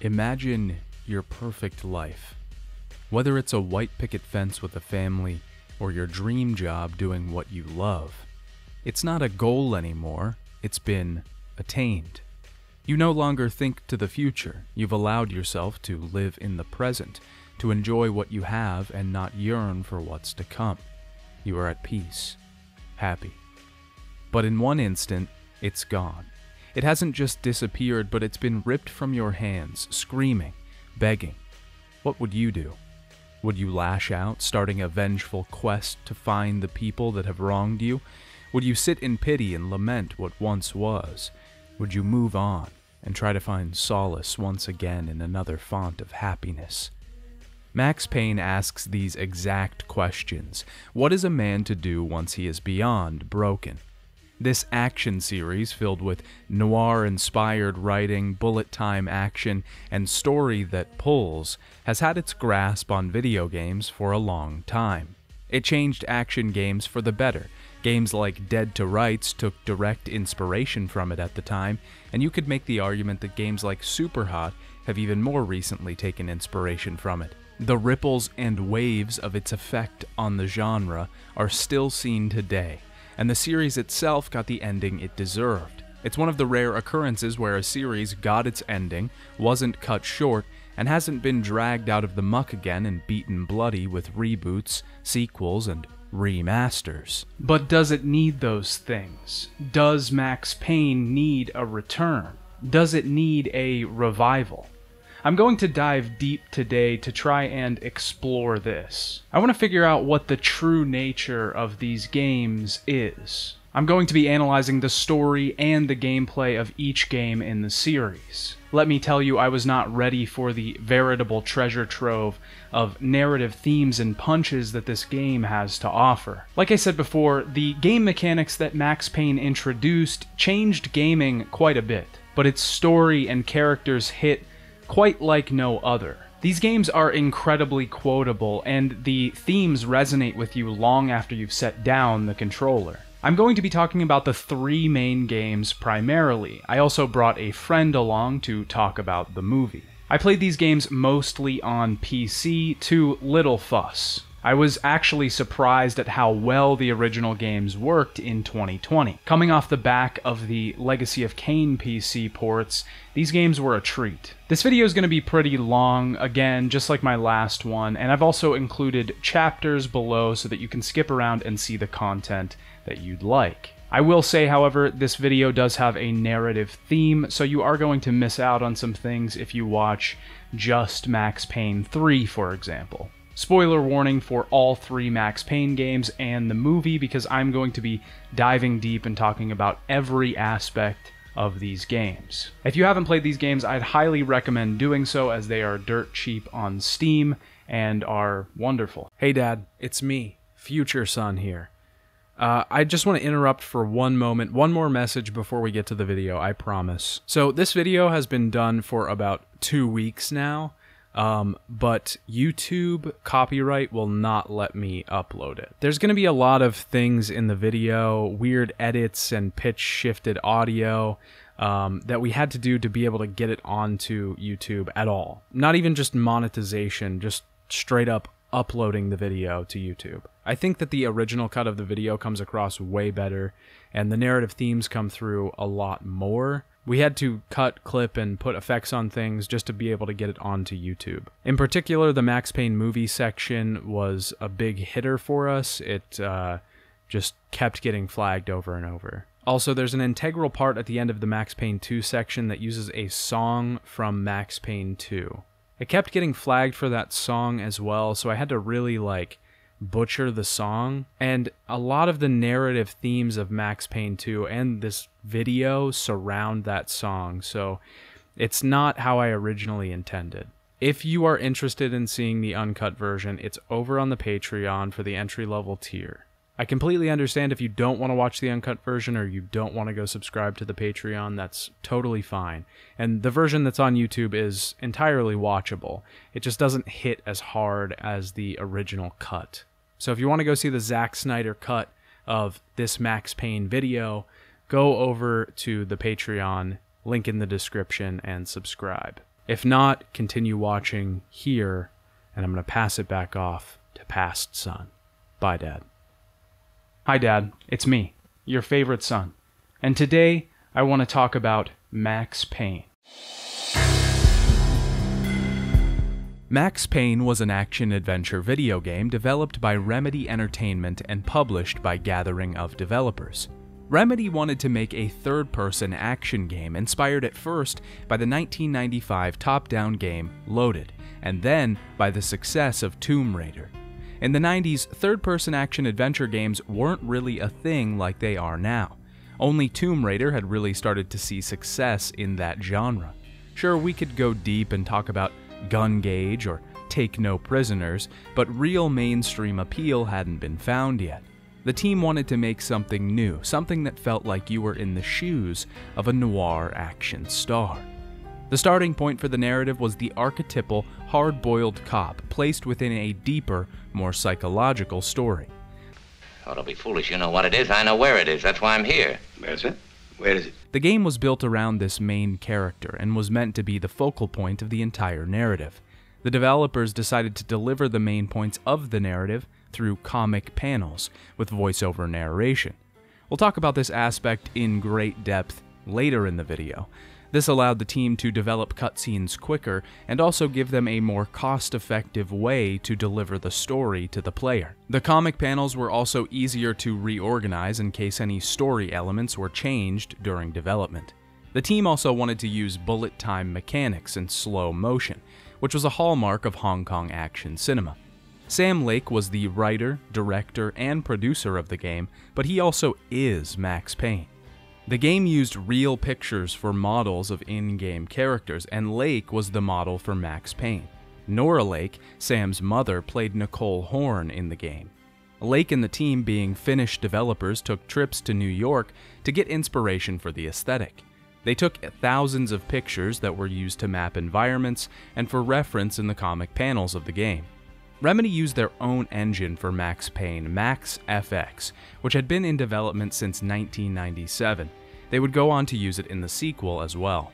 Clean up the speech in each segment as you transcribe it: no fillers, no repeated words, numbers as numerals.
Imagine your perfect life. Whether it's a white picket fence with a family or your dream job doing what you love, it's not a goal anymore, it's been attained. You no longer think to the future, you've allowed yourself to live in the present, to enjoy what you have and not yearn for what's to come. You are at peace, happy. But in one instant, it's gone. It hasn't just disappeared, but it's been ripped from your hands, screaming, begging. What would you do? Would you lash out, starting a vengeful quest to find the people that have wronged you? Would you sit in pity and lament what once was? Would you move on and try to find solace once again in another font of happiness? Max Payne asks these exact questions. What is a man to do once he is beyond broken? This action series, filled with noir-inspired writing, bullet-time action, and story that pulls, has had its grasp on video games for a long time. It changed action games for the better. Games like Dead to Rights took direct inspiration from it at the time, and you could make the argument that games like Superhot have even more recently taken inspiration from it. The ripples and waves of its effect on the genre are still seen today, and the series itself got the ending it deserved. It's one of the rare occurrences where a series got its ending, wasn't cut short, and hasn't been dragged out of the muck again and beaten bloody with reboots, sequels, and remasters. But does it need those things? Does Max Payne need a return? Does it need a revival? I'm going to dive deep today to try and explore this. I want to figure out what the true nature of these games is. I'm going to be analyzing the story and the gameplay of each game in the series. Let me tell you, I was not ready for the veritable treasure trove of narrative themes and punches that this game has to offer. Like I said before, the game mechanics that Max Payne introduced changed gaming quite a bit, but its story and characters hit quite like no other. These games are incredibly quotable, and the themes resonate with you long after you've set down the controller. I'm going to be talking about the three main games primarily. I also brought a friend along to talk about the movie. I played these games mostly on PC to little fuss. I was actually surprised at how well the original games worked in 2020. Coming off the back of the Legacy of Kain PC ports, these games were a treat. This video is going to be pretty long, again, just like my last one, and I've also included chapters below so that you can skip around and see the content that you'd like. I will say, however, this video does have a narrative theme, so you are going to miss out on some things if you watch just Max Payne 3, for example. Spoiler warning for all three Max Payne games and the movie, because I'm going to be diving deep and talking about every aspect of these games. If you haven't played these games, I'd highly recommend doing so, as they are dirt cheap on Steam and are wonderful. Hey Dad, it's me, future son here. I just want to interrupt for one moment, one more message before we get to the video, I promise. So this video has been done for about 2 weeks now. But YouTube copyright will not let me upload it. There's going to be a lot of things in the video, weird edits and pitch shifted audio, that we had to do to be able to get it onto YouTube at all. Not even just monetization, just straight up uploading the video to YouTube. I think that the original cut of the video comes across way better, and the narrative themes come through a lot more. We had to cut, clip, and put effects on things just to be able to get it onto YouTube. In particular, the Max Payne movie section was a big hitter for us. It just kept getting flagged over and over. Also, there's an integral part at the end of the Max Payne 2 section that uses a song from Max Payne 2. It kept getting flagged for that song as well, so I had to really, butcher the song, and a lot of the narrative themes of Max Payne 2 and this video surround that song, so it's not how I originally intended. If you are interested in seeing the uncut version, it's over on the Patreon for the entry-level tier. I completely understand if you don't want to watch the uncut version or you don't want to go subscribe to the Patreon, that's totally fine. And the version that's on YouTube is entirely watchable. It just doesn't hit as hard as the original cut. So if you want to go see the Zack Snyder cut of this Max Payne video, go over to the Patreon, link in the description, and subscribe. If not, continue watching here, and I'm going to pass it back off to past son. Bye, Dad. Hi, Dad. It's me, your favorite son. And today, I want to talk about Max Payne. Max Payne was an action-adventure video game developed by Remedy Entertainment and published by Gathering of Developers. Remedy wanted to make a third-person action game inspired at first by the 1995 top-down game Loaded, and then by the success of Tomb Raider. In the 90s, third-person action-adventure games weren't really a thing like they are now. Only Tomb Raider had really started to see success in that genre. Sure, we could go deep and talk about Gun Gauge or Take No Prisoners, but real mainstream appeal hadn't been found yet. The team wanted to make something new, something that felt like you were in the shoes of a noir action star. The starting point for the narrative was the archetypal, hard-boiled cop placed within a deeper, more psychological story. Oh, don't be foolish. You know what it is. I know where it is. That's why I'm here. Where's it? Where is it? The game was built around this main character and was meant to be the focal point of the entire narrative. The developers decided to deliver the main points of the narrative through comic panels with voiceover narration. We'll talk about this aspect in great depth later in the video. This allowed the team to develop cutscenes quicker and also give them a more cost-effective way to deliver the story to the player. The comic panels were also easier to reorganize in case any story elements were changed during development. The team also wanted to use bullet time mechanics and slow motion, which was a hallmark of Hong Kong action cinema. Sam Lake was the writer, director, and producer of the game, but he also is Max Payne. The game used real pictures for models of in-game characters, and Lake was the model for Max Payne. Nora Lake, Sam's mother, played Nicole Horn in the game. Lake and the team, being Finnish developers, took trips to New York to get inspiration for the aesthetic. They took thousands of pictures that were used to map environments and for reference in the comic panels of the game. Remedy used their own engine for Max Payne, Max FX, which had been in development since 1997. They would go on to use it in the sequel as well.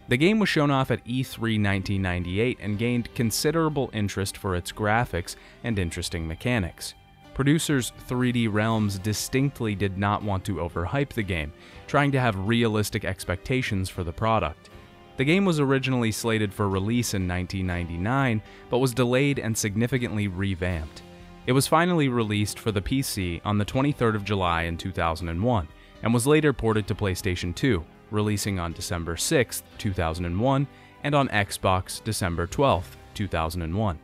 The game was shown off at E3 1998 and gained considerable interest for its graphics and interesting mechanics. Producers 3D Realms distinctly did not want to overhype the game, trying to have realistic expectations for the product. The game was originally slated for release in 1999, but was delayed and significantly revamped. It was finally released for the PC on the 23rd of July in 2001, and was later ported to PlayStation 2, releasing on December 6, 2001, and on Xbox December 12, 2001.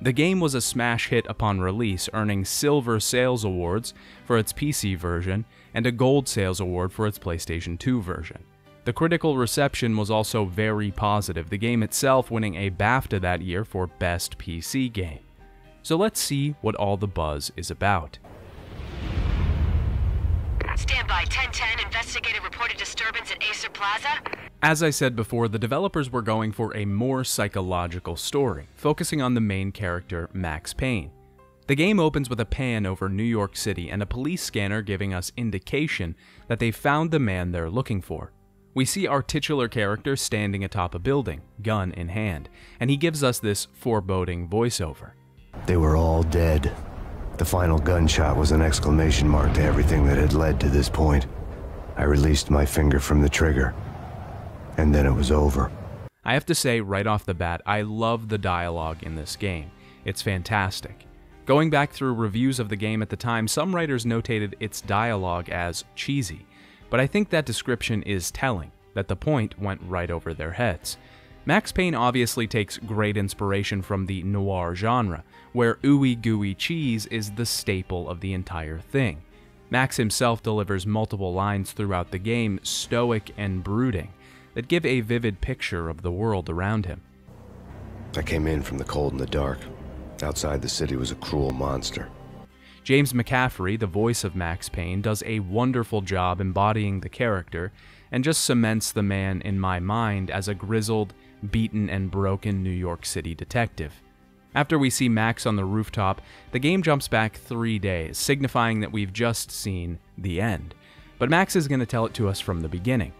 The game was a smash hit upon release, earning Silver Sales Awards for its PC version and a Gold Sales Award for its PlayStation 2 version. The critical reception was also very positive, the game itself winning a BAFTA that year for Best PC Game. So let's see what all the buzz is about. Stand by, 1010, investigator reported disturbance at Acer Plaza. As I said before, the developers were going for a more psychological story, focusing on the main character, Max Payne. The game opens with a pan over New York City and a police scanner giving us indication that they found the man they're looking for. We see our titular character standing atop a building, gun in hand, and he gives us this foreboding voiceover. They were all dead. The final gunshot was an exclamation mark to everything that had led to this point. I released my finger from the trigger, and then it was over. I have to say right off the bat, I love the dialogue in this game. It's fantastic. Going back through reviews of the game at the time, some writers notated its dialogue as cheesy, but I think that description is telling, that the point went right over their heads. Max Payne obviously takes great inspiration from the noir genre, where ooey gooey cheese is the staple of the entire thing. Max himself delivers multiple lines throughout the game, stoic and brooding, that give a vivid picture of the world around him. I came in from the cold and the dark. Outside the city was a cruel monster. James McCaffrey, the voice of Max Payne, does a wonderful job embodying the character and just cements the man in my mind as a grizzled, beaten and broken New York City detective. After we see Max on the rooftop, the game jumps back 3 days, signifying that we've just seen the end. But Max is going to tell it to us from the beginning.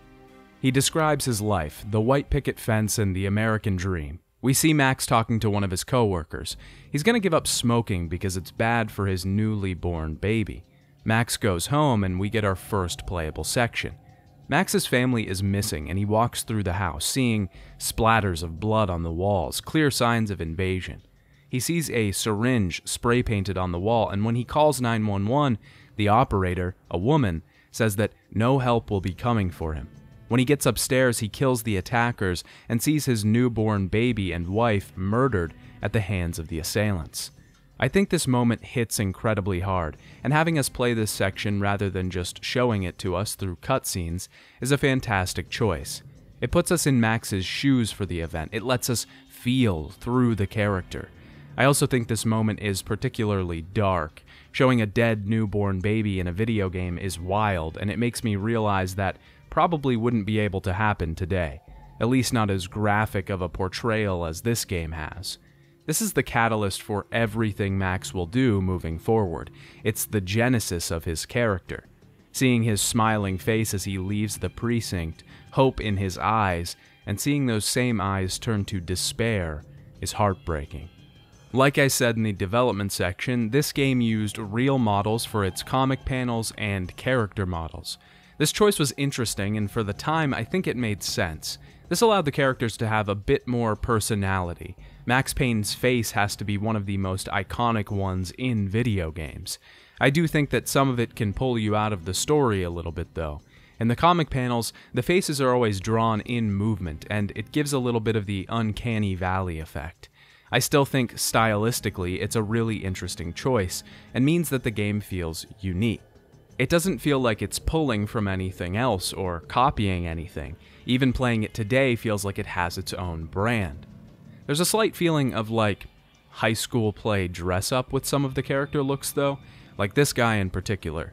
He describes his life, the white picket fence and the American dream. We see Max talking to one of his coworkers. He's going to give up smoking because it's bad for his newly born baby. Max goes home and we get our first playable section. Max's family is missing and he walks through the house, seeing splatters of blood on the walls, clear signs of invasion. He sees a syringe spray painted on the wall, and when he calls 911, the operator, a woman, says that no help will be coming for him. When he gets upstairs, he kills the attackers and sees his newborn baby and wife murdered at the hands of the assailants. I think this moment hits incredibly hard, and having us play this section rather than just showing it to us through cutscenes is a fantastic choice. It puts us in Max's shoes for the event. It lets us feel through the character. I also think this moment is particularly dark. Showing a dead newborn baby in a video game is wild, and it makes me realize that probably wouldn't be able to happen today, at least not as graphic of a portrayal as this game has. This is the catalyst for everything Max will do moving forward. It's the genesis of his character. Seeing his smiling face as he leaves the precinct, hope in his eyes, and seeing those same eyes turn to despair is heartbreaking. Like I said in the development section, this game used real models for its comic panels and character models. This choice was interesting, and for the time, I think it made sense. This allowed the characters to have a bit more personality. Max Payne's face has to be one of the most iconic ones in video games. I do think that some of it can pull you out of the story a little bit, though. In the comic panels, the faces are always drawn in movement, and it gives a little bit of the uncanny valley effect. I still think stylistically it's a really interesting choice, and means that the game feels unique. It doesn't feel like it's pulling from anything else or copying anything. Even playing it today feels like it has its own brand. There's a slight feeling of like high school play dress up with some of the character looks though, like this guy in particular.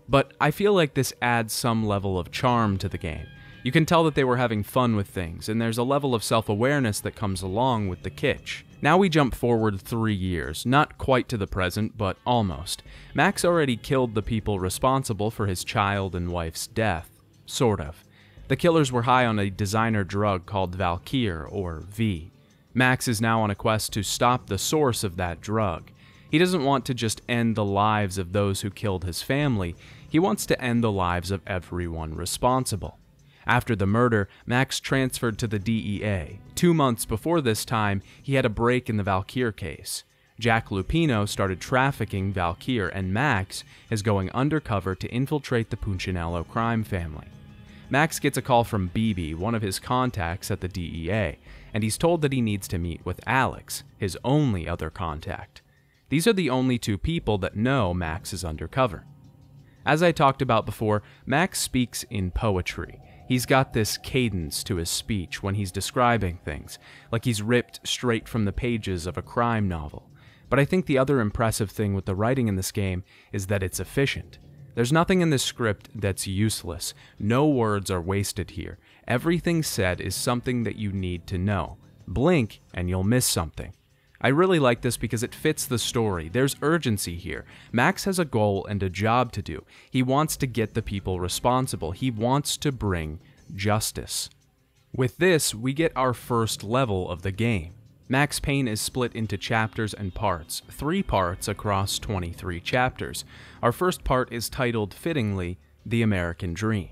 But I feel like this adds some level of charm to the game. You can tell that they were having fun with things, and there's a level of self-awareness that comes along with the kitsch. Now we jump forward 3 years, not quite to the present, but almost. Max already killed the people responsible for his child and wife's death. Sort of. The killers were high on a designer drug called Valkyr, or V. Max is now on a quest to stop the source of that drug. He doesn't want to just end the lives of those who killed his family, he wants to end the lives of everyone responsible. After the murder, Max transferred to the DEA. 2 months before this time, he had a break in the Valkyr case. Jack Lupino started trafficking Valkyr, and Max is going undercover to infiltrate the Punchinello crime family. Max gets a call from Bibi, one of his contacts at the DEA, and he's told that he needs to meet with Alex, his only other contact. These are the only 2 people that know Max is undercover. As I talked about before, Max speaks in poetry. He's got this cadence to his speech when he's describing things, like he's ripped straight from the pages of a crime novel. But I think the other impressive thing with the writing in this game is that it's efficient. There's nothing in this script that's useless. No words are wasted here. Everything said is something that you need to know. Blink and you'll miss something. I really like this because it fits the story. There's urgency here. Max has a goal and a job to do. He wants to get the people responsible. He wants to bring justice. With this, we get our first level of the game. Max Payne is split into chapters and parts, 3 parts across 23 chapters. Our first part is titled, fittingly, The American Dream.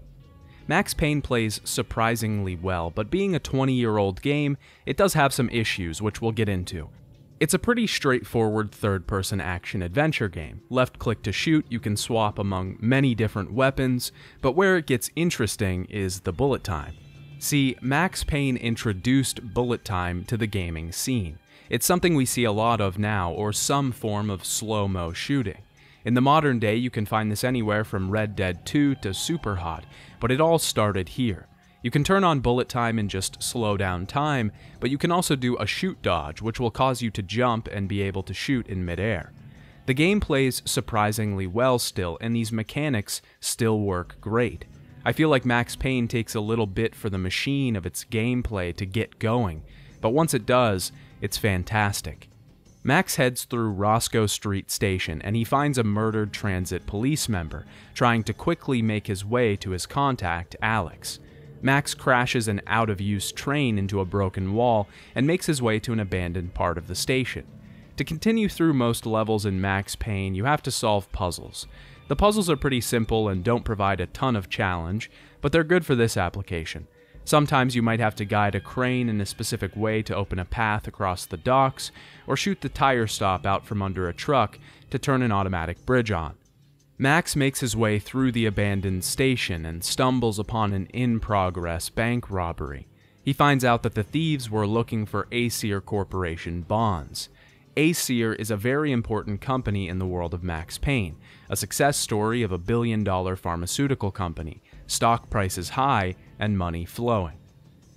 Max Payne plays surprisingly well, but being a 20-year-old game, it does have some issues, which we'll get into. It's a pretty straightforward third-person action-adventure game. Left-click to shoot, you can swap among many different weapons, but where it gets interesting is the bullet time. See, Max Payne introduced bullet time to the gaming scene. It's something we see a lot of now, or some form of slow-mo shooting. In the modern day, you can find this anywhere from Red Dead 2 to Superhot, but it all started here. You can turn on bullet time and just slow down time, but you can also do a shoot dodge, which will cause you to jump and be able to shoot in midair. The game plays surprisingly well still, and these mechanics still work great. I feel like Max Payne takes a little bit for the machine of its gameplay to get going, but once it does, it's fantastic. Max heads through Roscoe Street Station, and he finds a murdered transit police member, trying to quickly make his way to his contact, Alex. Max crashes an out-of-use train into a broken wall and makes his way to an abandoned part of the station. To continue through most levels in Max Payne, you have to solve puzzles. The puzzles are pretty simple and don't provide a ton of challenge, but they're good for this application. Sometimes you might have to guide a crane in a specific way to open a path across the docks, or shoot the tire stop out from under a truck to turn an automatic bridge on. Max makes his way through the abandoned station and stumbles upon an in-progress bank robbery. He finds out that the thieves were looking for Aesir Corporation bonds. Aesir is a very important company in the world of Max Payne, a success story of a billion-dollar pharmaceutical company, stock prices high, and money flowing.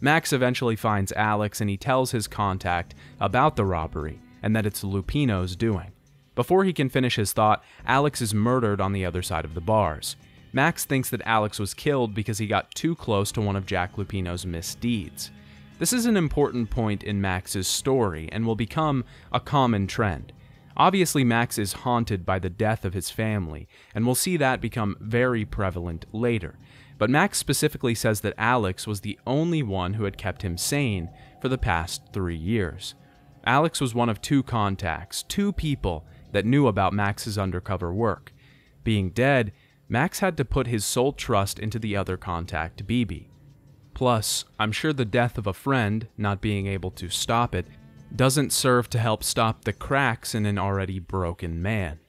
Max eventually finds Alex and he tells his contact about the robbery and that it's Lupino's doing. Before he can finish his thought, Alex is murdered on the other side of the bars. Max thinks that Alex was killed because he got too close to one of Jack Lupino's misdeeds. This is an important point in Max's story and will become a common trend. Obviously, Max is haunted by the death of his family, and we'll see that become very prevalent later. But Max specifically says that Alex was the only one who had kept him sane for the past 3 years. Alex was one of 2 contacts, 2 people that knew about Max's undercover work. Being dead, Max had to put his sole trust into the other contact, BB. Plus, I'm sure the death of a friend, not being able to stop it, doesn't serve to help stop the cracks in an already broken man.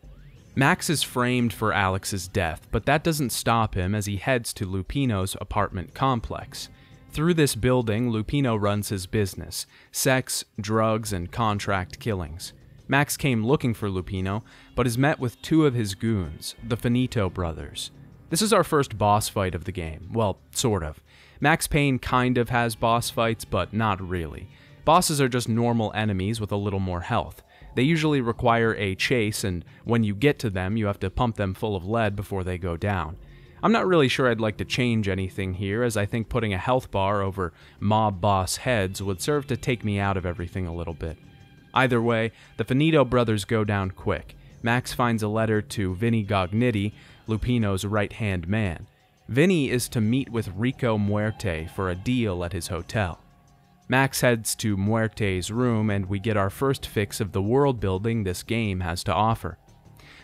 Max is framed for Alex's death, but that doesn't stop him as he heads to Lupino's apartment complex. Through this building, Lupino runs his business: sex, drugs, and contract killings. Max came looking for Lupino, but is met with 2 of his goons, the Finito brothers. This is our first boss fight of the game. Well, sort of. Max Payne kind of has boss fights, but not really. Bosses are just normal enemies with a little more health. They usually require a chase, and when you get to them, you have to pump them full of lead before they go down. I'm not really sure I'd like to change anything here, as I think putting a health bar over mob boss heads would serve to take me out of everything a little bit. Either way, the Finito brothers go down quick. Max finds a letter to Vinny Gognitti, Lupino's right-hand man. Vinny is to meet with Rico Muerte for a deal at his hotel. Max heads to Muerte's room and we get our first fix of the world building this game has to offer.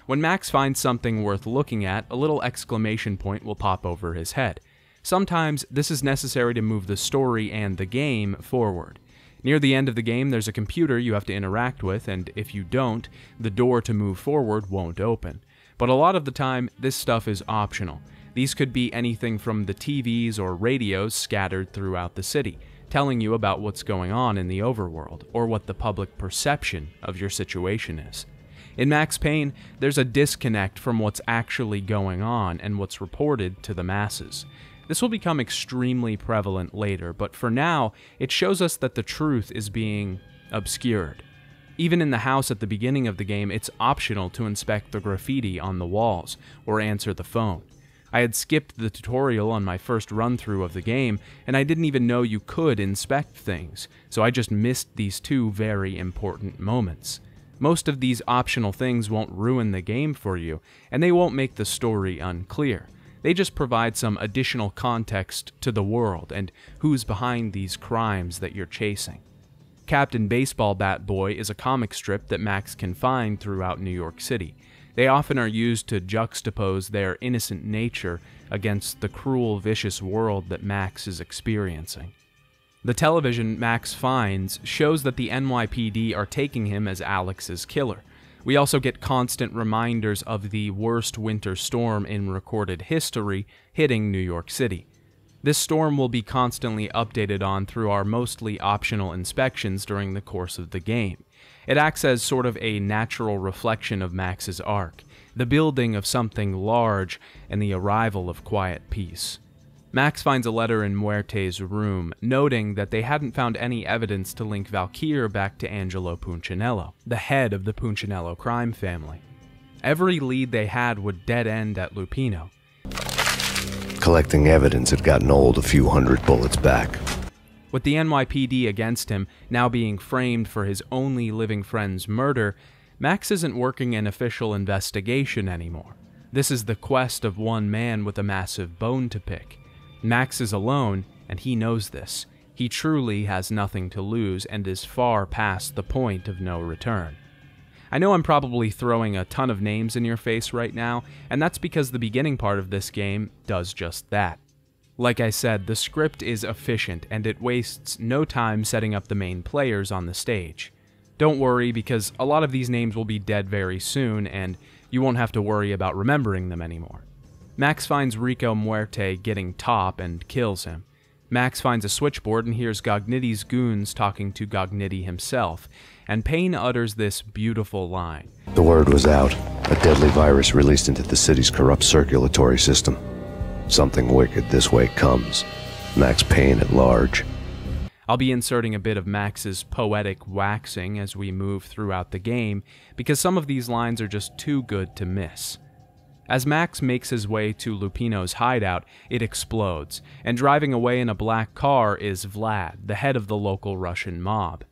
When Max finds something worth looking at, a little exclamation point will pop over his head. Sometimes this is necessary to move the story and the game forward. Near the end of the game, there's a computer you have to interact with, and if you don't, the door to move forward won't open. But a lot of the time, this stuff is optional. These could be anything from the TVs or radios scattered throughout the city, telling you about what's going on in the overworld, or what the public perception of your situation is. In Max Payne, there's a disconnect from what's actually going on and what's reported to the masses. This will become extremely prevalent later, but for now, it shows us that the truth is being obscured. Even in the house at the beginning of the game, it's optional to inspect the graffiti on the walls or answer the phone. I had skipped the tutorial on my first run-through of the game, and I didn't even know you could inspect things, so I just missed these 2 very important moments. Most of these optional things won't ruin the game for you, and they won't make the story unclear. They just provide some additional context to the world and who's behind these crimes that you're chasing. Captain Baseball Bat Boy is a comic strip that Max can find throughout New York City. They often are used to juxtapose their innocent nature against the cruel, vicious world that Max is experiencing. The television Max finds shows that the NYPD are taking him as Alex's killer. We also get constant reminders of the worst winter storm in recorded history hitting New York City. This storm will be constantly updated on through our mostly optional inspections during the course of the game. It acts as sort of a natural reflection of Max's arc, the building of something large and the arrival of quiet peace. Max finds a letter in Muerte's room, noting that they hadn't found any evidence to link Valkyr back to Angelo Punchinello, the head of the Punchinello crime family. Every lead they had would dead end at Lupino. Collecting evidence had gotten old a few hundred bullets back. With the NYPD against him, now being framed for his only living friend's murder, Max isn't working an official investigation anymore. This is the quest of one man with a massive bone to pick. Max is alone, and he knows this. He truly has nothing to lose and is far past the point of no return. I know I'm probably throwing a ton of names in your face right now, and that's because the beginning part of this game does just that. Like I said, the script is efficient and it wastes no time setting up the main players on the stage. Don't worry, because a lot of these names will be dead very soon and you won't have to worry about remembering them anymore. Max finds Rico Muerte getting top and kills him. Max finds a switchboard and hears Gognitti's goons talking to Gognitti himself, and Payne utters this beautiful line. The word was out. A deadly virus released into the city's corrupt circulatory system. Something wicked this way comes. Max Payne at large. I'll be inserting a bit of Max's poetic waxing as we move throughout the game, because some of these lines are just too good to miss. As Max makes his way to Lupino's hideout, it explodes, and driving away in a black car is Vlad, the head of the local Russian mob.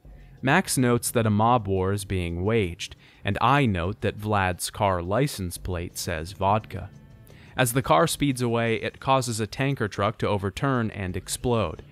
Max notes that a mob war is being waged, and I note that Vlad's car license plate says vodka. As the car speeds away, it causes a tanker truck to overturn and explode.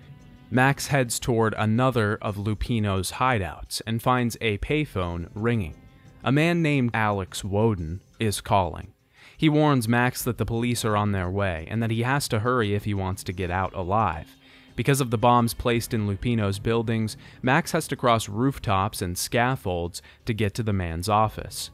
Max heads toward another of Lupino's hideouts and finds a payphone ringing. A man named Alex Woden is calling. He warns Max that the police are on their way and that he has to hurry if he wants to get out alive. Because of the bombs placed in Lupino's buildings, Max has to cross rooftops and scaffolds to get to the man's office.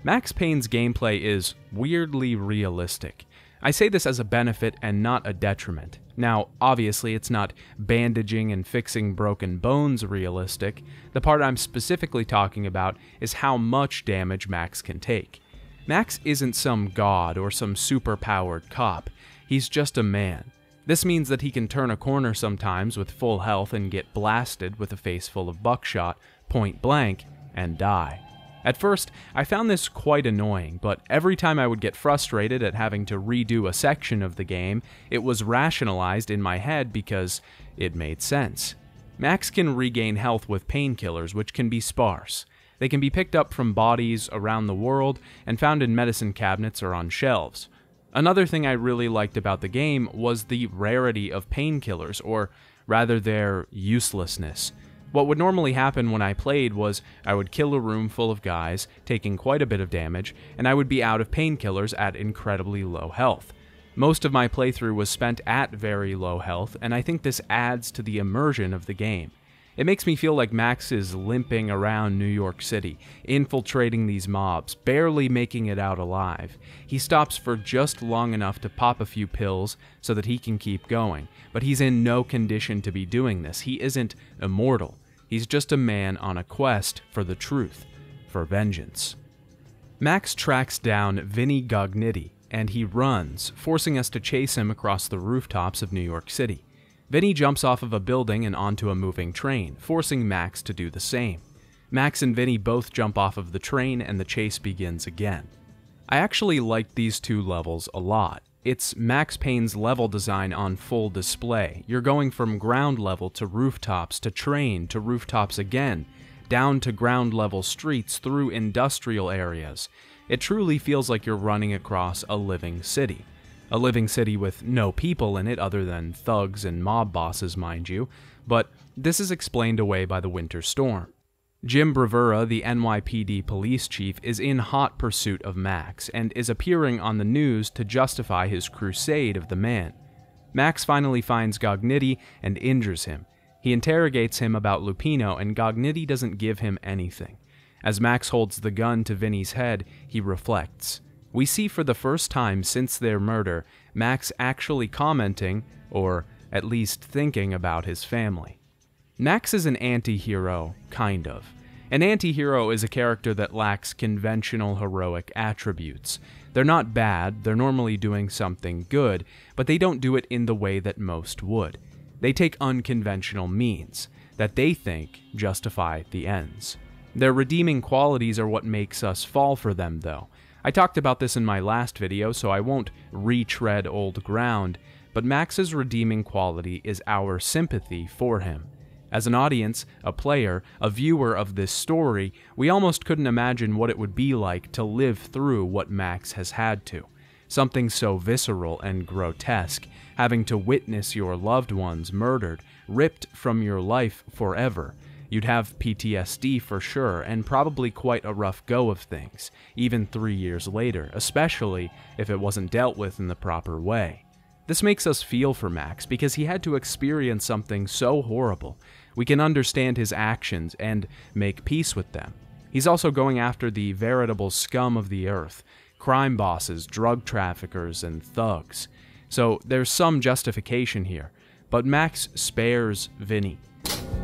Max Payne's gameplay is weirdly realistic. I say this as a benefit and not a detriment. Now, obviously, it's not bandaging and fixing broken bones realistic. The part I'm specifically talking about is how much damage Max can take. Max isn't some god or some super-powered cop. He's just a man. This means that he can turn a corner sometimes with full health and get blasted with a face full of buckshot, point blank, and die. At first, I found this quite annoying, but every time I would get frustrated at having to redo a section of the game, it was rationalized in my head because it made sense. Max can regain health with painkillers, which can be sparse. They can be picked up from bodies around the world and found in medicine cabinets or on shelves. Another thing I really liked about the game was the rarity of painkillers, or rather their uselessness. What would normally happen when I played was I would kill a room full of guys, taking quite a bit of damage, and I would be out of painkillers at incredibly low health. Most of my playthrough was spent at very low health, and I think this adds to the immersion of the game. It makes me feel like Max is limping around New York City, infiltrating these mobs, barely making it out alive. He stops for just long enough to pop a few pills so that he can keep going, but he's in no condition to be doing this. He isn't immortal. He's just a man on a quest for the truth, for vengeance. Max tracks down Vinny Gognitti, and he runs, forcing us to chase him across the rooftops of New York City. Vinny jumps off of a building and onto a moving train, forcing Max to do the same. Max and Vinny both jump off of the train and the chase begins again. I actually liked these two levels a lot. It's Max Payne's level design on full display. You're going from ground level to rooftops to train to rooftops again, down to ground level streets through industrial areas. It truly feels like you're running across a living city. A living city with no people in it other than thugs and mob bosses, mind you, but this is explained away by the winter storm. Jim Bravura, the NYPD police chief, is in hot pursuit of Max and is appearing on the news to justify his crusade of the man. Max finally finds Gognitti and injures him. He interrogates him about Lupino, and Gognitti doesn't give him anything. As Max holds the gun to Vinny's head, he reflects. We see for the first time since their murder, Max actually commenting, or at least thinking about his family. Max is an anti-hero, kind of. An anti-hero is a character that lacks conventional heroic attributes. They're not bad, they're normally doing something good, but they don't do it in the way that most would. They take unconventional means, that they think justify the ends. Their redeeming qualities are what makes us fall for them, though. I talked about this in my last video, so I won't retread old ground, but Max's redeeming quality is our sympathy for him. As an audience, a player, a viewer of this story, we almost couldn't imagine what it would be like to live through what Max has had to. something so visceral and grotesque, having to witness your loved ones murdered, ripped from your life forever. You'd have PTSD for sure, and probably quite a rough go of things, even 3 years later, especially if it wasn't dealt with in the proper way. This makes us feel for Max because he had to experience something so horrible. We can understand his actions and make peace with them. He's also going after the veritable scum of the earth, crime bosses, drug traffickers, and thugs. So there's some justification here, but Max spares Vinny.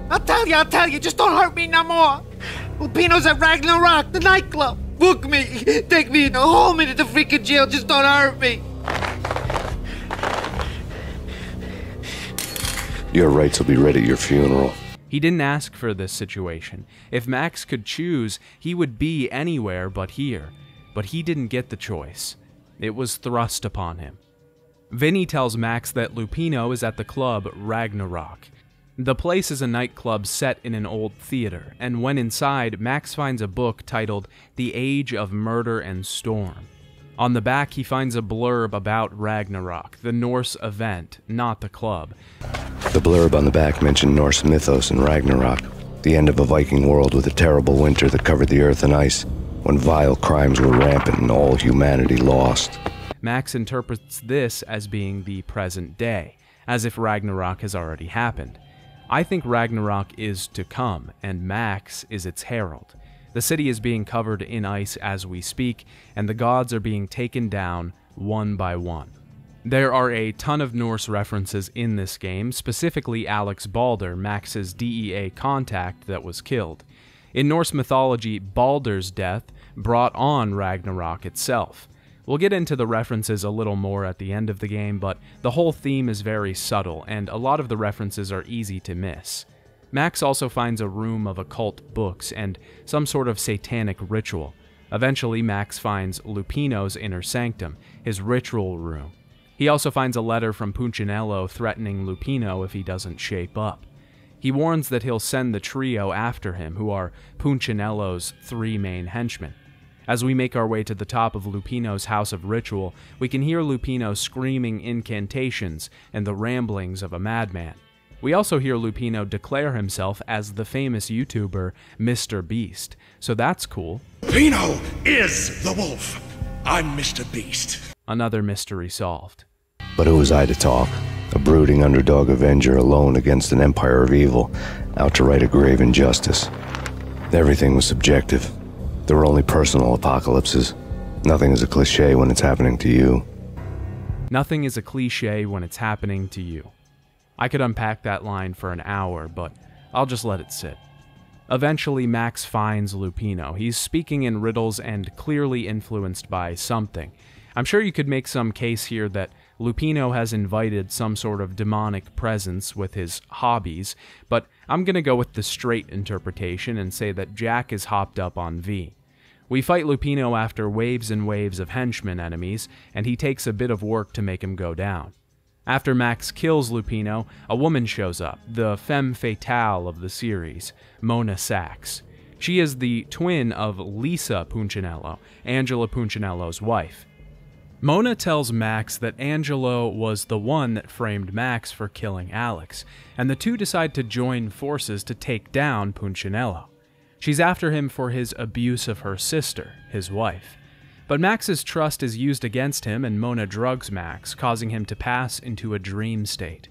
I'll tell you, just don't hurt me no more. Lupino's at Ragnarok, the nightclub. Book me, take me in, hold me to the freaking jail, just don't hurt me. Your rights will be read at your funeral. He didn't ask for this situation. If Max could choose, he would be anywhere but here. But he didn't get the choice. It was thrust upon him. Vinny tells Max that Lupino is at the club Ragnarok. The place is a nightclub set in an old theater, and when inside, Max finds a book titled The Age of Murder and Storm. On the back, he finds a blurb about Ragnarok, the Norse event, not the club. The blurb on the back mentioned Norse mythos and Ragnarok, the end of a Viking world with a terrible winter that covered the earth in ice, when vile crimes were rampant and all humanity lost. Max interprets this as being the present day, as if Ragnarok has already happened. I think Ragnarok is to come, and Max is its herald. The city is being covered in ice as we speak, and the gods are being taken down one by one. There are a ton of Norse references in this game, specifically Alex Balder, Max's DEA contact that was killed. In Norse mythology, Balder's death brought on Ragnarok itself. We'll get into the references a little more at the end of the game, but the whole theme is very subtle, and a lot of the references are easy to miss. Max also finds a room of occult books and some sort of satanic ritual. Eventually, Max finds Lupino's inner sanctum, his ritual room. He also finds a letter from Punchinello threatening Lupino if he doesn't shape up. He warns that he'll send the trio after him, who are Punchinello's 3 main henchmen. As we make our way to the top of Lupino's house of ritual, we can hear Lupino screaming incantations and the ramblings of a madman. We also hear Lupino declare himself as the famous YouTuber Mr. Beast, so that's cool. Lupino is the wolf. I'm Mr. Beast. Another mystery solved. But who was I to talk? A brooding underdog avenger alone against an empire of evil, out to right a grave injustice. Everything was subjective. There were only personal apocalypses. Nothing is a cliché when it's happening to you. Nothing is a cliché when it's happening to you. I could unpack that line for an hour, but I'll just let it sit. Eventually, Max finds Lupino. He's speaking in riddles and clearly influenced by something. I'm sure you could make some case here that Lupino has invited some sort of demonic presence with his hobbies, but I'm gonna go with the straight interpretation and say that Jack is hopped up on V. We fight Lupino after waves and waves of henchmen enemies, and he takes a bit of work to make him go down. After Max kills Lupino, a woman shows up, the femme fatale of the series, Mona Sachs. She is the twin of Lisa Punchinello, Angela Punchinello's wife. Mona tells Max that Angelo was the one that framed Max for killing Alex, and the two decide to join forces to take down Punchinello. She's after him for his abuse of her sister, his wife. But Max's trust is used against him, and Mona drugs Max, causing him to pass into a dream state.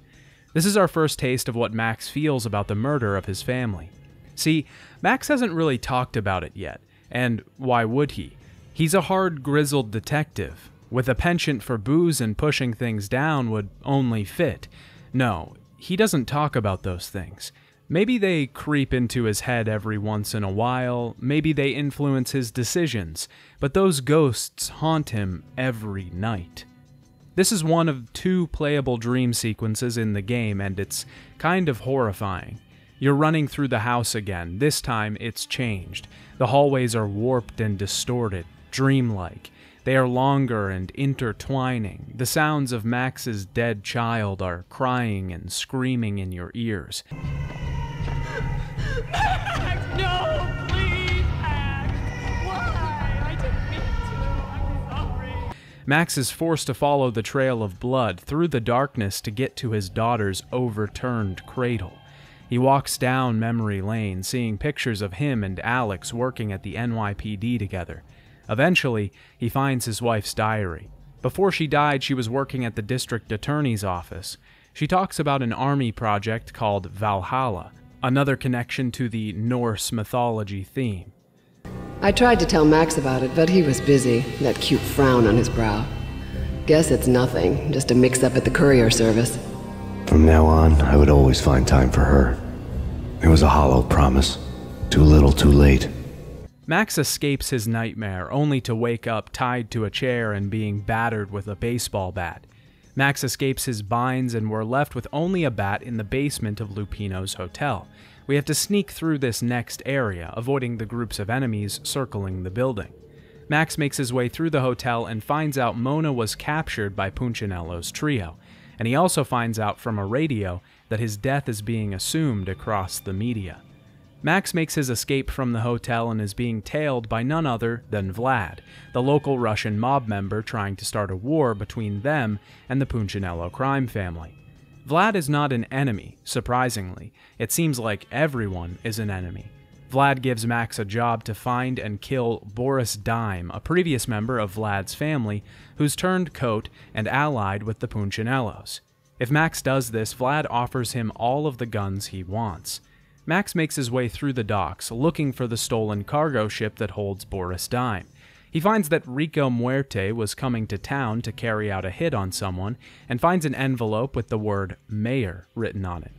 This is our first taste of what Max feels about the murder of his family. See, Max hasn't really talked about it yet, and why would he? He's a hard, grizzled detective. With a penchant for booze and pushing things down would only fit. No, he doesn't talk about those things. Maybe they creep into his head every once in a while, maybe they influence his decisions, but those ghosts haunt him every night. This is one of 2 playable dream sequences in the game, and it's kind of horrifying. You're running through the house again. This time, it's changed. The hallways are warped and distorted, dreamlike. They are longer and intertwining. The sounds of Max's dead child are crying and screaming in your ears. Max, no, please, Max. Why? I didn't mean to. I'm sorry. Max is forced to follow the trail of blood through the darkness to get to his daughter's overturned cradle. He walks down memory lane, seeing pictures of him and Alex working at the NYPD together. Eventually, he finds his wife's diary. Before she died, she was working at the district attorney's office. She talks about an army project called Valhalla, another connection to the Norse mythology theme. I tried to tell Max about it, but he was busy, that cute frown on his brow. Guess it's nothing, just a mix-up at the courier service. From now on, I would always find time for her. It was a hollow promise. Too little, too late. Max escapes his nightmare, only to wake up tied to a chair and being battered with a baseball bat. Max escapes his binds, and we're left with only a bat in the basement of Lupino's hotel. We have to sneak through this next area, avoiding the groups of enemies circling the building. Max makes his way through the hotel and finds out Mona was captured by Punchinello's trio, and he also finds out from a radio that his death is being assumed across the media. Max makes his escape from the hotel and is being tailed by none other than Vlad, the local Russian mob member trying to start a war between them and the Punchinello crime family. Vlad is not an enemy, surprisingly. It seems like everyone is an enemy. Vlad gives Max a job to find and kill Boris Dime, a previous member of Vlad's family, who's turned coat and allied with the Punchinellos. If Max does this, Vlad offers him all of the guns he wants. Max makes his way through the docks, looking for the stolen cargo ship that holds Boris Dime. He finds that Rico Muerte was coming to town to carry out a hit on someone, and finds an envelope with the word mayor written on it.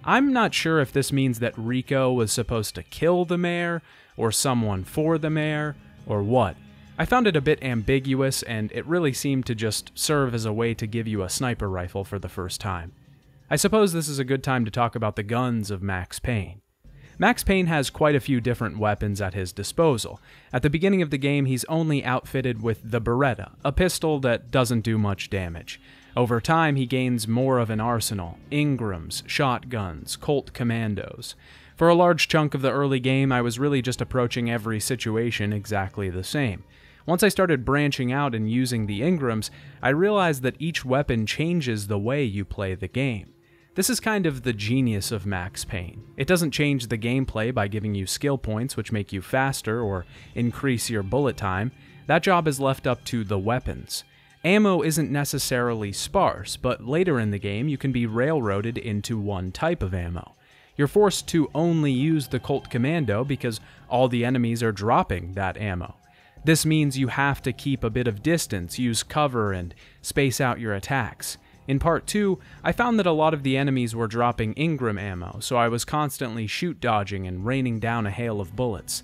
I'm not sure if this means that Rico was supposed to kill the mayor, or someone for the mayor, or what. I found it a bit ambiguous, and it really seemed to just serve as a way to give you a sniper rifle for the first time. I suppose this is a good time to talk about the guns of Max Payne. Max Payne has quite a few different weapons at his disposal. At the beginning of the game, he's only outfitted with the Beretta, a pistol that doesn't do much damage. Over time, he gains more of an arsenal: Ingrams, shotguns, Colt commandos. For a large chunk of the early game, I was really just approaching every situation exactly the same. Once I started branching out and using the Ingrams, I realized that each weapon changes the way you play the game. This is kind of the genius of Max Payne. It doesn't change the gameplay by giving you skill points which make you faster or increase your bullet time. That job is left up to the weapons. Ammo isn't necessarily sparse, but later in the game you can be railroaded into one type of ammo. You're forced to only use the Colt Commando because all the enemies are dropping that ammo. This means you have to keep a bit of distance, use cover, and space out your attacks. In Part 2, I found that a lot of the enemies were dropping Ingram ammo, so I was constantly shoot-dodging and raining down a hail of bullets.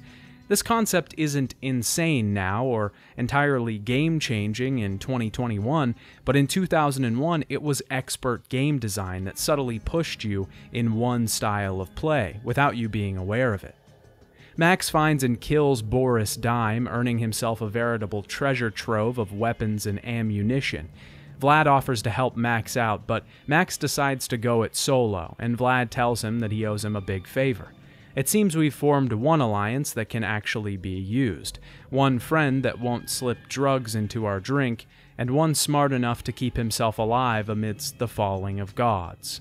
This concept isn't insane now or entirely game-changing in 2021, but in 2001 it was expert game design that subtly pushed you in one style of play, without you being aware of it. Max finds and kills Boris Dime, earning himself a veritable treasure trove of weapons and ammunition. Vlad offers to help Max out, but Max decides to go it solo, and Vlad tells him that he owes him a big favor. It seems we've formed one alliance that can actually be used, one friend that won't slip drugs into our drink, and one smart enough to keep himself alive amidst the falling of gods.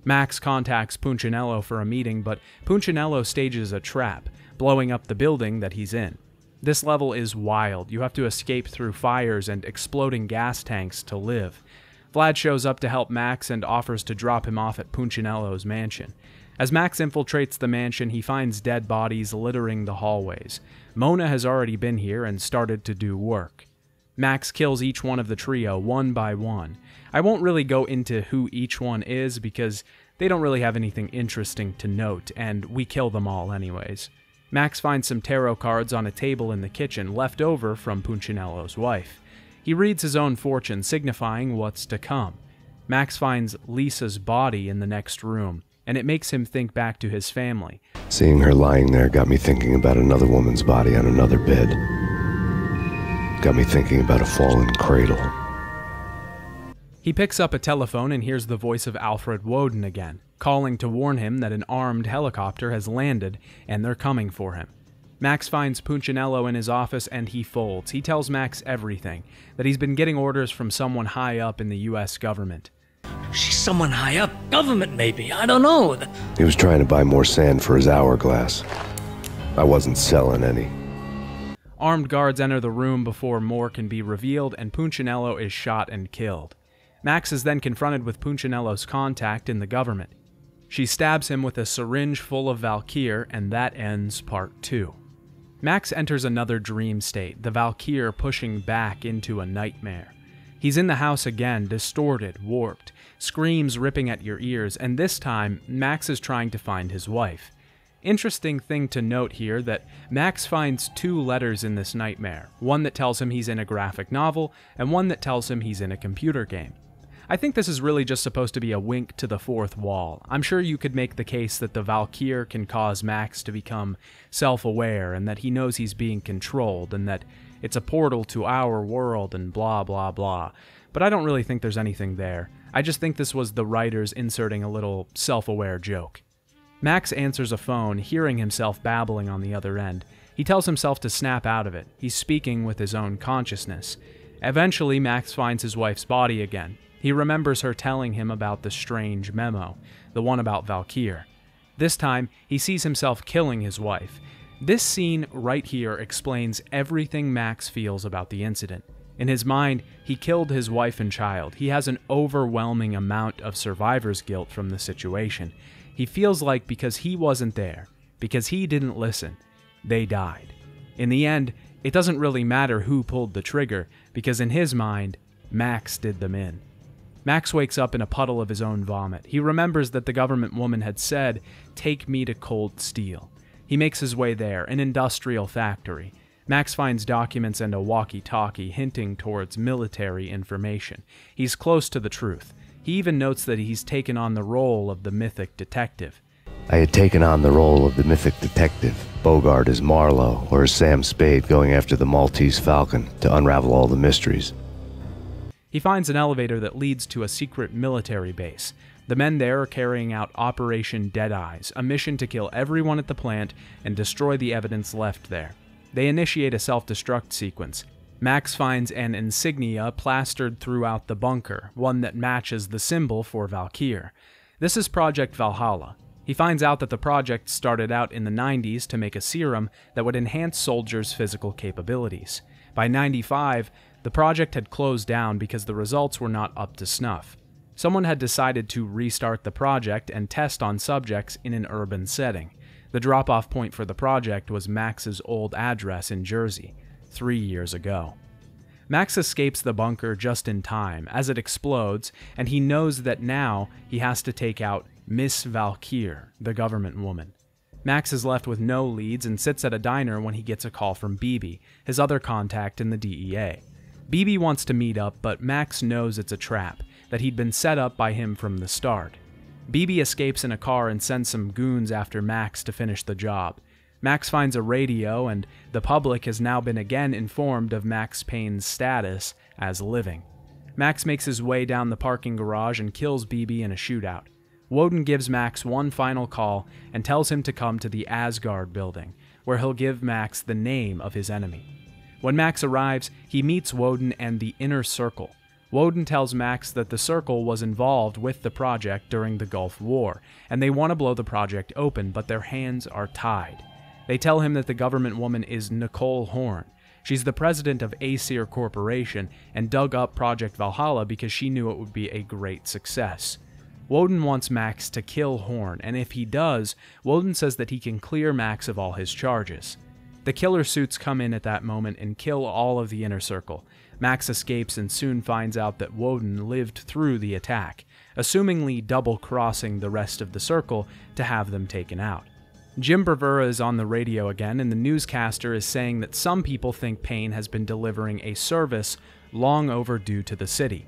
Max contacts Punchinello for a meeting, but Punchinello stages a trap, blowing up the building that he's in. This level is wild. You have to escape through fires and exploding gas tanks to live. Vlad shows up to help Max and offers to drop him off at Punchinello's mansion. As Max infiltrates the mansion, he finds dead bodies littering the hallways. Mona has already been here and started to do work. Max kills each one of the trio one by one. I won't really go into who each one is because they don't really have anything interesting to note, and we kill them all anyways. Max finds some tarot cards on a table in the kitchen left over from Punchinello's wife. He reads his own fortune, signifying what's to come. Max finds Lisa's body in the next room, and it makes him think back to his family. Seeing her lying there got me thinking about another woman's body on another bed. Got me thinking about a fallen cradle. He picks up a telephone and hears the voice of Alfred Woden again, calling to warn him that an armed helicopter has landed and they're coming for him. Max finds Punchinello in his office and he folds. He tells Max everything, that he's been getting orders from someone high up in the US government. She's someone high up. Government, maybe. I don't know. He was trying to buy more sand for his hourglass. I wasn't selling any. Armed guards enter the room before more can be revealed, and Punchinello is shot and killed. Max is then confronted with Punchinello's contact in the government. She stabs him with a syringe full of Valkyr, and that ends part 2. Max enters another dream state, the Valkyr pushing back into a nightmare. He's in the house again, distorted, warped, screams ripping at your ears, and this time, Max is trying to find his wife. Interesting thing to note here that Max finds 2 letters in this nightmare, one that tells him he's in a graphic novel, and one that tells him he's in a computer game. I think this is really just supposed to be a wink to the fourth wall. I'm sure you could make the case that the Valkyr can cause Max to become self-aware, and that he knows he's being controlled, and that it's a portal to our world, and blah blah blah. But I don't really think there's anything there. I just think this was the writers inserting a little self-aware joke. Max answers a phone, hearing himself babbling on the other end. He tells himself to snap out of it. He's speaking with his own consciousness. Eventually, Max finds his wife's body again. He remembers her telling him about the strange memo, the one about Valkyr. This time, he sees himself killing his wife. This scene right here explains everything Max feels about the incident. In his mind, he killed his wife and child. He has an overwhelming amount of survivor's guilt from the situation. He feels like because he wasn't there, because he didn't listen, they died. In the end, it doesn't really matter who pulled the trigger, because in his mind, Max did them in. Max wakes up in a puddle of his own vomit. He remembers that the government woman had said, "Take me to Cold Steel." He makes his way there, an industrial factory. Max finds documents and a walkie-talkie hinting towards military information. He's close to the truth. He even notes that he's taken on the role of the mythic detective. I had taken on the role of the mythic detective, Bogart as Marlowe, or as Sam Spade going after the Maltese Falcon to unravel all the mysteries. He finds an elevator that leads to a secret military base. The men there are carrying out Operation Deadeyes, a mission to kill everyone at the plant and destroy the evidence left there. They initiate a self-destruct sequence. Max finds an insignia plastered throughout the bunker, one that matches the symbol for Valkyr. This is Project Valhalla. He finds out that the project started out in the 90s to make a serum that would enhance soldiers' physical capabilities. By 95, the project had closed down because the results were not up to snuff. Someone had decided to restart the project and test on subjects in an urban setting. The drop-off point for the project was Max's old address in Jersey, 3 years ago. Max escapes the bunker just in time as it explodes, and he knows that now he has to take out Miss Valkyr, the government woman. Max is left with no leads and sits at a diner when he gets a call from Bibi, his other contact in the DEA. Bibi wants to meet up, but Max knows it's a trap, that he'd been set up by him from the start. Bibi escapes in a car and sends some goons after Max to finish the job. Max finds a radio, and the public has now been again informed of Max Payne's status as living. Max makes his way down the parking garage and kills Bibi in a shootout. Woden gives Max one final call and tells him to come to the Asgard building, where he'll give Max the name of his enemy. When Max arrives, he meets Woden and the Inner Circle. Woden tells Max that the Circle was involved with the project during the Gulf War, and they want to blow the project open, but their hands are tied. They tell him that the government woman is Nicole Horn. She's the president of Aesir Corporation and dug up Project Valhalla because she knew it would be a great success. Woden wants Max to kill Horn, and if he does, Woden says that he can clear Max of all his charges. The killer suits come in at that moment and kill all of the Inner Circle. Max escapes and soon finds out that Woden lived through the attack, assumingly double-crossing the rest of the Circle to have them taken out. Jim Bravura is on the radio again, and the newscaster is saying that some people think Payne has been delivering a service long overdue to the city.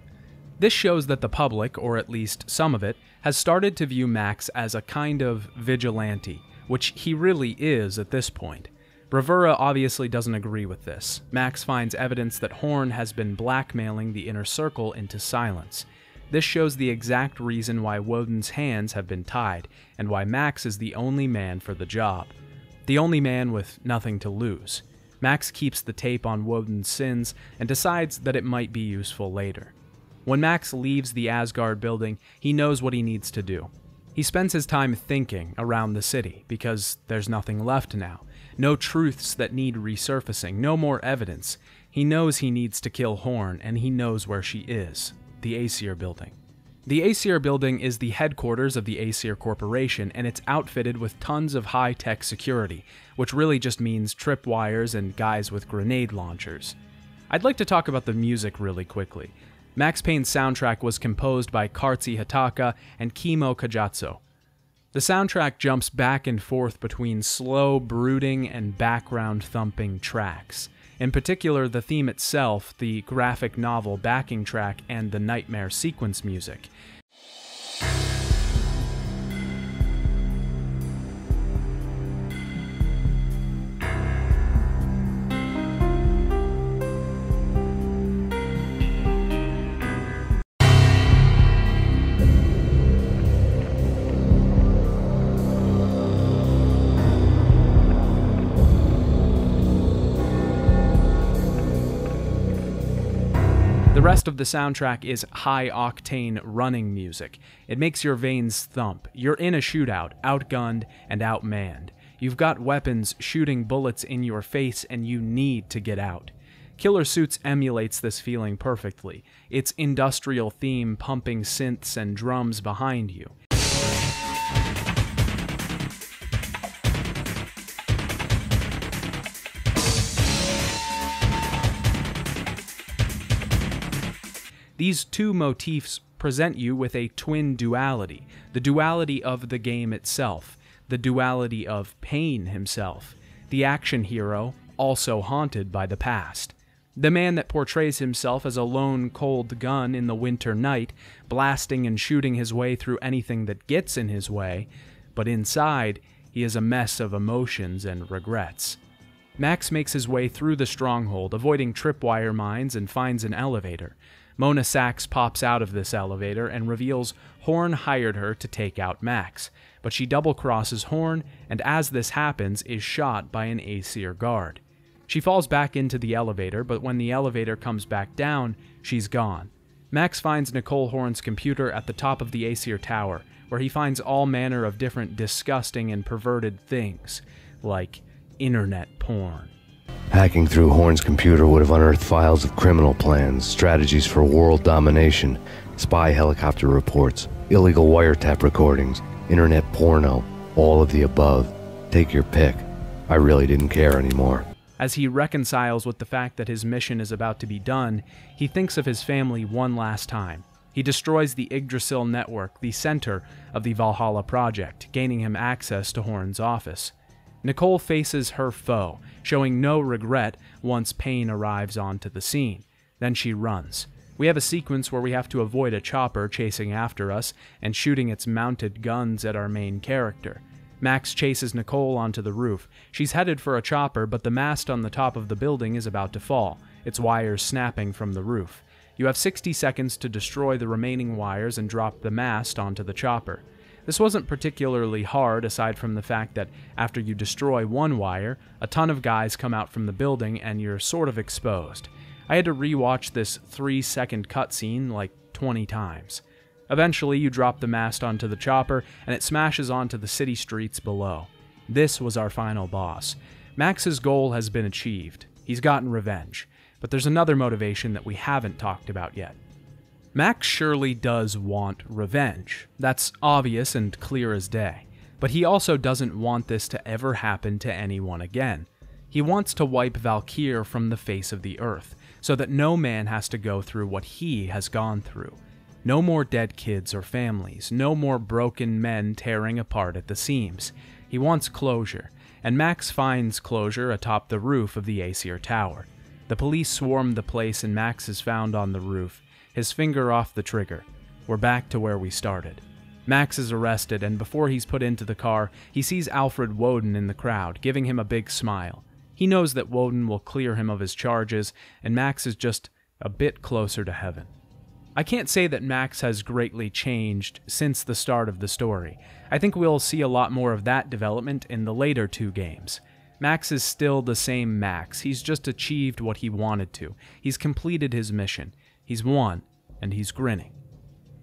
This shows that the public, or at least some of it, has started to view Max as a kind of vigilante, which he really is at this point. Bravura obviously doesn't agree with this. Max finds evidence that Horn has been blackmailing the Inner Circle into silence. This shows the exact reason why Woden's hands have been tied, and why Max is the only man for the job. the only man with nothing to lose. Max keeps the tape on Woden's sins and decides that it might be useful later. When Max leaves the Asgard building, he knows what he needs to do. He spends his time thinking around the city, because there's nothing left now. No truths that need resurfacing, no more evidence. He knows he needs to kill Horn, and he knows where she is, the Aesir building. The Aesir building is the headquarters of the Aesir Corporation, and it's outfitted with tons of high-tech security, which really just means tripwires and guys with grenade launchers. I'd like to talk about the music really quickly. Max Payne's soundtrack was composed by Katsuki Hataka and Kimo Kajatsu. The soundtrack jumps back and forth between slow, brooding, and background-thumping tracks. In particular, the theme itself, the graphic novel backing track, and the nightmare sequence music. The rest of the soundtrack is high-octane running music. It makes your veins thump. You're in a shootout, outgunned and outmanned. You've got weapons shooting bullets in your face and you need to get out. Killer Suits emulates this feeling perfectly, its industrial theme pumping synths and drums behind you. These two motifs present you with a twin duality, the duality of the game itself, the duality of Payne himself, the action hero also haunted by the past. The man that portrays himself as a lone cold gun in the winter night, blasting and shooting his way through anything that gets in his way, but inside, he is a mess of emotions and regrets. Max makes his way through the stronghold, avoiding tripwire mines, and finds an elevator. Mona Sachs pops out of this elevator and reveals Horn hired her to take out Max, but she double-crosses Horn, and as this happens, is shot by an Aesir guard. She falls back into the elevator, but when the elevator comes back down, she's gone. Max finds Nicole Horn's computer at the top of the Aesir tower, where he finds all manner of different disgusting and perverted things, like internet porn. Hacking through Horn's computer would have unearthed files of criminal plans, strategies for world domination, spy helicopter reports, illegal wiretap recordings, internet porno, all of the above. Take your pick. I really didn't care anymore. As he reconciles with the fact that his mission is about to be done, he thinks of his family one last time. He destroys the Yggdrasil network, the center of the Valhalla project, gaining him access to Horn's office. Nicole faces her foe, showing no regret once Payne arrives onto the scene. Then she runs. We have a sequence where we have to avoid a chopper chasing after us and shooting its mounted guns at our main character. Max chases Nicole onto the roof. She's headed for a chopper, but the mast on the top of the building is about to fall, its wires snapping from the roof. You have 60 seconds to destroy the remaining wires and drop the mast onto the chopper. This wasn't particularly hard, aside from the fact that after you destroy one wire, a ton of guys come out from the building and you're sort of exposed. I had to rewatch this 3-second cutscene like 20 times. Eventually, you drop the mast onto the chopper and it smashes onto the city streets below. This was our final boss. Max's goal has been achieved. He's gotten revenge. But there's another motivation that we haven't talked about yet. Max surely does want revenge. That's obvious and clear as day. But he also doesn't want this to ever happen to anyone again. He wants to wipe Valkyr from the face of the earth, so that no man has to go through what he has gone through. No more dead kids or families, no more broken men tearing apart at the seams. He wants closure, and Max finds closure atop the roof of the Aesir Tower. The police swarm the place and Max is found on the roof, his finger off the trigger. We're back to where we started. Max is arrested, and before he's put into the car, he sees Alfred Woden in the crowd, giving him a big smile. He knows that Woden will clear him of his charges, and Max is just a bit closer to heaven. I can't say that Max has greatly changed since the start of the story. I think we'll see a lot more of that development in the later 2 games. Max is still the same Max. He's just achieved what he wanted to. He's completed his mission. He's won, and he's grinning.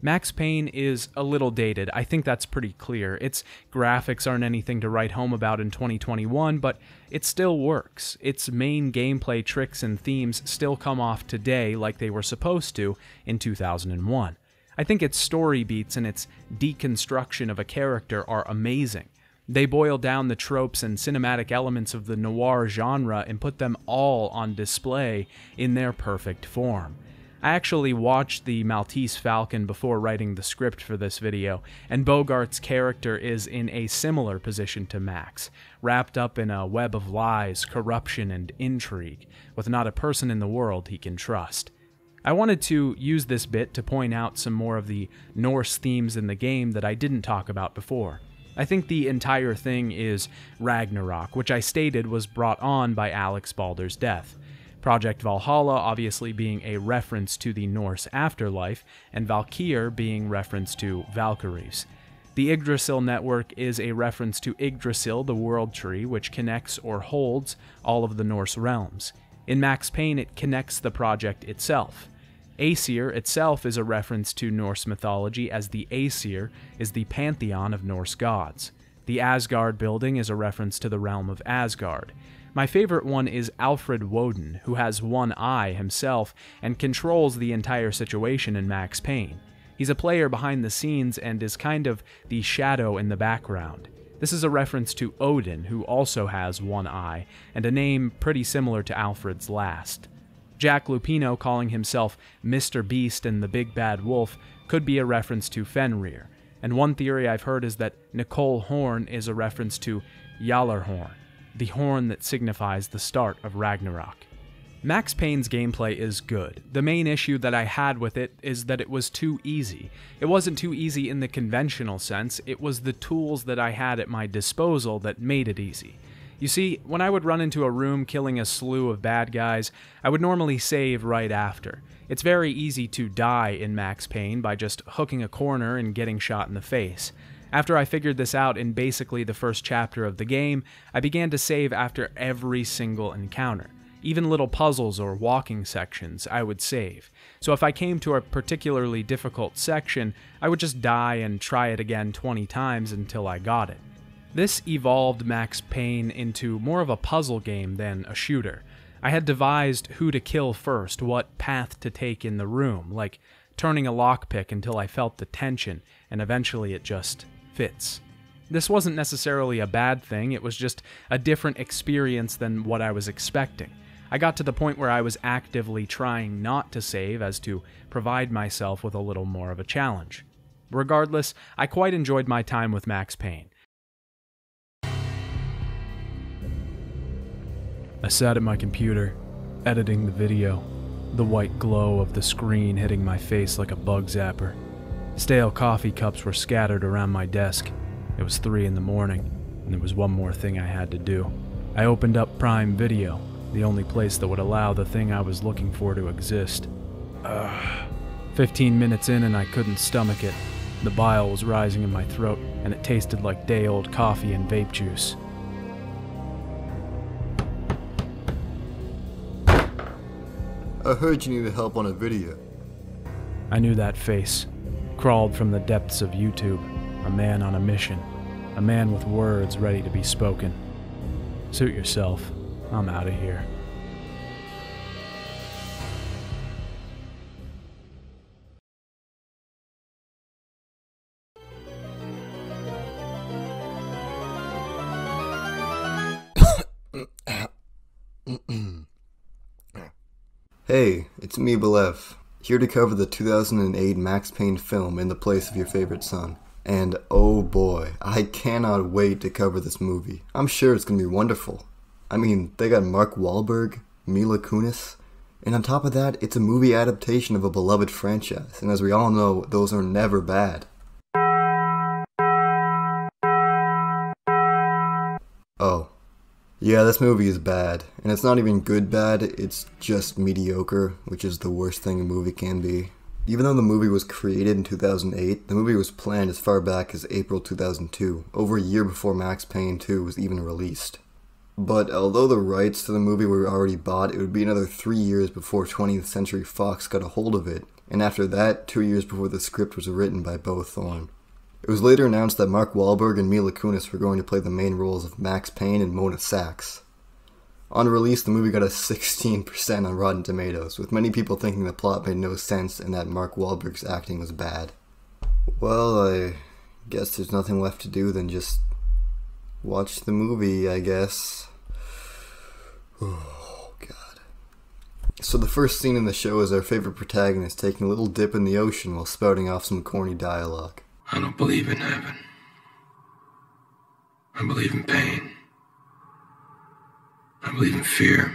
Max Payne is a little dated. I think that's pretty clear. Its graphics aren't anything to write home about in 2021, but it still works. Its main gameplay tricks and themes still come off today like they were supposed to in 2001. I think its story beats and its deconstruction of a character are amazing. They boil down the tropes and cinematic elements of the noir genre and put them all on display in their perfect form. I actually watched the Maltese Falcon before writing the script for this video, and Bogart's character is in a similar position to Max, wrapped up in a web of lies, corruption, and intrigue, with not a person in the world he can trust. I wanted to use this bit to point out some more of the Norse themes in the game that I didn't talk about before. I think the entire thing is Ragnarok, which I stated was brought on by Alex Balder's death. Project Valhalla obviously being a reference to the Norse afterlife, and Valkyr being reference to Valkyries. The Yggdrasil network is a reference to Yggdrasil, the world tree, which connects or holds all of the Norse realms. In Max Payne, it connects the project itself. Aesir itself is a reference to Norse mythology, as the Aesir is the pantheon of Norse gods. The Asgard building is a reference to the realm of Asgard. My favorite one is Alfred Woden, who has one eye himself and controls the entire situation in Max Payne. He's a player behind the scenes and is kind of the shadow in the background. This is a reference to Odin, who also has one eye, and a name pretty similar to Alfred's last. Jack Lupino calling himself Mr. Beast and the Big Bad Wolf could be a reference to Fenrir, and one theory I've heard is that Nicole Horn is a reference to Gjallarhorn, the horn that signifies the start of Ragnarok. Max Payne's gameplay is good. The main issue that I had with it is that it was too easy. It wasn't too easy in the conventional sense, it was the tools that I had at my disposal that made it easy. You see, when I would run into a room killing a slew of bad guys, I would normally save right after. It's very easy to die in Max Payne by just hooking a corner and getting shot in the face. After I figured this out in basically the first chapter of the game, I began to save after every single encounter. Even little puzzles or walking sections, I would save. So if I came to a particularly difficult section, I would just die and try it again 20 times until I got it. This evolved Max Payne into more of a puzzle game than a shooter. I had devised who to kill first, what path to take in the room, like turning a lockpick until I felt the tension, and eventually it just fits. This wasn't necessarily a bad thing, it was just a different experience than what I was expecting. I got to the point where I was actively trying not to save as to provide myself with a little more of a challenge. Regardless, I quite enjoyed my time with Max Payne. I sat at my computer, editing the video, the white glow of the screen hitting my face like a bug zapper. Stale coffee cups were scattered around my desk. It was 3 in the morning, and there was one more thing I had to do. I opened up Prime Video, the only place that would allow the thing I was looking for to exist. 15 minutes in and I couldn't stomach it. The bile was rising in my throat, and it tasted like day-old coffee and vape juice. I heard you needed help on a video. I knew that face. Crawled from the depths of YouTube. A man on a mission. A man with words ready to be spoken. Suit yourself. I'm out of here. Hey, it's me, Belef, here to cover the 2008 Max Payne film In the Place of Your Favorite Son. And oh boy, I cannot wait to cover this movie. I'm sure it's gonna be wonderful. I mean, they got Mark Wahlberg, Mila Kunis, and on top of that, it's a movie adaptation of a beloved franchise, and as we all know, those are never bad. Oh. Yeah, this movie is bad, and it's not even good bad, it's just mediocre, which is the worst thing a movie can be. Even though the movie was created in 2008, the movie was planned as far back as April 2002, over a year before Max Payne 2 was even released. But although the rights to the movie were already bought, it would be another 3 years before 20th Century Fox got a hold of it, and after that, 2 years before the script was written by Bo Thorne. It was later announced that Mark Wahlberg and Mila Kunis were going to play the main roles of Max Payne and Mona Sachs. On release, the movie got a 16% on Rotten Tomatoes, with many people thinking the plot made no sense and that Mark Wahlberg's acting was bad. Well, I guess there's nothing left to do than just watch the movie, I guess. Oh, God. So the first scene in the show is our favorite protagonist taking a little dip in the ocean while spouting off some corny dialogue. I don't believe in heaven. I believe in pain. I believe in fear.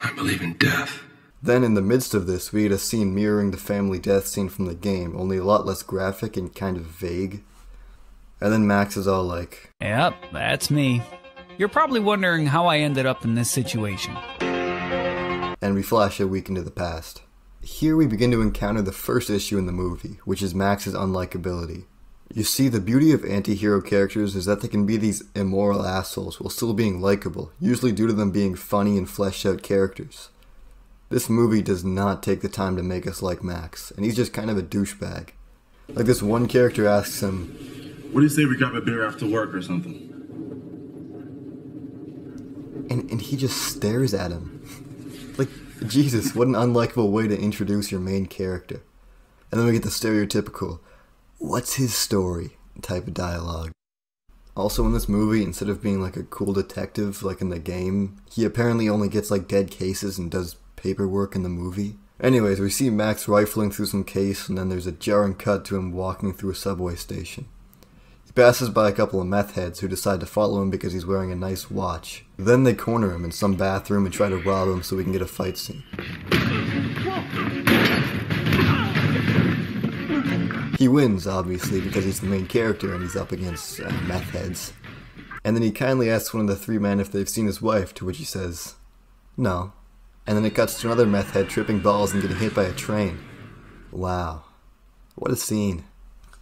I believe in death. Then in the midst of this, we get a scene mirroring the family death scene from the game, only a lot less graphic and kind of vague. And then Max is all like, "Yep, that's me. You're probably wondering how I ended up in this situation." And we flash a week into the past. Here we begin to encounter the first issue in the movie, which is Max's unlikability. You see, the beauty of anti-hero characters is that they can be these immoral assholes while still being likable, usually due to them being funny and fleshed out characters. This movie does not take the time to make us like Max, and he's just kind of a douchebag. Like this one character asks him, "What do you say we grab a beer after work or something?" And he just stares at him. Like, Jesus, what an unlikable way to introduce your main character. And then we get the stereotypical, "What's his story?" type of dialogue. Also in this movie, instead of being like a cool detective like in the game, he apparently only gets like dead cases and does paperwork in the movie. Anyways, we see Max rifling through some case, and then there's a jarring cut to him walking through a subway station. He passes by a couple of meth heads who decide to follow him because he's wearing a nice watch. Then they corner him in some bathroom and try to rob him so we can get a fight scene. He wins, obviously, because he's the main character and he's up against meth heads. And then he kindly asks one of the three men if they've seen his wife, to which he says, no. And then it cuts to another meth head tripping balls and getting hit by a train. Wow. What a scene.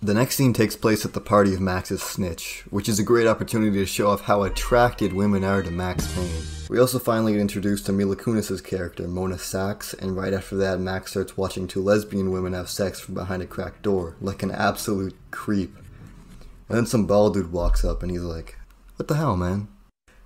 The next scene takes place at the party of Max's snitch, which is a great opportunity to show off how attracted women are to Max Payne. We also finally get introduced to Mila Kunis' character, Mona Sachs, and right after that Max starts watching two lesbian women have sex from behind a cracked door, like an absolute creep. And then some bald dude walks up and he's like, "What the hell, man?"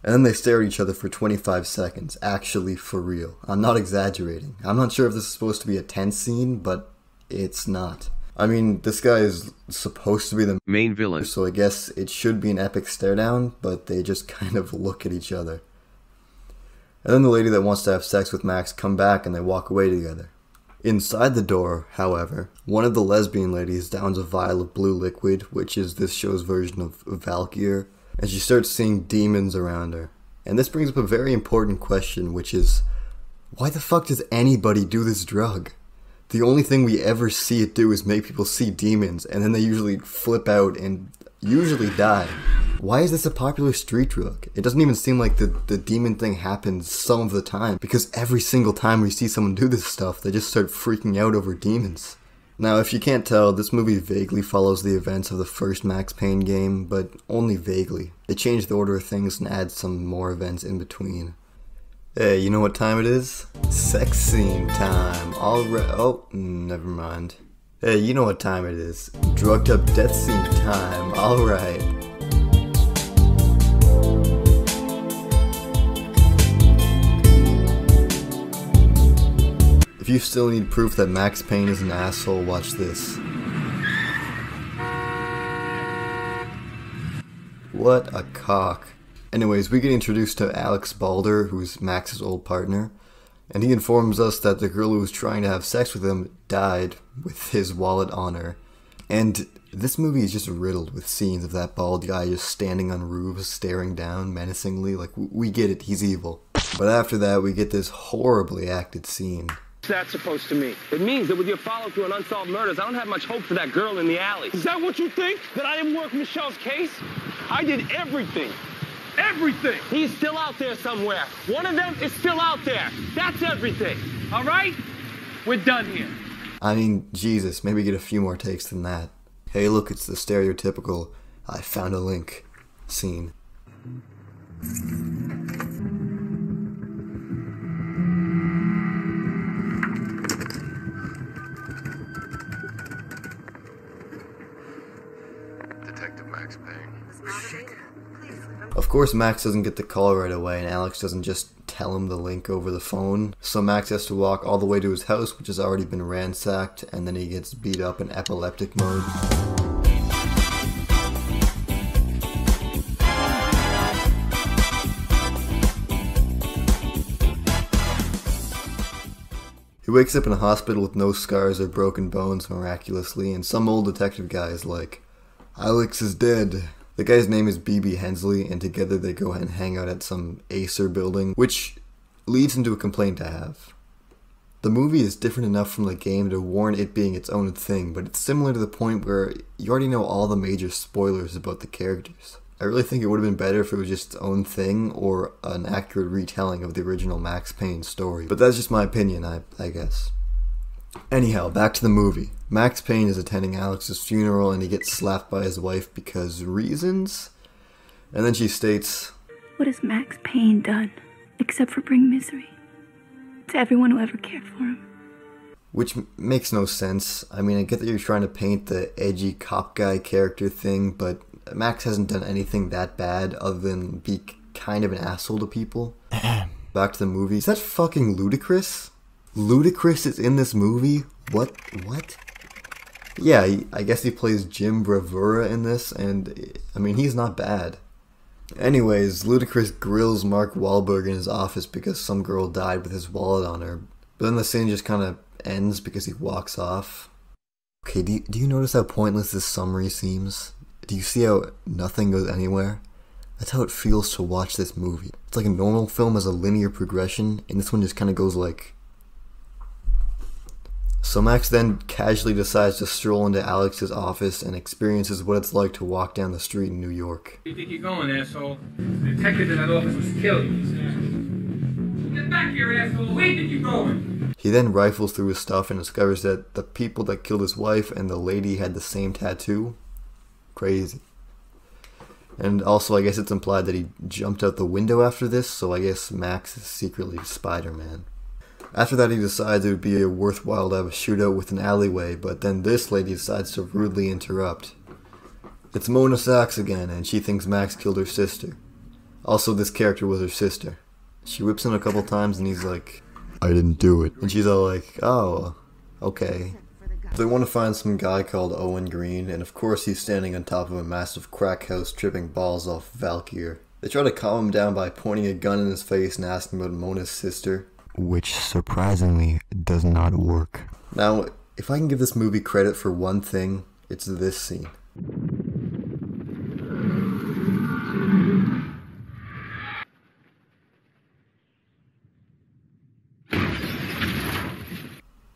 And then they stare at each other for 25 seconds, actually for real. I'm not exaggerating. I'm not sure if this is supposed to be a tense scene, but it's not. I mean, this guy is supposed to be the main villain, so I guess it should be an epic stare down, but they just kind of look at each other. And then the lady that wants to have sex with Max come back and they walk away together. Inside the door, however, one of the lesbian ladies downs a vial of blue liquid, which is this show's version of Valkyr, and she starts seeing demons around her. And this brings up a very important question, which is, why the fuck does anybody do this drug? The only thing we ever see it do is make people see demons, and then they usually flip out and usually die. Why is this a popular street drug? It doesn't even seem like the demon thing happens some of the time, because every single time we see someone do this stuff, they just start freaking out over demons. Now, if you can't tell, this movie vaguely follows the events of the first Max Payne game, but only vaguely. They change the order of things and add some more events in between. Hey, you know what time it is? Sex scene time. Alright. Oh, never mind. Hey, you know what time it is? Drugged up death scene time. Alright. If you still need proof that Max Payne is an asshole, watch this. What a cock. Anyways, we get introduced to Alex Balder, who's Max's old partner, and he informs us that the girl who was trying to have sex with him died with his wallet on her. And this movie is just riddled with scenes of that bald guy just standing on roofs, staring down menacingly, like, we get it, he's evil. But after that, we get this horribly acted scene. What's that supposed to mean? It means that with your follow-through on unsolved murders, I don't have much hope for that girl in the alley. Is that what you think? That I didn't work Michelle's case? I did everything. Everything! He's still out there somewhere. One of them is still out there. That's everything. All right? We're done here. I mean, Jesus, maybe get a few more takes than that. Hey, look, it's the stereotypical "I found a link" scene. Detective Max Payne. Of course, Max doesn't get the call right away, and Alex doesn't just tell him the link over the phone. So Max has to walk all the way to his house, which has already been ransacked, and then he gets beat up in epileptic mode. He wakes up in a hospital with no scars or broken bones miraculously, and some old detective guy is like, "Alex is dead." The guy's name is B.B. Hensley, and together they go and hang out at some Acer building, which leads into a complaint I have. The movie is different enough from the game to warrant it being its own thing, but it's similar to the point where you already know all the major spoilers about the characters. I really think it would have been better if it was just its own thing, or an accurate retelling of the original Max Payne story. But that's just my opinion, I guess. Anyhow, back to the movie. Max Payne is attending Alex's funeral and he gets slapped by his wife because reasons? And then she states, "What has Max Payne done except for bring misery to everyone who ever cared for him?" Which makes no sense. I mean, I get that you're trying to paint the edgy cop guy character thing, but Max hasn't done anything that bad other than be kind of an asshole to people. Back to the movie. Is that fucking Ludacris? Ludacris is in this movie? What? Yeah, I guess he plays Jim Bravura in this, and I mean, he's not bad. Anyways, Ludacris grills Mark Wahlberg in his office because some girl died with his wallet on her, but then the scene just kind of ends because he walks off. Okay, do you notice how pointless this summary seems? Do you see how nothing goes anywhere? That's how it feels to watch this movie. It's like a normal film has a linear progression, and this one just kind of goes like... So Max then casually decides to stroll into Alex's office and experiences what it's like to walk down the street in New York. Where do you think you're going, asshole? The detective in that office was killed. Get back here, asshole! Where did you going? He then rifles through his stuff and discovers that the people that killed his wife and the lady had the same tattoo. Crazy. And also, I guess it's implied that he jumped out the window after this, so I guess Max is secretly Spider-Man. After that, he decides it would be worthwhile to have a shootout with an alleyway, but then this lady decides to rudely interrupt. It's Mona Sachs again, and she thinks Max killed her sister. Also, this character was her sister. She whips him a couple times, and he's like, "I didn't do it." And she's all like, "Oh, okay." They want to find some guy called Owen Green, and of course he's standing on top of a massive crack house tripping balls off Valkyr. They try to calm him down by pointing a gun in his face and asking about Mona's sister. Which, surprisingly, does not work. Now, if I can give this movie credit for one thing, it's this scene.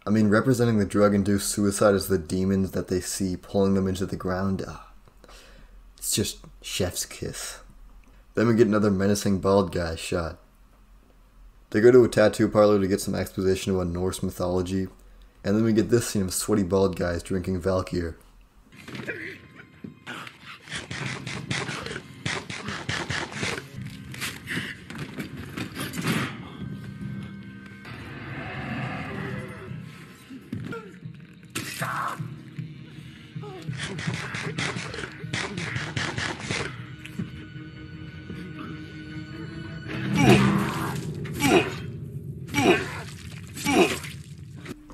I mean, representing the drug-induced suicide as the demons that they see pulling them into the ground, it's just chef's kiss. Then we get another menacing bald guy shot. They go to a tattoo parlor to get some exposition about Norse mythology, and then we get this scene of sweaty bald guys drinking Valkyr.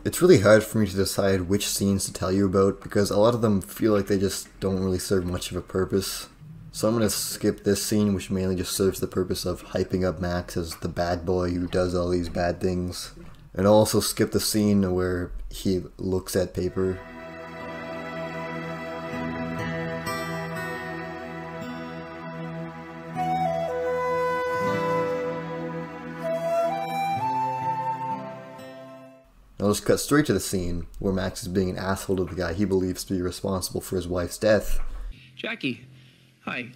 It's really hard for me to decide which scenes to tell you about because a lot of them feel like they just don't really serve much of a purpose. So I'm going to skip this scene, which mainly just serves the purpose of hyping up Max as the bad boy who does all these bad things. And I'll also skip the scene where he looks at paper. I'll just cut straight to the scene where Max is being an asshole to the guy he believes to be responsible for his wife's death. Jackie, hi.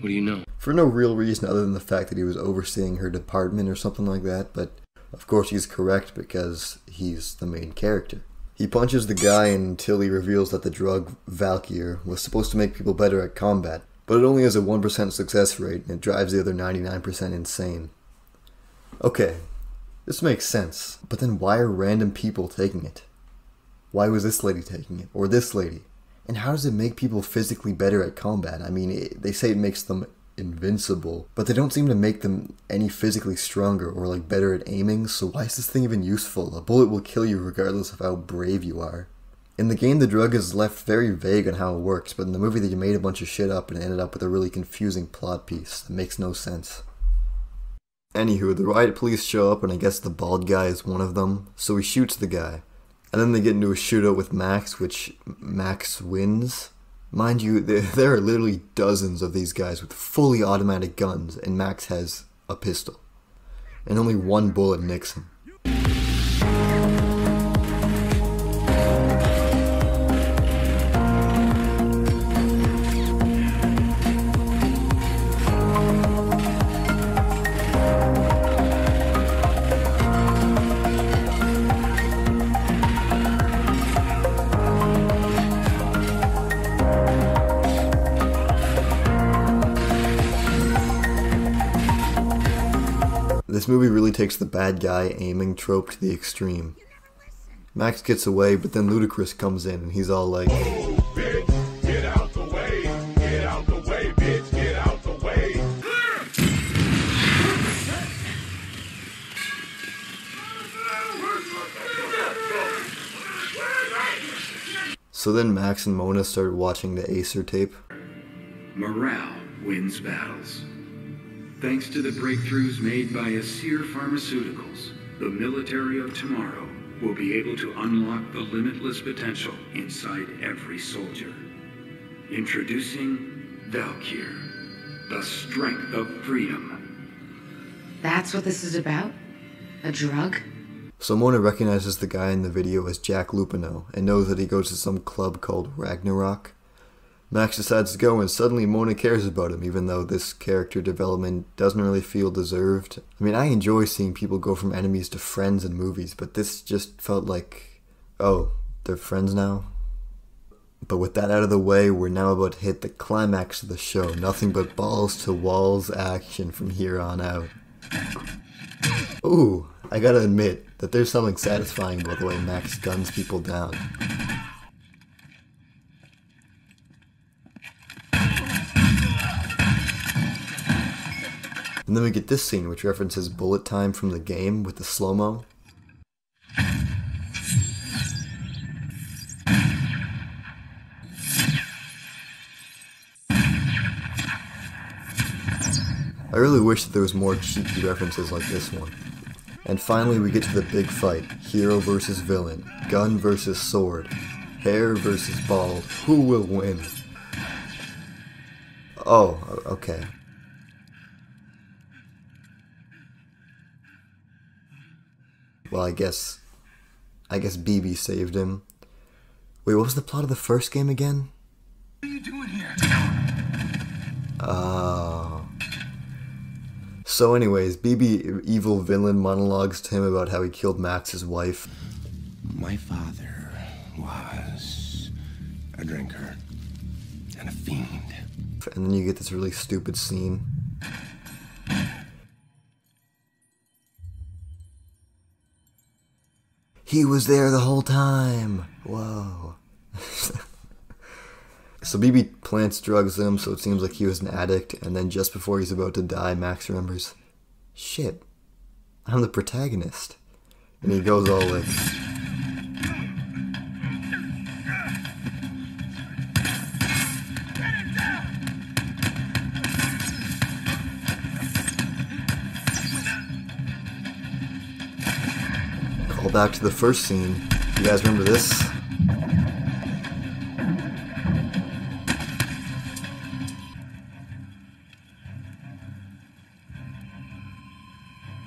What do you know? For no real reason other than the fact that he was overseeing her department or something like that, but of course he's correct because he's the main character. He punches the guy until he reveals that the drug Valkyr was supposed to make people better at combat, but it only has a 1% success rate and it drives the other 99% insane. Okay, this makes sense, but then why are random people taking it? Why was this lady taking it? Or this lady? And how does it make people physically better at combat? I mean, they say it makes them invincible, but they don't seem to make them any physically stronger or like better at aiming, so why is this thing even useful? A bullet will kill you regardless of how brave you are. In the game, the drug is left very vague on how it works, but in the movie they made a bunch of shit up and ended up with a really confusing plot piece that makes no sense. Anywho, the riot police show up and I guess the bald guy is one of them, so he shoots the guy. And then they get into a shootout with Max, which Max wins. Mind you, there are literally dozens of these guys with fully automatic guns, and Max has a pistol. And only one bullet nicks him. This movie really takes the bad guy aiming trope to the extreme. Max gets away, but then Ludacris comes in and he's all like, "Oh, bitch, get out the way, bitch, get out the way." So then Max and Mona started watching the Acer tape. Morale wins battles. Thanks to the breakthroughs made by Acer Pharmaceuticals, the military of tomorrow will be able to unlock the limitless potential inside every soldier. Introducing Valkyr, the strength of freedom. That's what this is about? A drug? So Mona recognizes the guy in the video as Jack Lupino and knows that he goes to some club called Ragnarok. Max decides to go and suddenly Mona cares about him, even though this character development doesn't really feel deserved. I mean, I enjoy seeing people go from enemies to friends in movies, but this just felt like, oh, they're friends now? But with that out of the way, we're now about to hit the climax of the show. Nothing but balls to walls action from here on out. Ooh, I gotta admit that there's something satisfying about the way Max guns people down. And then we get this scene, which references bullet time from the game with the slow-mo. I really wish that there was more cheeky references like this one. And finally we get to the big fight. Hero versus villain. Gun versus sword. Hair versus bald. Who will win? Oh, okay. Well, I guess BB saved him. Wait, what was the plot of the first game again? What are you doing here? Oh. So anyways, BB, evil villain, monologues to him about how he killed Max's wife. My father was a drinker and a fiend. And then you get this really stupid scene. He was there the whole time. Whoa. So BB plants drugs in him, so it seems like he was an addict, and then just before he's about to die, Max remembers, shit, I'm the protagonist. And he goes all like, call back to the first scene. You guys remember this?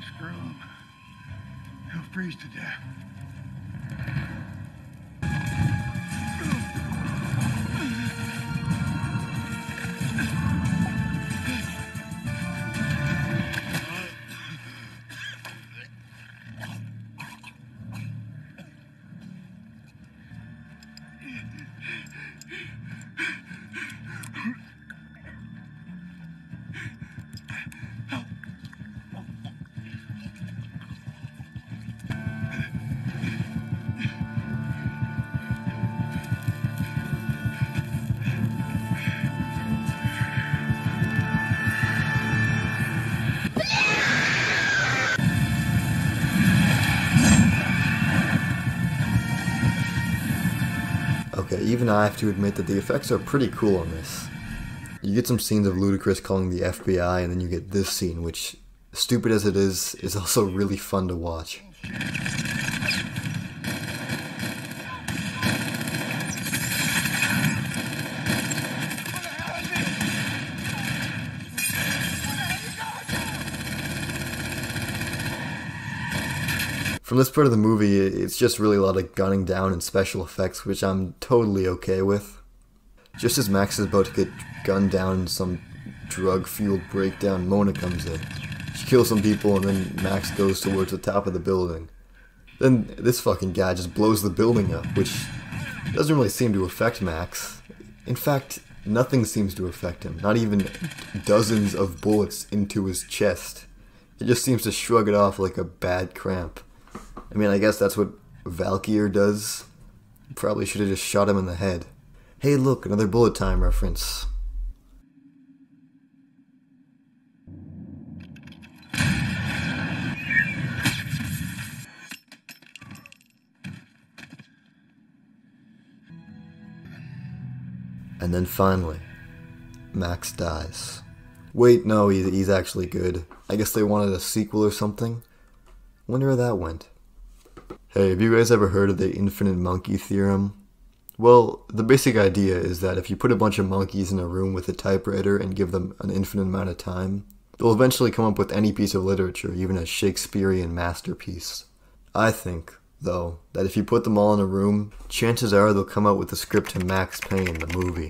Screw him. He'll freeze to death. okay, even I have to admit that the effects are pretty cool on this. You get some scenes of Ludacris calling the FBI, and then you get this scene, which, stupid as it is also really fun to watch. From this part of the movie, it's just really a lot of gunning down and special effects, which I'm totally okay with. Just as Max is about to get gunned down in some drug-fueled breakdown, Mona comes in. She kills some people, and then Max goes towards the top of the building. Then this fucking guy just blows the building up, which doesn't really seem to affect Max. In fact, nothing seems to affect him, not even dozens of bullets into his chest. He just seems to shrug it off like a bad cramp. I mean, I guess that's what Valkyr does. Probably should have just shot him in the head. Hey look, another bullet time reference. And then finally, Max dies. Wait, no, he's actually good. I guess they wanted a sequel or something. Wonder where that went. Hey, have you guys ever heard of the infinite monkey theorem? Well, the basic idea is that if you put a bunch of monkeys in a room with a typewriter and give them an infinite amount of time, they'll eventually come up with any piece of literature, even a Shakespearean masterpiece. I think, though, that if you put them all in a room, chances are they'll come out with a script to Max Payne, the movie.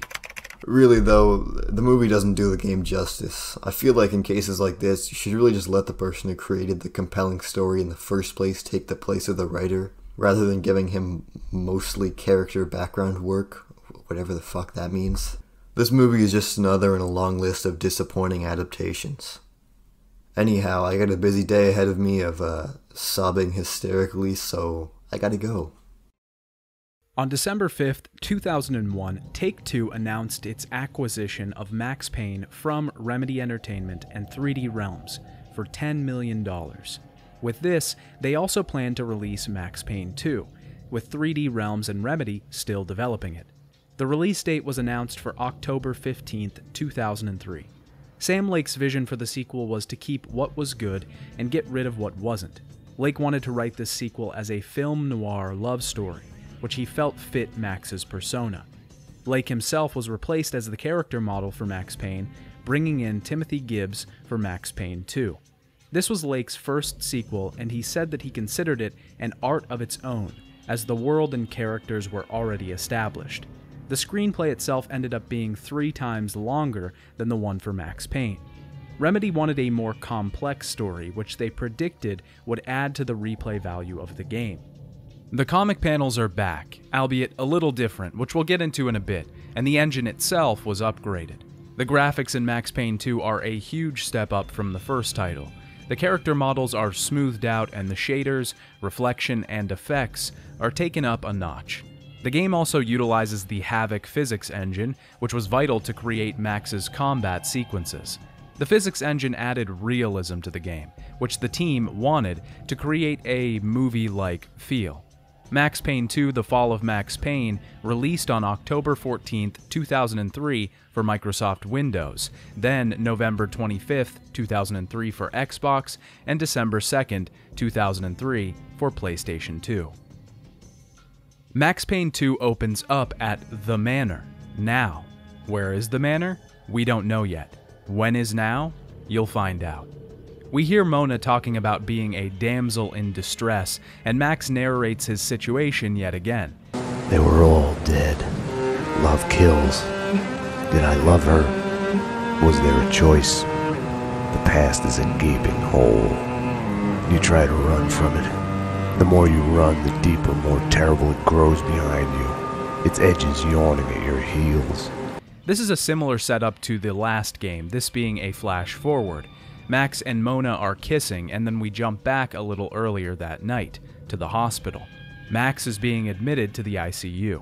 Really though, the movie doesn't do the game justice. I feel like in cases like this, you should really just let the person who created the compelling story in the first place take the place of the writer, rather than giving him mostly character background work, whatever the fuck that means. This movie is just another in a long list of disappointing adaptations. Anyhow, I got a busy day ahead of me of sobbing hysterically, so I gotta go. On December 5th, 2001, Take-Two announced its acquisition of Max Payne from Remedy Entertainment and 3D Realms for $10 million. With this, they also plan to release Max Payne 2, with 3D Realms and Remedy still developing it. The release date was announced for October 15th, 2003. Sam Lake's vision for the sequel was to keep what was good and get rid of what wasn't. Lake wanted to write this sequel as a film noir love story, which he felt fit Max's persona. Lake himself was replaced as the character model for Max Payne, bringing in Timothy Gibbs for Max Payne 2. This was Lake's first sequel, and he said that he considered it an art of its own, as the world and characters were already established. The screenplay itself ended up being 3 times longer than the one for Max Payne. Remedy wanted a more complex story, which they predicted would add to the replay value of the game. The comic panels are back, albeit a little different, which we'll get into in a bit, and the engine itself was upgraded. The graphics in Max Payne 2 are a huge step up from the first title. The character models are smoothed out, and the shaders, reflection, and effects are taken up a notch. The game also utilizes the Havoc physics engine, which was vital to create Max's combat sequences. The physics engine added realism to the game, which the team wanted to create a movie-like feel. Max Payne 2: The Fall of Max Payne released on October 14, 2003 for Microsoft Windows, then November 25, 2003 for Xbox, and December 2, 2003 for PlayStation 2. Max Payne 2 opens up at The Manor. Now, where is the Manor? We don't know yet. When is now? You'll find out. We hear Mona talking about being a damsel in distress, and Max narrates his situation yet again. They were all dead. Love kills. Did I love her? Was there a choice? The past is a gaping hole. You try to run from it. The more you run, the deeper, more terrible it grows behind you. Its edges yawning at your heels. This is a similar setup to the last game, this being a flash forward. Max and Mona are kissing, and then we jump back a little earlier that night, to the hospital. Max is being admitted to the ICU.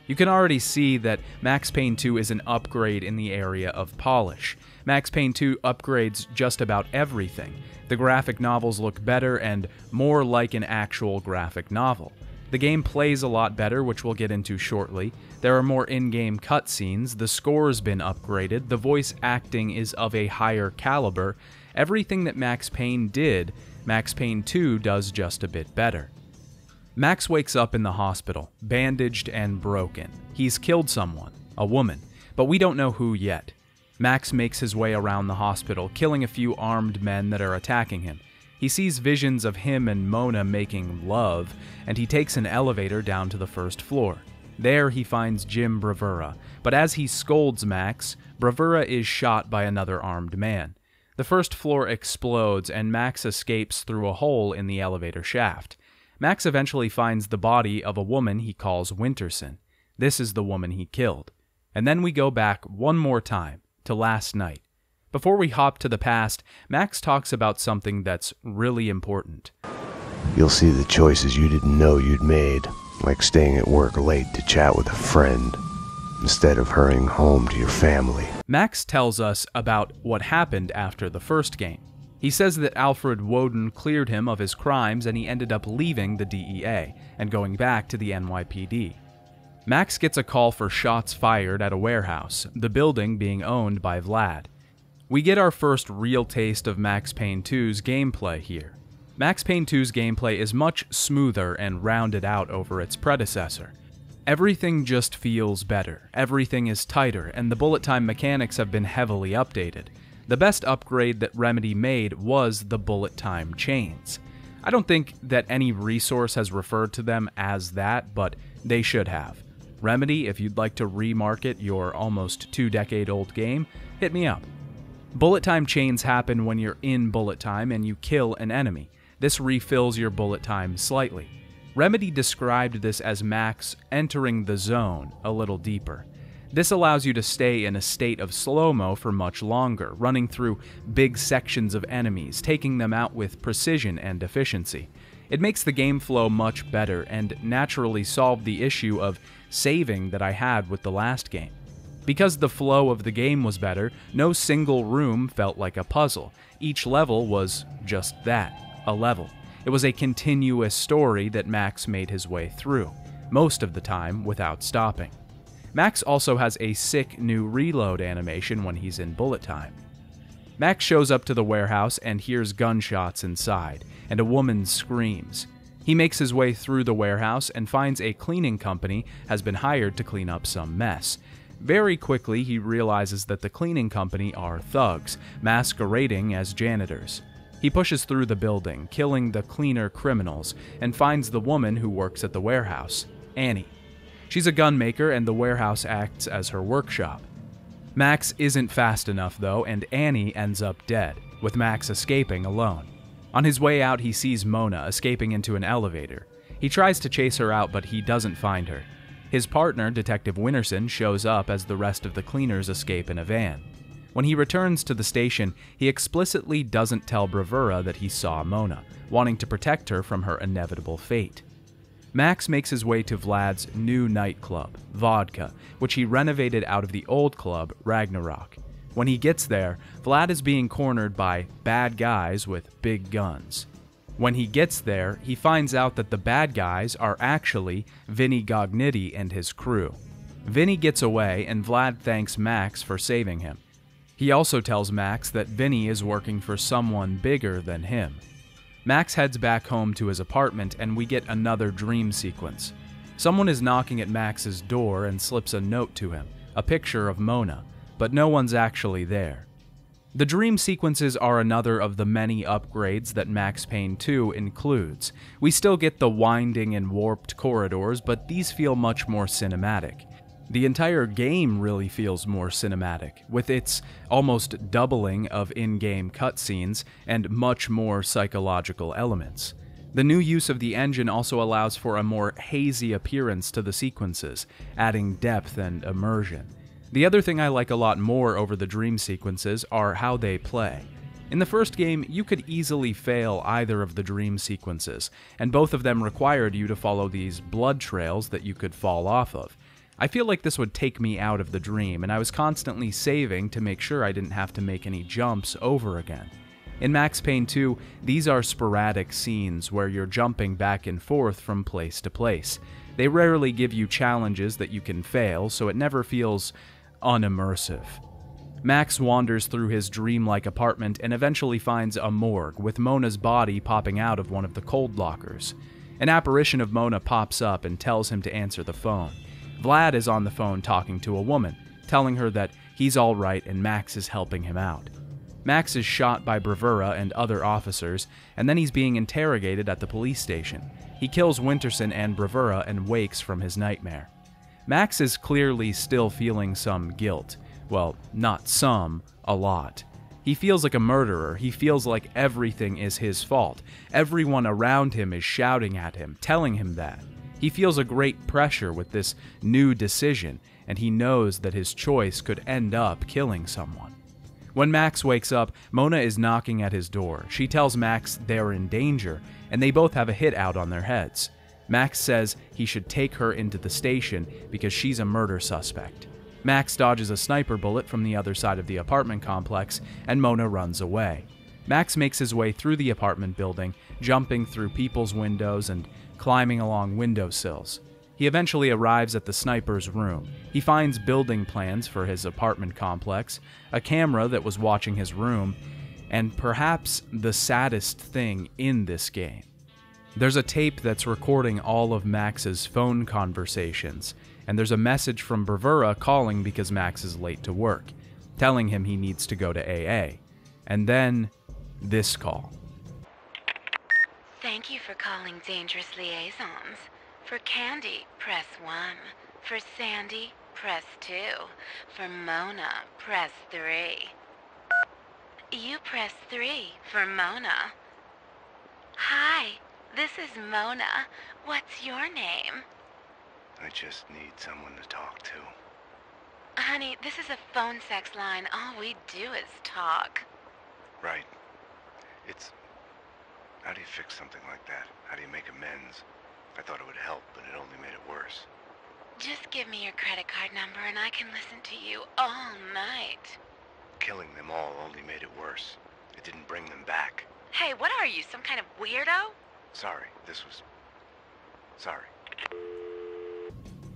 You can already see that Max Payne 2 is an upgrade in the area of polish. Max Payne 2 upgrades just about everything. The graphic novels look better and more like an actual graphic novel. The game plays a lot better, which we'll get into shortly. There are more in-game cutscenes, the score's been upgraded, the voice acting is of a higher caliber. Everything that Max Payne did, Max Payne 2 does just a bit better. Max wakes up in the hospital, bandaged and broken. He's killed someone, a woman, but we don't know who yet. Max makes his way around the hospital, killing a few armed men that are attacking him. He sees visions of him and Mona making love, and he takes an elevator down to the first floor. There he finds Jim Bravura, but as he scolds Max, Bravura is shot by another armed man. The first floor explodes, and Max escapes through a hole in the elevator shaft. Max eventually finds the body of a woman he calls Winterson. This is the woman he killed. And then we go back one more time, to last night. Before we hop to the past, Max talks about something that's really important. You'll see the choices you didn't know you'd made, like staying at work late to chat with a friend, instead of hurrying home to your family. Max tells us about what happened after the first game. He says that Alfred Woden cleared him of his crimes and he ended up leaving the DEA and going back to the NYPD. Max gets a call for shots fired at a warehouse, the building being owned by Vlad. We get our first real taste of Max Payne 2's gameplay here. Max Payne 2's gameplay is much smoother and rounded out over its predecessor. Everything just feels better, everything is tighter, and the bullet time mechanics have been heavily updated. The best upgrade that Remedy made was the bullet time chains. I don't think that any resource has referred to them as that, but they should have. Remedy, if you'd like to remarket your almost 2-decade-old game, hit me up. Bullet time chains happen when you're in bullet time and you kill an enemy. This refills your bullet time slightly. Remedy described this as Max entering the zone a little deeper. This allows you to stay in a state of slow-mo for much longer, running through big sections of enemies, taking them out with precision and efficiency. It makes the game flow much better and naturally solved the issue of saving that I had with the last game. Because the flow of the game was better, no single room felt like a puzzle. Each level was just that, a level. It was a continuous story that Max made his way through, most of the time without stopping. Max also has a sick new reload animation when he's in bullet time. Max shows up to the warehouse and hears gunshots inside, and a woman screams. He makes his way through the warehouse and finds a cleaning company has been hired to clean up some mess. Very quickly, he realizes that the cleaning company are thugs, masquerading as janitors. He pushes through the building, killing the cleaner criminals, and finds the woman who works at the warehouse, Annie. She's a gun maker, and the warehouse acts as her workshop. Max isn't fast enough, though, and Annie ends up dead, with Max escaping alone. On his way out, he sees Mona escaping into an elevator. He tries to chase her out, but he doesn't find her. His partner, Detective Winterson, shows up as the rest of the cleaners escape in a van. When he returns to the station, he explicitly doesn't tell Bravura that he saw Mona, wanting to protect her from her inevitable fate. Max makes his way to Vlad's new nightclub, Vodka, which he renovated out of the old club, Ragnarok. When he gets there, Vlad is being cornered by bad guys with big guns. When he gets there, he finds out that the bad guys are actually Vinny Gognitti and his crew. Vinny gets away, and Vlad thanks Max for saving him. He also tells Max that Vinny is working for someone bigger than him. Max heads back home to his apartment, and we get another dream sequence. Someone is knocking at Max's door and slips a note to him, a picture of Mona, but no one's actually there. The dream sequences are another of the many upgrades that Max Payne 2 includes. We still get the winding and warped corridors, but these feel much more cinematic. The entire game really feels more cinematic, with its almost doubling of in-game cutscenes and much more psychological elements. The new use of the engine also allows for a more hazy appearance to the sequences, adding depth and immersion. The other thing I like a lot more over the dream sequences are how they play. In the first game, you could easily fail either of the dream sequences, and both of them required you to follow these blood trails that you could fall off of. I feel like this would take me out of the dream, and I was constantly saving to make sure I didn't have to make any jumps over again. In Max Payne 2, these are sporadic scenes where you're jumping back and forth from place to place. They rarely give you challenges that you can fail, so it never feels unimmersive. Max wanders through his dreamlike apartment and eventually finds a morgue with Mona's body popping out of one of the cold lockers. An apparition of Mona pops up and tells him to answer the phone. Vlad is on the phone talking to a woman, telling her that he's alright and Max is helping him out. Max is shot by Bravura and other officers, and then he's being interrogated at the police station. He kills Winterson and Bravura and wakes from his nightmare. Max is clearly still feeling some guilt. Well, not some, a lot. He feels like a murderer. He feels like everything is his fault. Everyone around him is shouting at him, telling him that. He feels a great pressure with this new decision, and he knows that his choice could end up killing someone. When Max wakes up, Mona is knocking at his door. She tells Max they're in danger, and they both have a hit out on their heads. Max says he should take her into the station because she's a murder suspect. Max dodges a sniper bullet from the other side of the apartment complex, and Mona runs away. Max makes his way through the apartment building, jumping through people's windows and climbing along windowsills. He eventually arrives at the sniper's room. He finds building plans for his apartment complex, a camera that was watching his room, and perhaps the saddest thing in this game. There's a tape that's recording all of Max's phone conversations, and there's a message from Bravura calling because Max is late to work, telling him he needs to go to AA. And then, this call. Thank you for calling Dangerous Liaisons. For Candy, press 1. For Sandy, press 2. For Mona, press 3. You press 3 for Mona. Hi, this is Mona. What's your name? I just need someone to talk to. Honey, this is a phone sex line. All we do is talk. Right. How do you fix something like that? How do you make amends? I thought it would help, but it only made it worse. Just give me your credit card number and I can listen to you all night. Killing them all only made it worse. It didn't bring them back. Hey, what are you, some kind of weirdo? Sorry.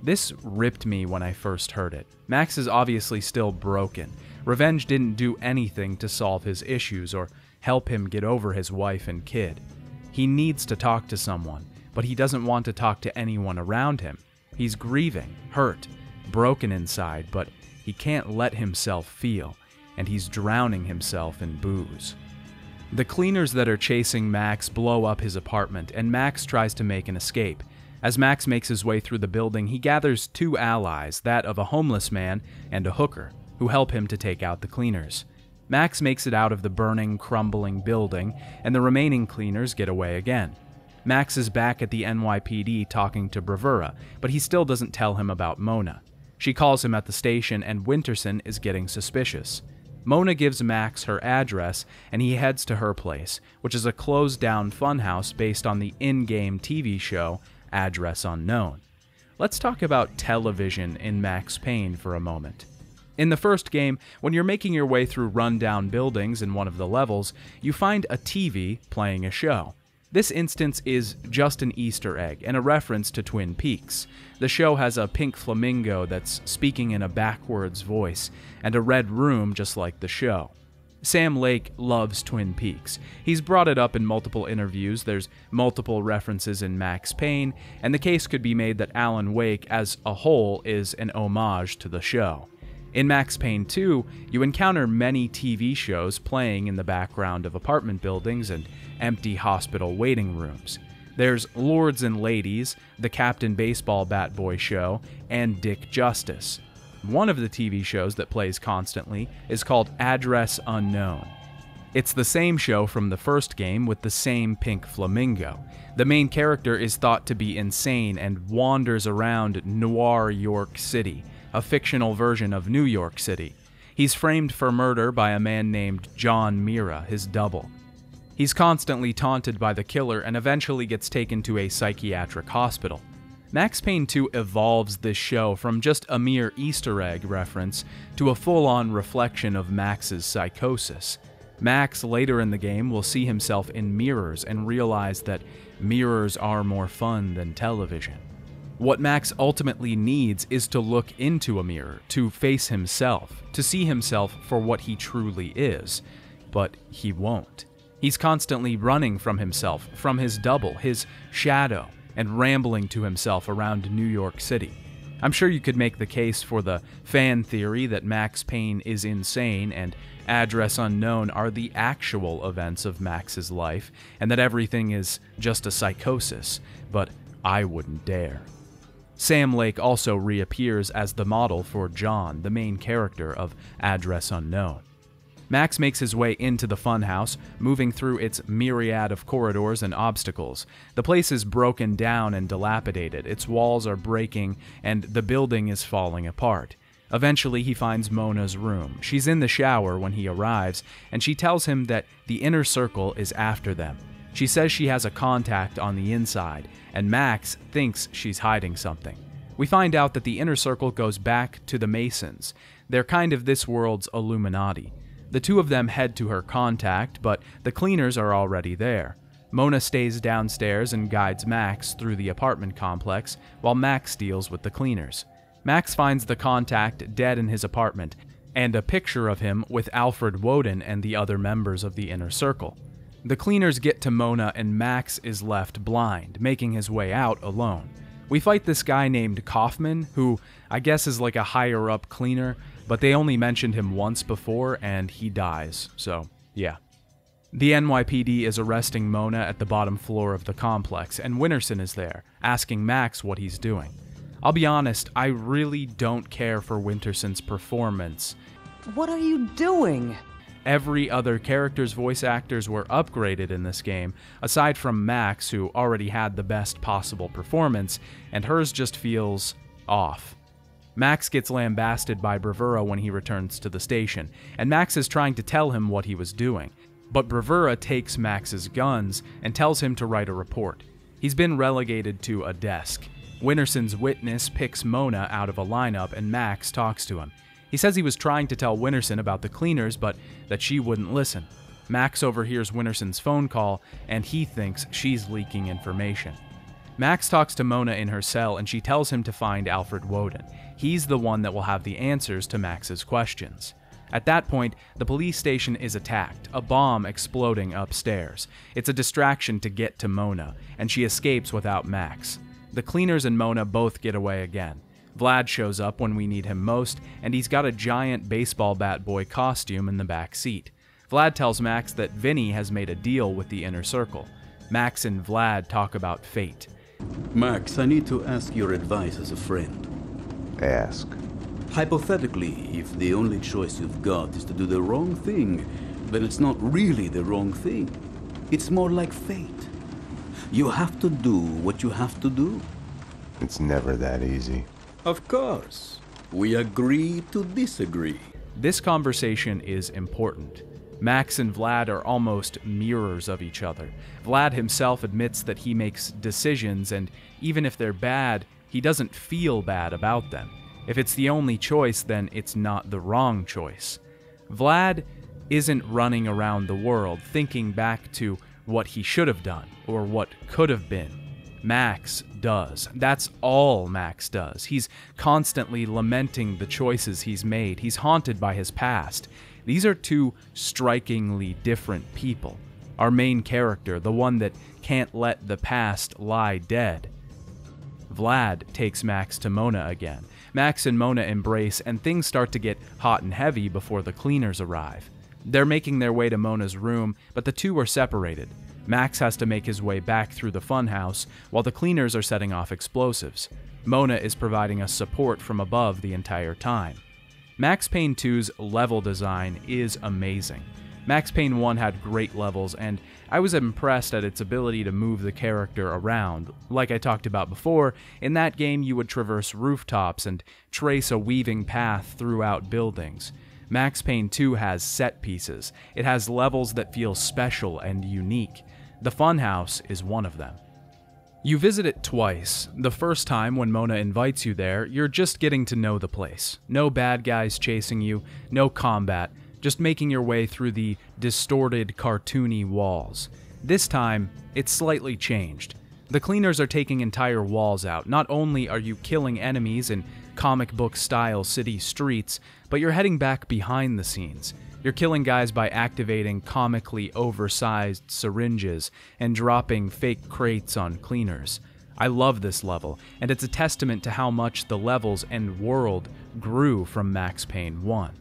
This ripped me when I first heard it. Max is obviously still broken. Revenge didn't do anything to solve his issues or help him get over his wife and kid. He needs to talk to someone, but he doesn't want to talk to anyone around him. He's grieving, hurt, broken inside, but he can't let himself feel, and he's drowning himself in booze. The cleaners that are chasing Max blow up his apartment, and Max tries to make an escape. As Max makes his way through the building, he gathers two allies, that of a homeless man and a hooker, who help him to take out the cleaners. Max makes it out of the burning, crumbling building, and the remaining cleaners get away again. Max is back at the NYPD talking to Bravura, but he still doesn't tell him about Mona. She calls him at the station, and Winterson is getting suspicious. Mona gives Max her address, and he heads to her place, which is a closed-down funhouse based on the in-game TV show Address Unknown. Let's talk about television in Max Payne for a moment. In the first game, when you're making your way through run-down buildings in one of the levels, you find a TV playing a show. This instance is just an Easter egg and a reference to Twin Peaks. The show has a pink flamingo that's speaking in a backwards voice, and a red room just like the show. Sam Lake loves Twin Peaks. He's brought it up in multiple interviews, there's multiple references in Max Payne, and the case could be made that Alan Wake as a whole is an homage to the show. In Max Payne 2, you encounter many TV shows playing in the background of apartment buildings and empty hospital waiting rooms. There's Lords and Ladies, the Captain Baseball Bat Boy Show, and Dick Justice. One of the TV shows that plays constantly is called Address Unknown. It's the same show from the first game with the same pink flamingo. The main character is thought to be insane and wanders around Noir York City, a fictional version of New York City. He's framed for murder by a man named John Mira, his double. He's constantly taunted by the killer and eventually gets taken to a psychiatric hospital. Max Payne 2 evolves this show from just a mere Easter egg reference to a full-on reflection of Max's psychosis. Max, later in the game, will see himself in mirrors and realize that mirrors are more fun than television. What Max ultimately needs is to look into a mirror, to face himself, to see himself for what he truly is. But he won't. He's constantly running from himself, from his double, his shadow, and rambling to himself around New York City. I'm sure you could make the case for the fan theory that Max Payne is insane and Address Unknown are the actual events of Max's life, and that everything is just a psychosis, but I wouldn't dare. Sam Lake also reappears as the model for John, the main character of Address Unknown. Max makes his way into the funhouse, moving through its myriad of corridors and obstacles. The place is broken down and dilapidated, its walls are breaking, and the building is falling apart. Eventually, he finds Mona's room. She's in the shower when he arrives, and she tells him that the inner circle is after them. She says she has a contact on the inside, and Max thinks she's hiding something. We find out that the inner circle goes back to the Masons. They're kind of this world's Illuminati. The two of them head to her contact, but the cleaners are already there. Mona stays downstairs and guides Max through the apartment complex, while Max deals with the cleaners. Max finds the contact dead in his apartment, and a picture of him with Alfred Woden and the other members of the inner circle. The cleaners get to Mona and Max is left blind, making his way out alone. We fight this guy named Kaufman, who I guess is like a higher-up cleaner, but they only mentioned him once before, and he dies, so yeah. The NYPD is arresting Mona at the bottom floor of the complex, and Winterson is there, asking Max what he's doing. I'll be honest, I really don't care for Winterson's performance. What are you doing? Every other character's voice actors were upgraded in this game, aside from Max, who already had the best possible performance, and hers just feels off. Max gets lambasted by Bravura when he returns to the station, and Max is trying to tell him what he was doing. But Bravura takes Max's guns and tells him to write a report. He's been relegated to a desk. Winterson's witness picks Mona out of a lineup and Max talks to him. He says he was trying to tell Winterson about the cleaners, but that she wouldn't listen. Max overhears Winterson's phone call, and he thinks she's leaking information. Max talks to Mona in her cell, and she tells him to find Alfred Woden. He's the one that will have the answers to Max's questions. At that point, the police station is attacked, a bomb exploding upstairs. It's a distraction to get to Mona, and she escapes without Max. The cleaners and Mona both get away again. Vlad shows up when we need him most, and he's got a giant baseball bat boy costume in the back seat. Vlad tells Max that Vinny has made a deal with the inner circle. Max and Vlad talk about fate. Max, I need to ask your advice as a friend. Ask. Hypothetically, if the only choice you've got is to do the wrong thing, then it's not really the wrong thing. It's more like fate. You have to do what you have to do. It's never that easy. Of course. We agree to disagree. This conversation is important. Max and Vlad are almost mirrors of each other. Vlad himself admits that he makes decisions, and even if they're bad, he doesn't feel bad about them. If it's the only choice, then it's not the wrong choice. Vlad isn't running around the world thinking back to what he should have done or what could have been. Max does. That's all Max does. He's constantly lamenting the choices he's made. He's haunted by his past. These are two strikingly different people. Our main character, the one that can't let the past lie dead. Vlad takes Max to Mona again. Max and Mona embrace, and things start to get hot and heavy before the cleaners arrive. They're making their way to Mona's room, but the two are separated. Max has to make his way back through the funhouse, while the cleaners are setting off explosives. Mona is providing us support from above the entire time. Max Payne 2's level design is amazing. Max Payne 1 had great levels, and I was impressed at its ability to move the character around. Like I talked about before, in that game you would traverse rooftops and trace a weaving path throughout buildings. Max Payne 2 has set pieces. It has levels that feel special and unique. The funhouse is one of them. You visit it twice. The first time, when Mona invites you there, you're just getting to know the place. No bad guys chasing you, no combat, just making your way through the distorted, cartoony walls. This time, it's slightly changed. The cleaners are taking entire walls out. Not only are you killing enemies in comic book-style city streets, but you're heading back behind the scenes. You're killing guys by activating comically oversized syringes and dropping fake crates on cleaners. I love this level, and it's a testament to how much the levels and world grew from Max Payne 1.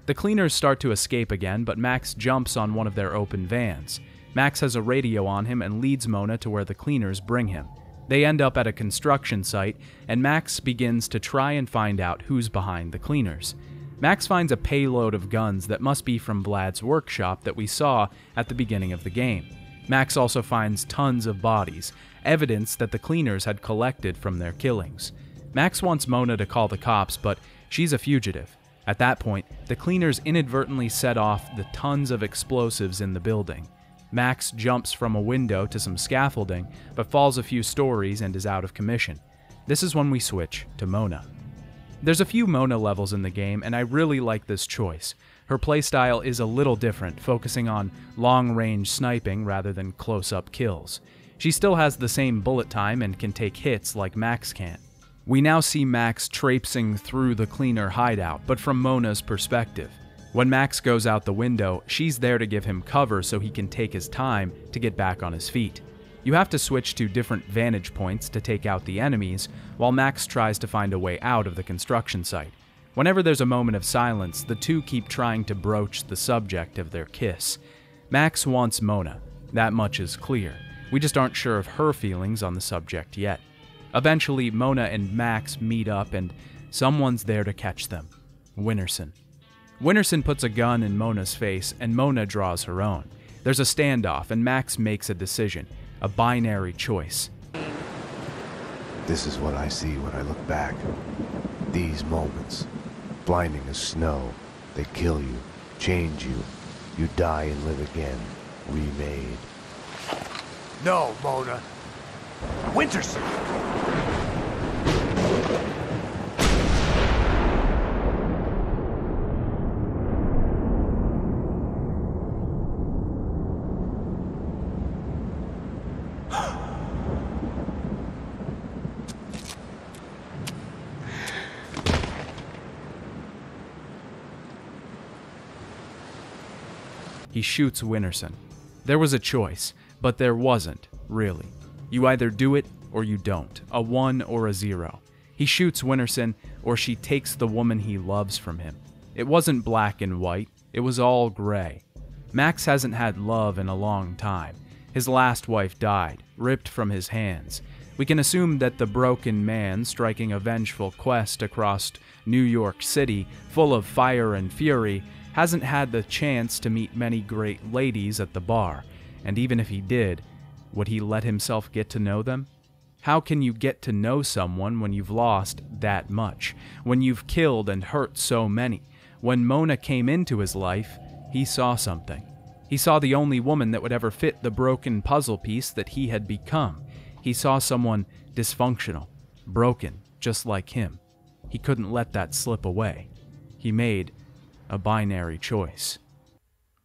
The cleaners start to escape again, but Max jumps on one of their open vans. Max has a radio on him and leads Mona to where the cleaners bring him. They end up at a construction site, and Max begins to try and find out who's behind the cleaners. Max finds a payload of guns that must be from Vlad's workshop that we saw at the beginning of the game. Max also finds tons of bodies, evidence that the cleaners had collected from their killings. Max wants Mona to call the cops, but she's a fugitive. At that point, the cleaners inadvertently set off the tons of explosives in the building. Max jumps from a window to some scaffolding, but falls a few stories and is out of commission. This is when we switch to Mona. There's a few Mona levels in the game, and I really like this choice. Her playstyle is a little different, focusing on long-range sniping rather than close-up kills. She still has the same bullet time and can take hits like Max can. We now see Max traipsing through the cleaner hideout, but from Mona's perspective. When Max goes out the window, she's there to give him cover so he can take his time to get back on his feet. You have to switch to different vantage points to take out the enemies, while Max tries to find a way out of the construction site. Whenever there's a moment of silence, the two keep trying to broach the subject of their kiss. Max wants Mona, that much is clear. We just aren't sure of her feelings on the subject yet. Eventually, Mona and Max meet up and someone's there to catch them. Winterson. Winterson puts a gun in Mona's face, and Mona draws her own. There's a standoff, and Max makes a decision, a binary choice. This is what I see when I look back. These moments, blinding as snow, they kill you, change you. You die and live again, remade. No, Mona. Winterson! He shoots Winterson. There was a choice, but there wasn't, really. You either do it or you don't, a 1 or a 0. He shoots Winterson, or she takes the woman he loves from him. It wasn't black and white, it was all gray. Max hasn't had love in a long time. His last wife died, ripped from his hands. We can assume that the broken man striking a vengeful quest across New York City, full of fire and fury, hasn't had the chance to meet many great ladies at the bar, and even if he did, would he let himself get to know them? How can you get to know someone when you've lost that much, when you've killed and hurt so many? When Mona came into his life, he saw something. He saw the only woman that would ever fit the broken puzzle piece that he had become. He saw someone dysfunctional, broken, just like him. He couldn't let that slip away. He made a binary choice.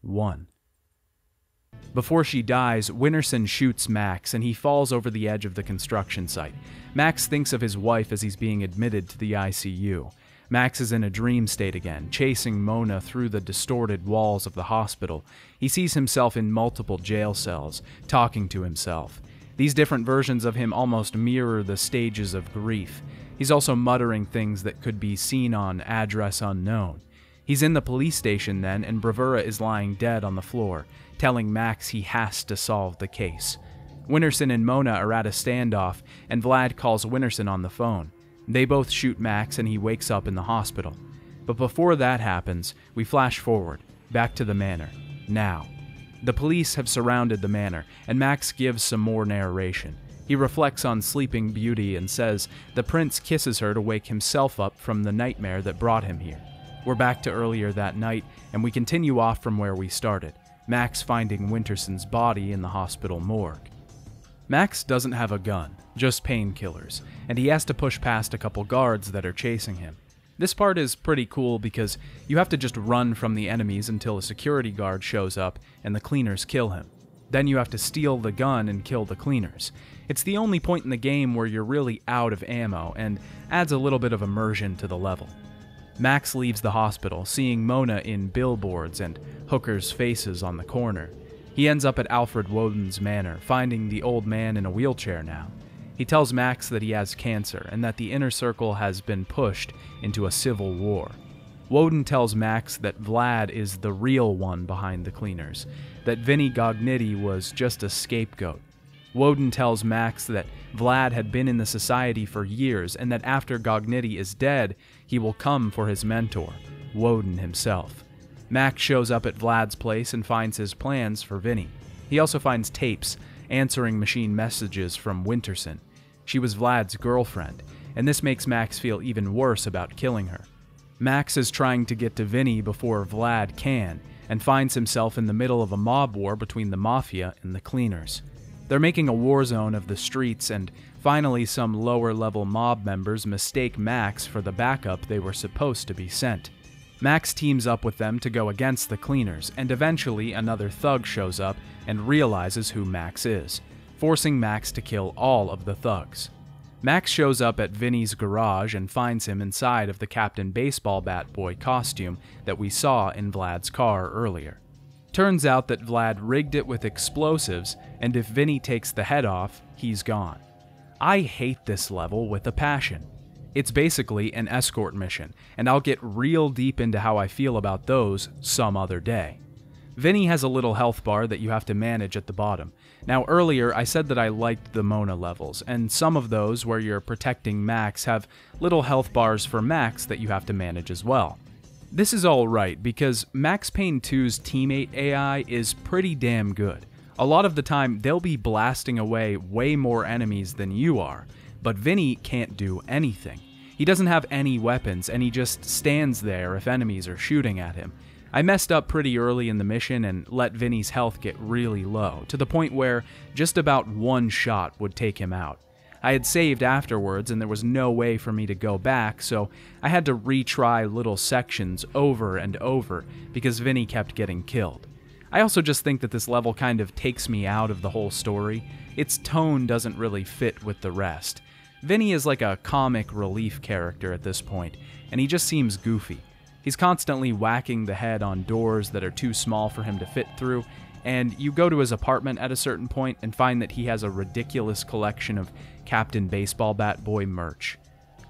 1. Before she dies, Winterson shoots Max, and he falls over the edge of the construction site. Max thinks of his wife as he's being admitted to the ICU. Max is in a dream state again, chasing Mona through the distorted walls of the hospital. He sees himself in multiple jail cells, talking to himself. These different versions of him almost mirror the stages of grief. He's also muttering things that could be seen on Address Unknown. He's in the police station then, and Bravura is lying dead on the floor, telling Max he has to solve the case. Winterson and Mona are at a standoff, and Vlad calls Winterson on the phone. They both shoot Max, and he wakes up in the hospital. But before that happens, we flash forward, back to the manor, now. The police have surrounded the manor, and Max gives some more narration. He reflects on Sleeping Beauty and says the prince kisses her to wake himself up from the nightmare that brought him here. We're back to earlier that night, and we continue off from where we started, Max finding Winterson's body in the hospital morgue. Max doesn't have a gun, just painkillers, and he has to push past a couple guards that are chasing him. This part is pretty cool because you have to just run from the enemies until a security guard shows up and the cleaners kill him. Then you have to steal the gun and kill the cleaners. It's the only point in the game where you're really out of ammo and adds a little bit of immersion to the level. Max leaves the hospital, seeing Mona in billboards and hookers' faces on the corner. He ends up at Alfred Woden's manor, finding the old man in a wheelchair now. He tells Max that he has cancer and that the inner circle has been pushed into a civil war. Woden tells Max that Vlad is the real one behind the cleaners, that Vinny Gognitti was just a scapegoat. Woden tells Max that Vlad had been in the society for years and that after Gognitti is dead, he will come for his mentor, Woden himself. Max shows up at Vlad's place and finds his plans for Vinny. He also finds tapes, answering machine messages from Winterson. She was Vlad's girlfriend, and this makes Max feel even worse about killing her. Max is trying to get to Vinny before Vlad can, and finds himself in the middle of a mob war between the Mafia and the Cleaners. They're making a war zone of the streets, and finally some lower-level mob members mistake Max for the backup they were supposed to be sent. Max teams up with them to go against the Cleaners, and eventually another thug shows up and realizes who Max is, forcing Max to kill all of the thugs. Max shows up at Vinny's garage and finds him inside of the Captain Baseball Bat Boy costume that we saw in Vlad's car earlier. Turns out that Vlad rigged it with explosives, and if Vinny takes the head off, he's gone. I hate this level with a passion. It's basically an escort mission, and I'll get real deep into how I feel about those some other day. Vinny has a little health bar that you have to manage at the bottom. Now earlier I said that I liked the Mona levels, and some of those where you're protecting Max have little health bars for Max that you have to manage as well. This is alright because Max Payne 2's teammate AI is pretty damn good. A lot of the time they'll be blasting away way more enemies than you are, but Vinny can't do anything. He doesn't have any weapons and he just stands there if enemies are shooting at him. I messed up pretty early in the mission and let Vinny's health get really low, to the point where just about one shot would take him out. I had saved afterwards and there was no way for me to go back, so I had to retry little sections over and over because Vinny kept getting killed. I also just think that this level kind of takes me out of the whole story. Its tone doesn't really fit with the rest. Vinny is like a comic relief character at this point, and he just seems goofy. He's constantly whacking the head on doors that are too small for him to fit through, and you go to his apartment at a certain point and find that he has a ridiculous collection of Captain Baseball Bat Boy merch.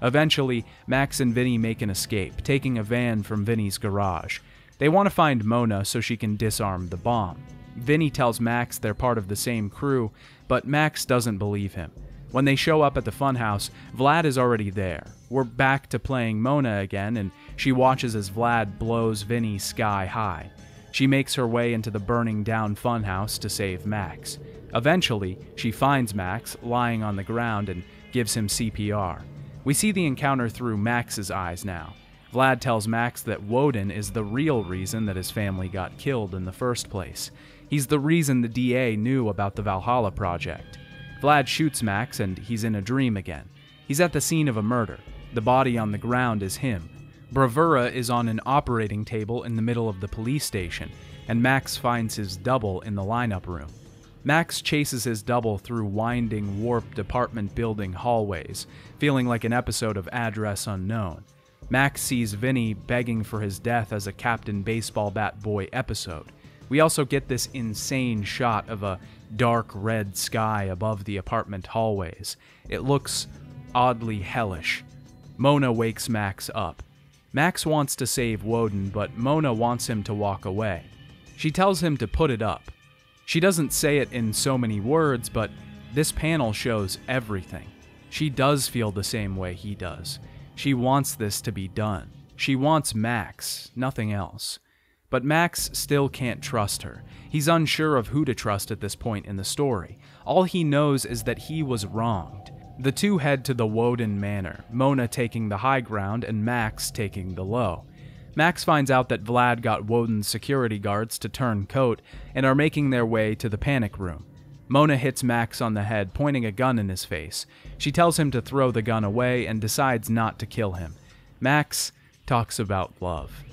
Eventually, Max and Vinny make an escape, taking a van from Vinny's garage. They want to find Mona so she can disarm the bomb. Vinny tells Max they're part of the same crew, but Max doesn't believe him. When they show up at the funhouse, Vlad is already there. We're back to playing Mona again, and she watches as Vlad blows Vinny sky high. She makes her way into the burning down funhouse to save Max. Eventually, she finds Max lying on the ground and gives him CPR. We see the encounter through Max's eyes now. Vlad tells Max that Woden is the real reason that his family got killed in the first place. He's the reason the DA knew about the Valhalla project. Vlad shoots Max and he's in a dream again. He's at the scene of a murder. The body on the ground is him. Bravura is on an operating table in the middle of the police station, and Max finds his double in the lineup room. Max chases his double through winding, warped apartment building hallways, feeling like an episode of Address Unknown. Max sees Vinny begging for his death as a Captain Baseball Bat Boy episode. We also get this insane shot of a dark red sky above the apartment hallways. It looks oddly hellish. Mona wakes Max up. Max wants to save Woden, but Mona wants him to walk away. She tells him to put it up. She doesn't say it in so many words, but this panel shows everything. She does feel the same way he does. She wants this to be done. She wants Max, nothing else. But Max still can't trust her. He's unsure of who to trust at this point in the story. All he knows is that he was wronged. The two head to the Woden Manor, Mona taking the high ground and Max taking the low. Max finds out that Vlad got Woden's security guards to turn coat and are making their way to the panic room. Mona hits Max on the head, pointing a gun in his face. She tells him to throw the gun away and decides not to kill him. Max talks about love.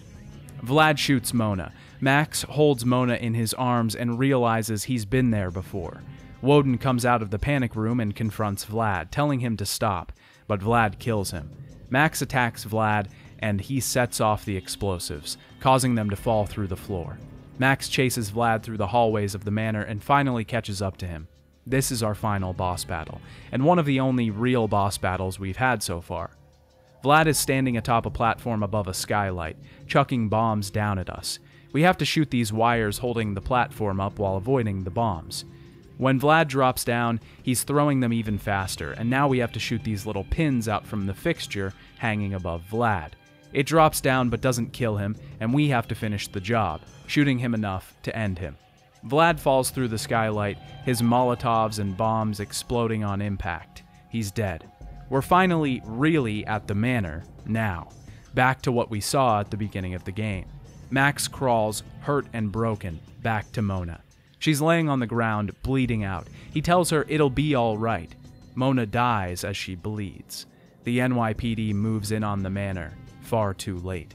Vlad shoots Mona. Max holds Mona in his arms and realizes he's been there before. Woden comes out of the panic room and confronts Vlad, telling him to stop, but Vlad kills him. Max attacks Vlad, and he sets off the explosives, causing them to fall through the floor. Max chases Vlad through the hallways of the manor and finally catches up to him. This is our final boss battle, and one of the only real boss battles we've had so far. Vlad is standing atop a platform above a skylight, chucking bombs down at us. We have to shoot these wires holding the platform up while avoiding the bombs. When Vlad drops down, he's throwing them even faster, and now we have to shoot these little pins out from the fixture hanging above Vlad. It drops down but doesn't kill him, and we have to finish the job, shooting him enough to end him. Vlad falls through the skylight, his Molotovs and bombs exploding on impact. He's dead. We're finally really at the manor, now. Back to what we saw at the beginning of the game. Max crawls, hurt and broken, back to Mona. She's laying on the ground, bleeding out. He tells her it'll be all right. Mona dies as she bleeds. The NYPD moves in on the manor, far too late.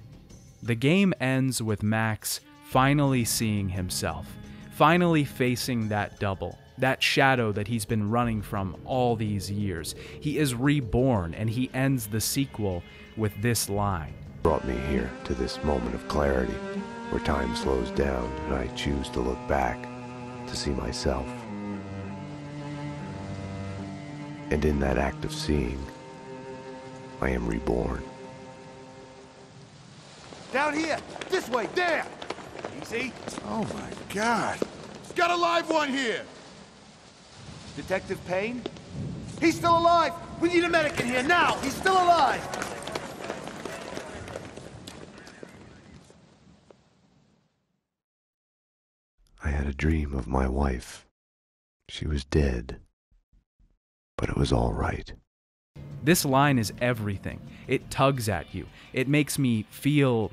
The game ends with Max finally seeing himself, finally facing that double, that shadow that he's been running from all these years. He is reborn, and he ends the sequel with this line. Brought me here to this moment of clarity, where time slows down and I choose to look back to see myself. And in that act of seeing, I am reborn. Down here! This way! There! Easy. Oh my God! He's got a live one here! Detective Payne? He's still alive! We need a medic in here now! He's still alive! I had a dream of my wife. She was dead, but it was all right. This line is everything. It tugs at you. It makes me feel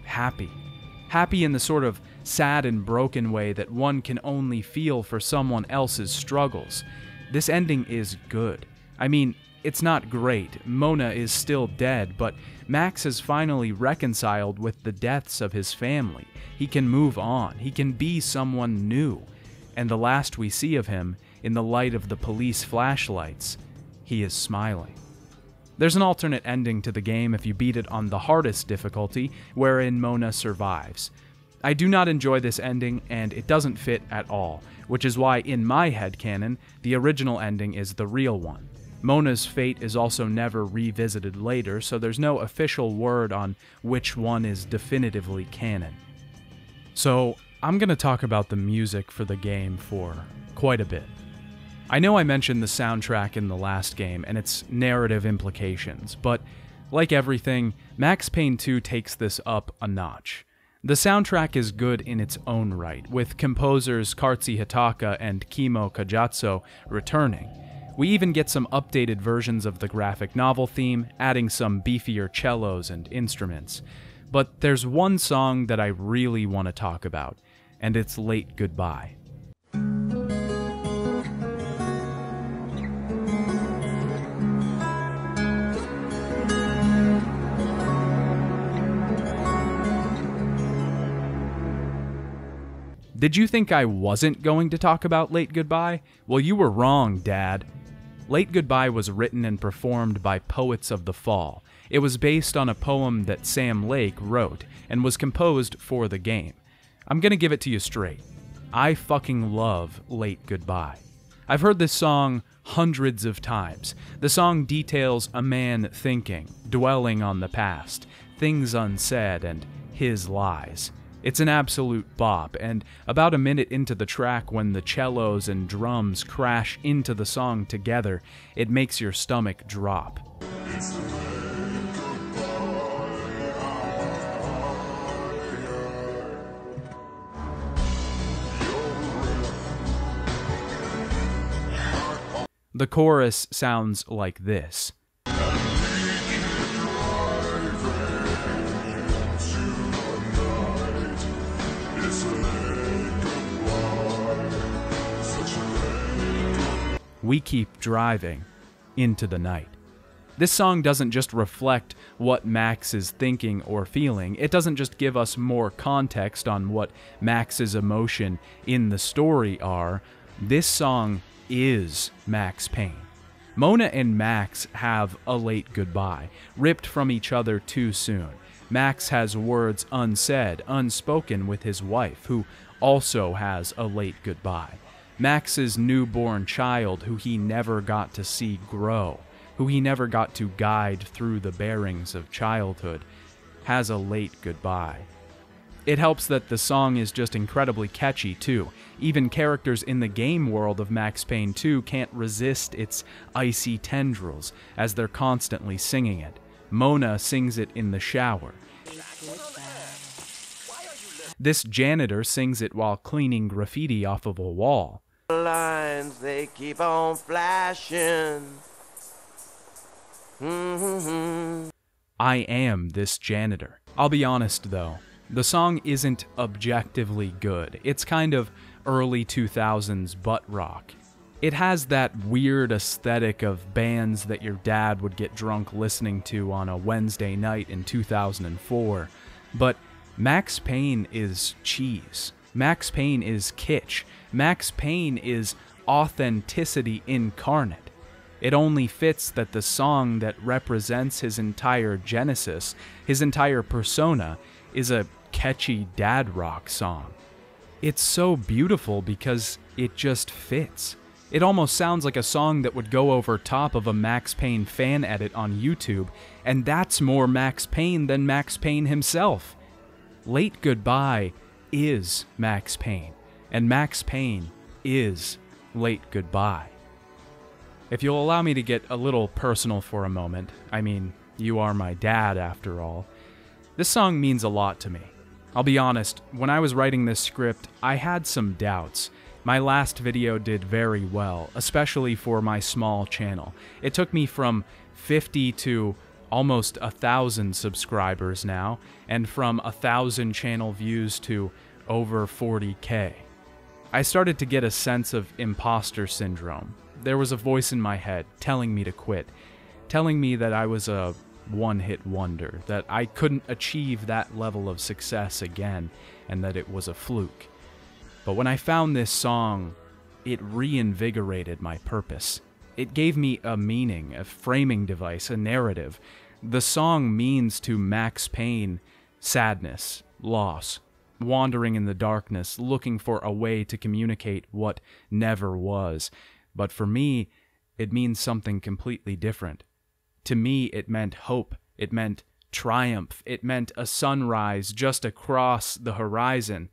happy. Happy in the sort of sad and broken way that one can only feel for someone else's struggles. This ending is good. I mean, it's not great. Mona is still dead, but Max has finally reconciled with the deaths of his family. He can move on. He can be someone new. And the last we see of him, in the light of the police flashlights, he is smiling. There's an alternate ending to the game if you beat it on the hardest difficulty, wherein Mona survives. I do not enjoy this ending, and it doesn't fit at all, which is why in my headcanon, the original ending is the real one. Mona's fate is also never revisited later, so there's no official word on which one is definitively canon. So, I'm going to talk about the music for the game for quite a bit. I know I mentioned the soundtrack in the last game and its narrative implications, but like everything, Max Payne 2 takes this up a notch. The soundtrack is good in its own right, with composers Katsuhiro Hitaka and Kimo Kajatso returning. We even get some updated versions of the graphic novel theme, adding some beefier cellos and instruments. But there's one song that I really want to talk about, and it's Late Goodbye. Did you think I wasn't going to talk about Late Goodbye? Well, you were wrong, Dad. Late Goodbye was written and performed by Poets of the Fall. It was based on a poem that Sam Lake wrote and was composed for the game. I'm gonna give it to you straight. I fucking love Late Goodbye. I've heard this song hundreds of times. The song details a man thinking, dwelling on the past, things unsaid, and his lies. It's an absolute bop, and about a minute into the track when the cellos and drums crash into the song together, it makes your stomach drop. The chorus sounds like this. We keep driving into the night. This song doesn't just reflect what Max is thinking or feeling. It doesn't just give us more context on what Max's emotion in the story are. This song is Max Payne. Mona and Max have a late goodbye, ripped from each other too soon. Max has words unsaid, unspoken with his wife, who also has a late goodbye. Max's newborn child, who he never got to see grow, who he never got to guide through the bearings of childhood, has a late goodbye. It helps that the song is just incredibly catchy, too. Even characters in the game world of Max Payne 2 can't resist its icy tendrils as they're constantly singing it. Mona sings it in the shower. This janitor sings it while cleaning graffiti off of a wall. Lines, they keep on flashing. I am this janitor. I'll be honest, though. The song isn't objectively good. It's kind of early 2000s butt rock. It has that weird aesthetic of bands that your dad would get drunk listening to on a Wednesday night in 2004. But Max Payne is cheese. Max Payne is kitsch. Max Payne is authenticity incarnate. It only fits that the song that represents his entire genesis, his entire persona, is a catchy dad rock song. It's so beautiful because it just fits. It almost sounds like a song that would go over top of a Max Payne fan edit on YouTube, and that's more Max Payne than Max Payne himself. Late Goodbye is Max Payne, and Max Payne is Late Goodbye. If you'll allow me to get a little personal for a moment, I mean, you are my dad after all, this song means a lot to me. I'll be honest, when I was writing this script, I had some doubts. My last video did very well, especially for my small channel. It took me from 50 to almost 1,000 subscribers now, and from 1,000 channel views to over 40K. I started to get a sense of imposter syndrome. There was a voice in my head telling me to quit, telling me that I was a one-hit wonder, that I couldn't achieve that level of success again, and that it was a fluke. But when I found this song, it reinvigorated my purpose. It gave me a meaning, a framing device, a narrative. The song means to Max Payne sadness, loss, wandering in the darkness, looking for a way to communicate what never was. But for me, it means something completely different. To me, it meant hope. It meant triumph. It meant a sunrise just across the horizon.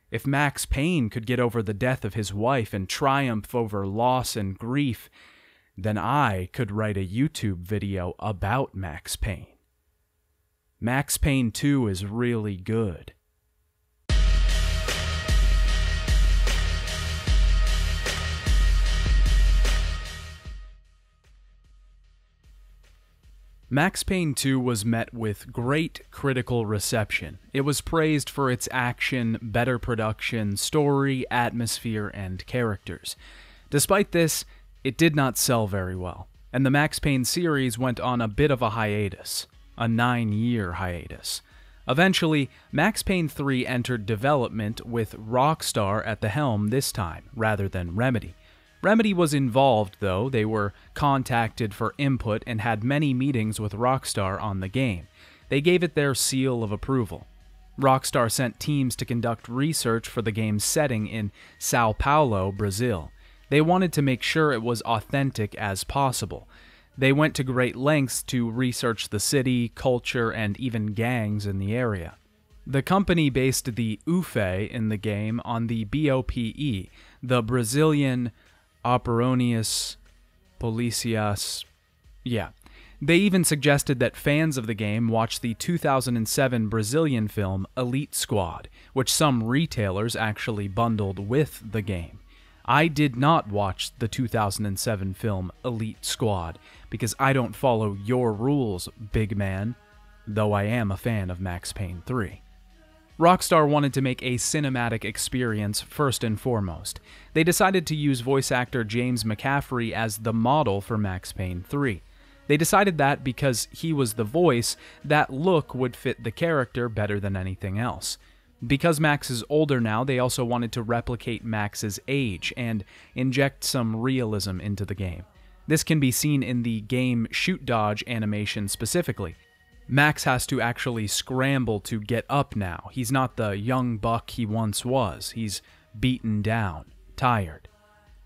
If Max Payne could get over the death of his wife and triumph over loss and grief, then I could write a YouTube video about Max Payne. Max Payne 2 is really good. Max Payne 2 was met with great critical reception. It was praised for its action, better production, story, atmosphere, and characters. Despite this, it did not sell very well, and the Max Payne series went on a bit of a hiatus, a 9-year hiatus. Eventually, Max Payne 3 entered development with Rockstar at the helm this time, rather than Remedy. Remedy was involved, though. They were contacted for input and had many meetings with Rockstar on the game. They gave it their seal of approval. Rockstar sent teams to conduct research for the game's setting in Sao Paulo, Brazil. They wanted to make sure it was authentic as possible. They went to great lengths to research the city, culture, and even gangs in the area. The company based the UFE in the game on the BOPE, the Brazilian Operações Policiais. Yeah. They even suggested that fans of the game watch the 2007 Brazilian film Elite Squad, which some retailers actually bundled with the game. I did not watch the 2007 film Elite Squad, because I don't follow your rules, big man, though I am a fan of Max Payne 3. Rockstar wanted to make a cinematic experience first and foremost. They decided to use voice actor James McCaffrey as the model for Max Payne 3. They decided that because he was the voice, that look would fit the character better than anything else. Because Max is older now, they also wanted to replicate Max's age and inject some realism into the game. This can be seen in the game shoot-dodge animation specifically. Max has to actually scramble to get up now. He's not the young buck he once was. He's beaten down, tired.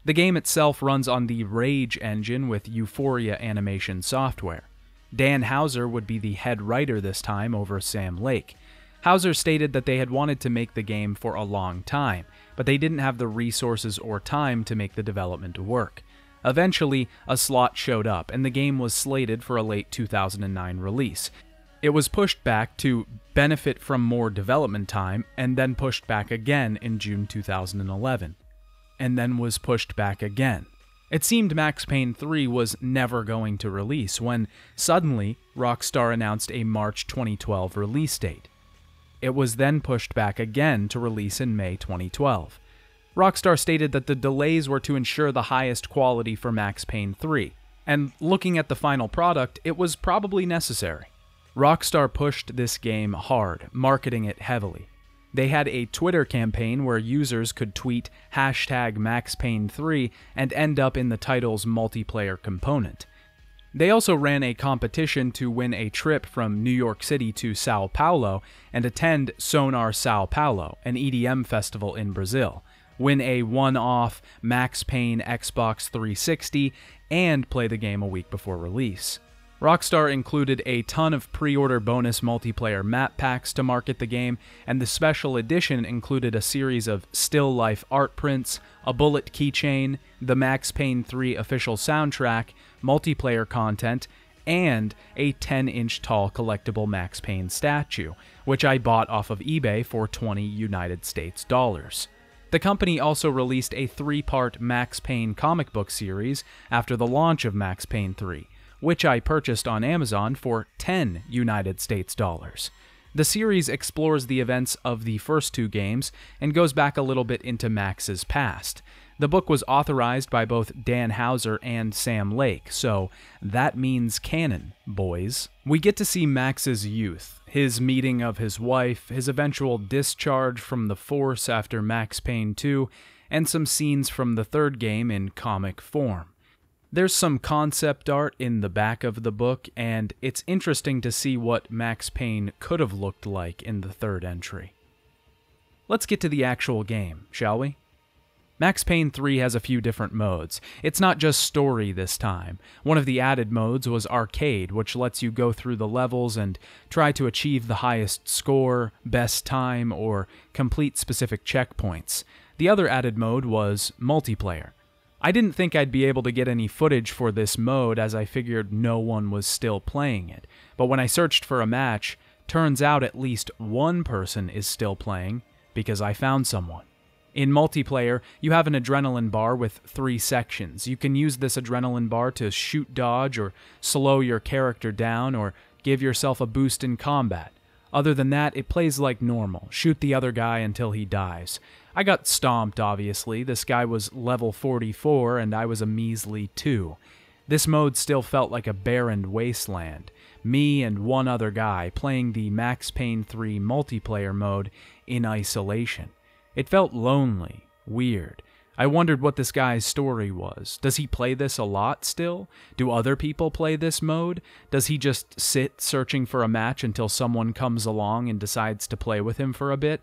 The game itself runs on the Rage engine with Euphoria animation software. Dan Houser would be the head writer this time over Sam Lake. Houser stated that they had wanted to make the game for a long time, but they didn't have the resources or time to make the development work. Eventually, a slot showed up, and the game was slated for a late 2009 release. It was pushed back to benefit from more development time, and then pushed back again in June 2011. And then was pushed back again. It seemed Max Payne 3 was never going to release when, suddenly, Rockstar announced a March 2012 release date. It was then pushed back again to release in May 2012. Rockstar stated that the delays were to ensure the highest quality for Max Payne 3, and looking at the final product, it was probably necessary. Rockstar pushed this game hard, marketing it heavily. They had a Twitter campaign where users could tweet #MaxPayne3 and end up in the title's multiplayer component. They also ran a competition to win a trip from New York City to Sao Paulo and attend Sonar Sao Paulo, an EDM festival in Brazil, win a one-off Max Payne Xbox 360, and play the game a week before release. Rockstar included a ton of pre-order bonus multiplayer map packs to market the game, and the special edition included a series of still life art prints, a bullet keychain, the Max Payne 3 official soundtrack, multiplayer content, and a 10-inch tall collectible Max Payne statue, which I bought off of eBay for $20 United States dollars. The company also released a 3-part Max Payne comic book series after the launch of Max Payne 3, which I purchased on Amazon for $10 United States dollars. The series explores the events of the first 2 games and goes back a little bit into Max's past. The book was authorized by both Dan Houser and Sam Lake, so that means canon, boys. We get to see Max's youth, his meeting of his wife, his eventual discharge from the force after Max Payne 2, and some scenes from the 3rd game in comic form. There's some concept art in the back of the book, and it's interesting to see what Max Payne could have looked like in the 3rd entry. Let's get to the actual game, shall we? Max Payne 3 has a few different modes. It's not just story this time. One of the added modes was arcade, which lets you go through the levels and try to achieve the highest score, best time, or complete specific checkpoints. The other added mode was multiplayer. I didn't think I'd be able to get any footage for this mode as I figured no one was still playing it, but when I searched for a match, turns out at least one person is still playing, because I found someone. In multiplayer, you have an adrenaline bar with 3 sections. You can use this adrenaline bar to shoot dodge or slow your character down or give yourself a boost in combat. Other than that, it plays like normal. Shoot the other guy until he dies. I got stomped, obviously. This guy was level 44 and I was a measly 2. This mode still felt like a barren wasteland. Me and one other guy playing the Max Payne 3 multiplayer mode in isolation. It felt lonely, weird. I wondered what this guy's story was. Does he play this a lot still? Do other people play this mode? Does he just sit searching for a match until someone comes along and decides to play with him for a bit?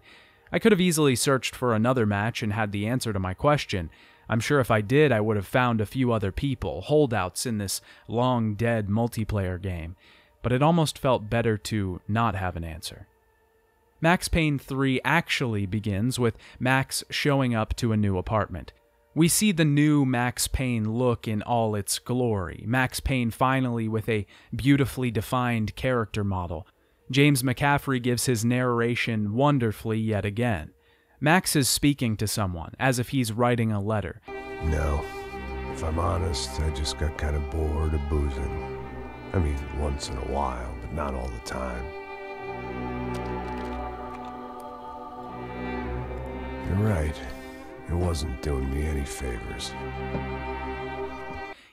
I could have easily searched for another match and had the answer to my question. I'm sure if I did, I would have found a few other people, holdouts in this long-dead multiplayer game. But it almost felt better to not have an answer. Max Payne 3 actually begins with Max showing up to a new apartment. We see the new Max Payne look in all its glory. Max Payne finally with a beautifully defined character model. James McCaffrey gives his narration wonderfully yet again. Max is speaking to someone, as if he's writing a letter. No. If I'm honest, I just got kind of bored of boozing. I mean, once in a while, but not all the time. You're right. It wasn't doing me any favors.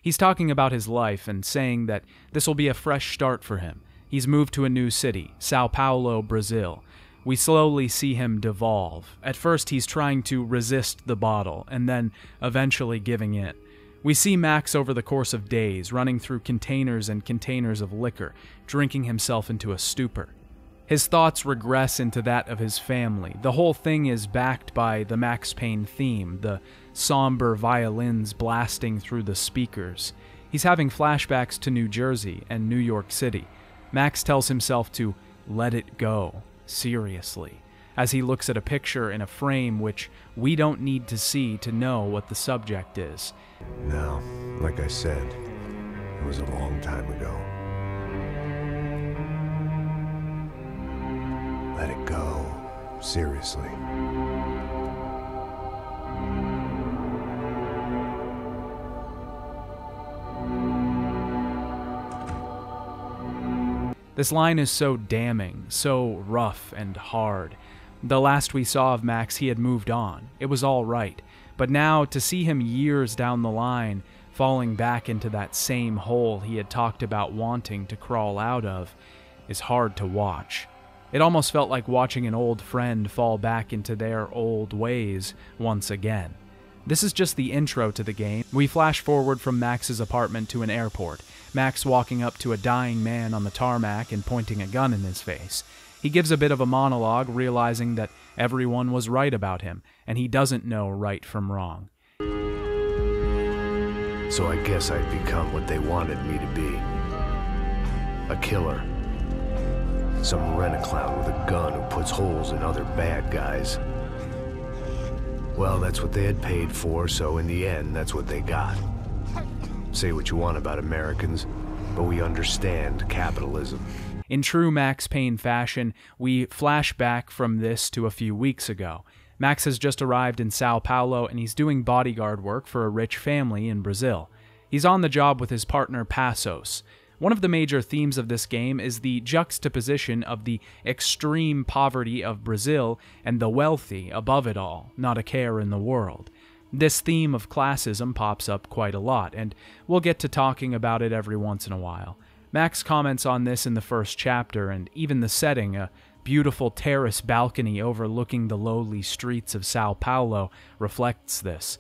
He's talking about his life and saying that this will be a fresh start for him. He's moved to a new city, Sao Paulo, Brazil. We slowly see him devolve. At first, he's trying to resist the bottle, and then eventually giving in. We see Max over the course of days, running through containers and containers of liquor, drinking himself into a stupor. His thoughts regress into that of his family. The whole thing is backed by the Max Payne theme, the somber violins blasting through the speakers. He's having flashbacks to New Jersey and New York City. Max tells himself to let it go, seriously, as he looks at a picture in a frame which we don't need to see to know what the subject is. No, like I said, it was a long time ago. Let it go, seriously. This line is so damning, so rough and hard. The last we saw of Max, he had moved on. It was all right. But now, to see him years down the line, falling back into that same hole he had talked about wanting to crawl out of, is hard to watch. It almost felt like watching an old friend fall back into their old ways once again. This is just the intro to the game. We flash forward from Max's apartment to an airport. Max walking up to a dying man on the tarmac and pointing a gun in his face. He gives a bit of a monologue, realizing that everyone was right about him, and he doesn't know right from wrong. So I guess I'd become what they wanted me to be. A killer. Some rent-a-clown with a gun who puts holes in other bad guys. Well, that's what they had paid for, so in the end, that's what they got. Say what you want about Americans, but we understand capitalism. In true Max Payne fashion, we flash back from this to a few weeks ago. Max has just arrived in Sao Paulo and he's doing bodyguard work for a rich family in Brazil. He's on the job with his partner Passos. One of the major themes of this game is the juxtaposition of the extreme poverty of Brazil and the wealthy above it all, not a care in the world. This theme of classism pops up quite a lot, and we'll get to talking about it every once in a while. Max comments on this in the first chapter, and even the setting, a beautiful terrace balcony overlooking the lowly streets of Sao Paulo, reflects this.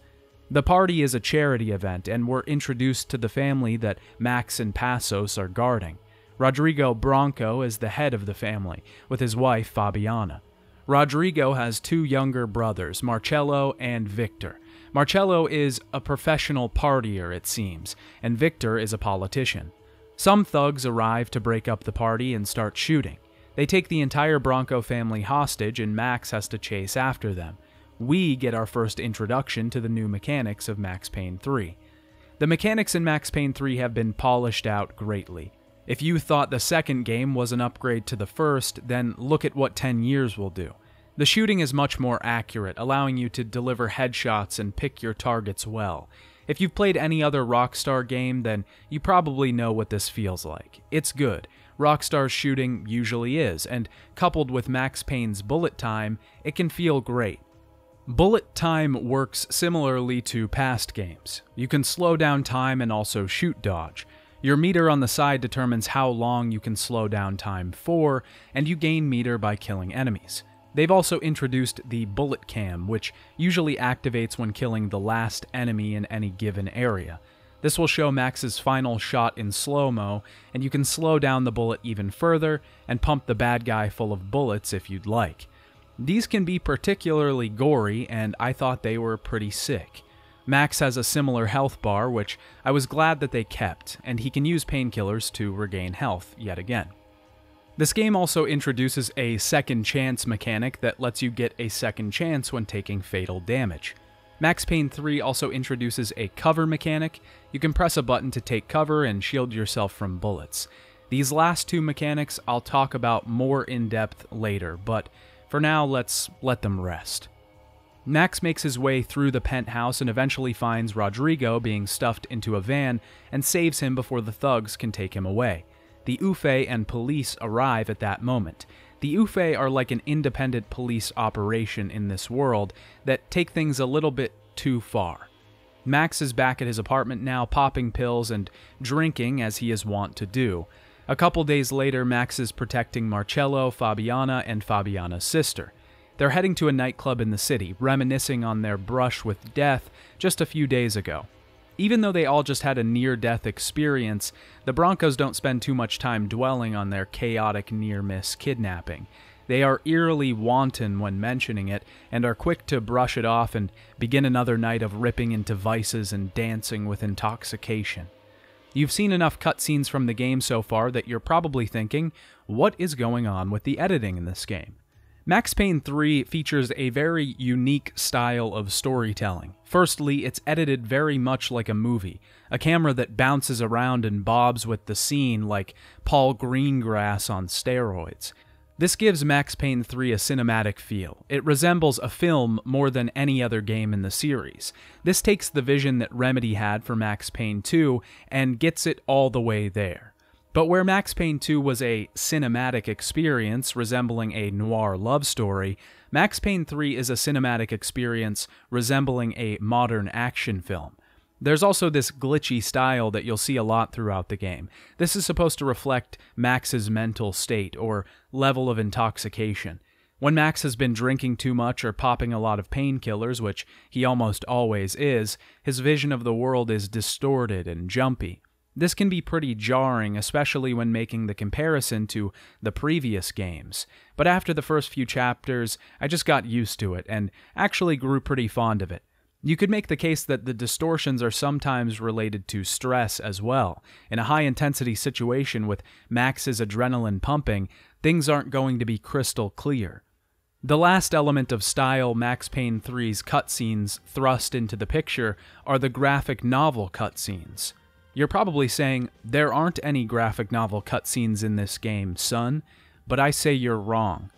The party is a charity event, and we're introduced to the family that Max and Passos are guarding. Rodrigo Branco is the head of the family, with his wife Fabiana. Rodrigo has two younger brothers, Marcello and Victor. Marcello is a professional partier, it seems, and Victor is a politician. Some thugs arrive to break up the party and start shooting. They take the entire Branco family hostage, and Max has to chase after them. We get our first introduction to the new mechanics of Max Payne 3. The mechanics in Max Payne 3 have been polished out greatly. If you thought the second game was an upgrade to the first, then look at what 10 years will do. The shooting is much more accurate, allowing you to deliver headshots and pick your targets well. If you've played any other Rockstar game, then you probably know what this feels like. It's good. Rockstar's shooting usually is, and coupled with Max Payne's bullet time, it can feel great. Bullet time works similarly to past games. You can slow down time and also shoot dodge. Your meter on the side determines how long you can slow down time for, and you gain meter by killing enemies. They've also introduced the bullet cam, which usually activates when killing the last enemy in any given area. This will show Max's final shot in slow-mo, and you can slow down the bullet even further and pump the bad guy full of bullets if you'd like. These can be particularly gory, and I thought they were pretty sick. Max has a similar health bar, which I was glad that they kept, and he can use painkillers to regain health yet again. This game also introduces a second chance mechanic that lets you get a second chance when taking fatal damage. Max Payne 3 also introduces a cover mechanic. You can press a button to take cover and shield yourself from bullets. These last two mechanics I'll talk about more in depth later, but for now, let's let them rest. Max makes his way through the penthouse and eventually finds Rodrigo being stuffed into a van and saves him before the thugs can take him away. The UFE and police arrive at that moment. The UFE are like an independent police operation in this world that take things a little bit too far. Max is back at his apartment now, popping pills and drinking as he is wont to do. A couple days later, Max is protecting Marcello, Fabiana, and Fabiana's sister. They're heading to a nightclub in the city, reminiscing on their brush with death just a few days ago. Even though they all just had a near-death experience, the Broncos don't spend too much time dwelling on their chaotic near-miss kidnapping. They are eerily wanton when mentioning it, and are quick to brush it off and begin another night of ripping into vices and dancing with intoxication. You've seen enough cutscenes from the game so far that you're probably thinking, what is going on with the editing in this game? Max Payne 3 features a very unique style of storytelling. Firstly, it's edited very much like a movie, a camera that bounces around and bobs with the scene like Paul Greengrass on steroids. This gives Max Payne 3 a cinematic feel. It resembles a film more than any other game in the series. This takes the vision that Remedy had for Max Payne 2 and gets it all the way there. But where Max Payne 2 was a cinematic experience resembling a noir love story, Max Payne 3 is a cinematic experience resembling a modern action film. There's also this glitchy style that you'll see a lot throughout the game. This is supposed to reflect Max's mental state or level of intoxication. When Max has been drinking too much or popping a lot of painkillers, which he almost always is, his vision of the world is distorted and jumpy. This can be pretty jarring, especially when making the comparison to the previous games. But after the first few chapters, I just got used to it and actually grew pretty fond of it. You could make the case that the distortions are sometimes related to stress as well. In a high-intensity situation with Max's adrenaline pumping, things aren't going to be crystal clear. The last element of style Max Payne 3's cutscenes thrust into the picture are the graphic novel cutscenes. You're probably saying, there aren't any graphic novel cutscenes in this game, son, but I say you're wrong.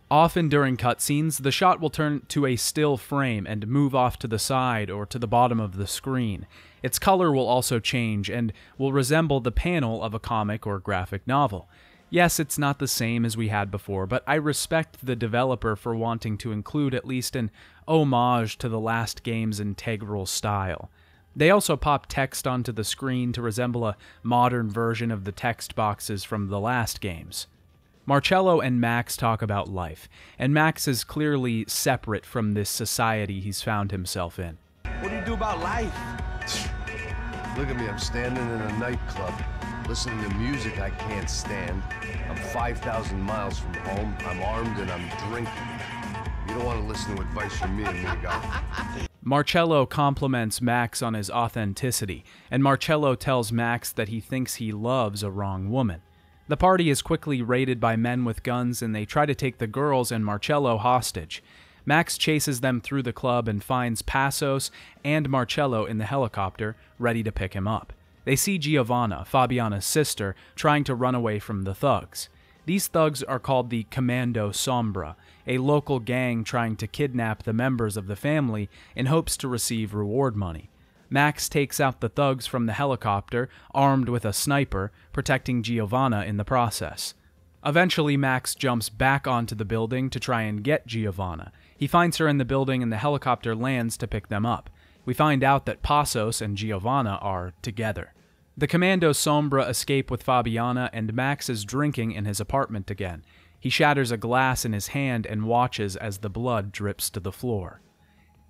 Often during cutscenes, the shot will turn to a still frame and move off to the side or to the bottom of the screen. Its color will also change and will resemble the panel of a comic or graphic novel. Yes, it's not the same as we had before, but I respect the developer for wanting to include at least an homage to the last game's integral style. They also pop text onto the screen to resemble a modern version of the text boxes from the last games. Marcello and Max talk about life, and Max is clearly separate from this society he's found himself in. What do you do about life? Look at me, I'm standing in a nightclub, listening to music I can't stand. I'm 5,000 miles from home, I'm armed and I'm drinking. You don't want to listen to advice from me, amigo. Marcello compliments Max on his authenticity, and Marcello tells Max that he thinks he loves a wrong woman. The party is quickly raided by men with guns, and they try to take the girls and Marcello hostage. Max chases them through the club and finds Passos and Marcello in the helicopter, ready to pick him up. They see Giovanna, Fabiana's sister, trying to run away from the thugs. These thugs are called the Commando Sombra, a local gang trying to kidnap the members of the family in hopes to receive reward money. Max takes out the thugs from the helicopter, armed with a sniper, protecting Giovanna in the process. Eventually, Max jumps back onto the building to try and get Giovanna. He finds her in the building and the helicopter lands to pick them up. We find out that Passos and Giovanna are together. The Commando Sombra escape with Fabiana, and Max is drinking in his apartment again. He shatters a glass in his hand and watches as the blood drips to the floor.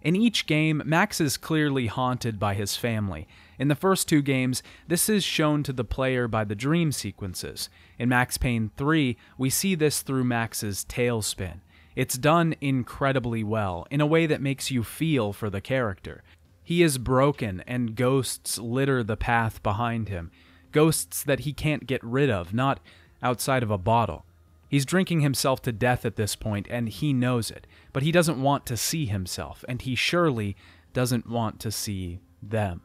In each game, Max is clearly haunted by his family. In the first two games, this is shown to the player by the dream sequences. In Max Payne 3, we see this through Max's tailspin. It's done incredibly well, in a way that makes you feel for the character. He is broken, and ghosts litter the path behind him. Ghosts that he can't get rid of, not outside of a bottle. He's drinking himself to death at this point, and he knows it, but he doesn't want to see himself, and he surely doesn't want to see them.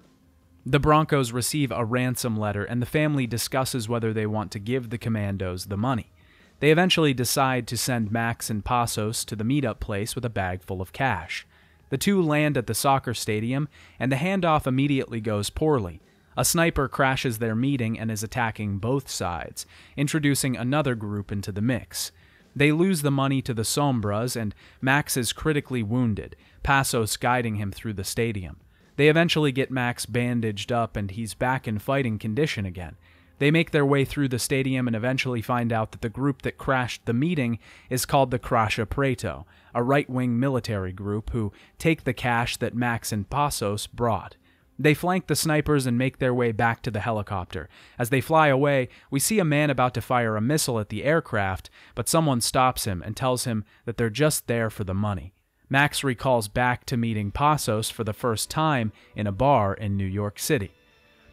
The Broncos receive a ransom letter, and the family discusses whether they want to give the commandos the money. They eventually decide to send Max and Passos to the meetup place with a bag full of cash. The two land at the soccer stadium, and the handoff immediately goes poorly. A sniper crashes their meeting and is attacking both sides, introducing another group into the mix. They lose the money to the Sombras, and Max is critically wounded, Passos guiding him through the stadium. They eventually get Max bandaged up and he's back in fighting condition again. They make their way through the stadium and eventually find out that the group that crashed the meeting is called the Crasha Preto, a right-wing military group who take the cash that Max and Passos brought. They flank the snipers and make their way back to the helicopter. As they fly away, we see a man about to fire a missile at the aircraft, but someone stops him and tells him that they're just there for the money. Max recalls back to meeting Passos for the first time in a bar in New York City.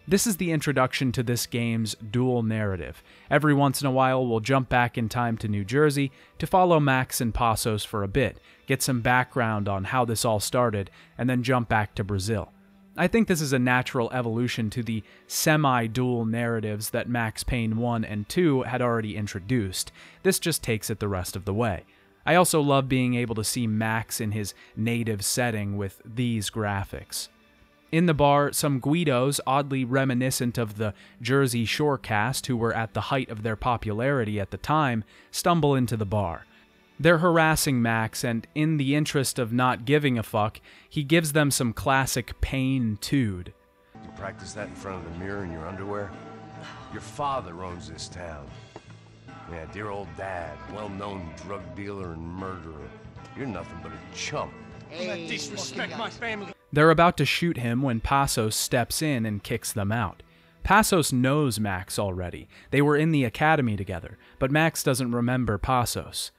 This is the introduction to this game's dual narrative. Every once in a while, we'll jump back in time to New Jersey to follow Max and Passos for a bit, get some background on how this all started, and then jump back to Brazil. I think this is a natural evolution to the semi-dual narratives that Max Payne 1 and 2 had already introduced. This just takes it the rest of the way. I also love being able to see Max in his native setting with these graphics. In the bar, some Guidos, oddly reminiscent of the Jersey Shore cast who were at the height of their popularity at the time, stumble into the bar. They're harassing Max, and in the interest of not giving a fuck, he gives them some classic Payne tude. You practice that in front of the mirror in your underwear? Your father owns this town. Yeah, dear old dad, well-known drug dealer and murderer. You're nothing but a chump. Hey, disrespect my family. They're about to shoot him when Passos steps in and kicks them out. Passos knows Max already. They were in the academy together, but Max doesn't remember Passos.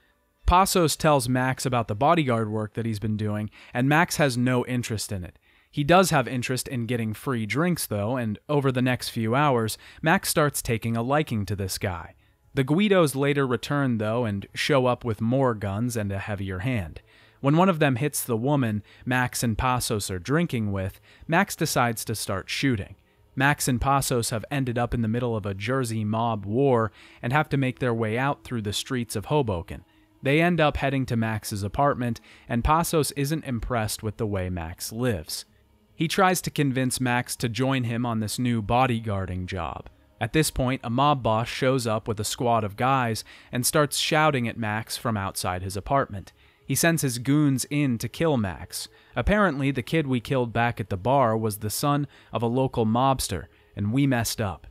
Passos tells Max about the bodyguard work that he's been doing, and Max has no interest in it. He does have interest in getting free drinks, though, and over the next few hours, Max starts taking a liking to this guy. The Guidos later return, though, and show up with more guns and a heavier hand. When one of them hits the woman Max and Passos are drinking with, Max decides to start shooting. Max and Passos have ended up in the middle of a Jersey mob war and have to make their way out through the streets of Hoboken. They end up heading to Max's apartment, and Passos isn't impressed with the way Max lives. He tries to convince Max to join him on this new bodyguarding job. At this point, a mob boss shows up with a squad of guys and starts shouting at Max from outside his apartment. He sends his goons in to kill Max. Apparently, the kid we killed back at the bar was the son of a local mobster, and we messed up.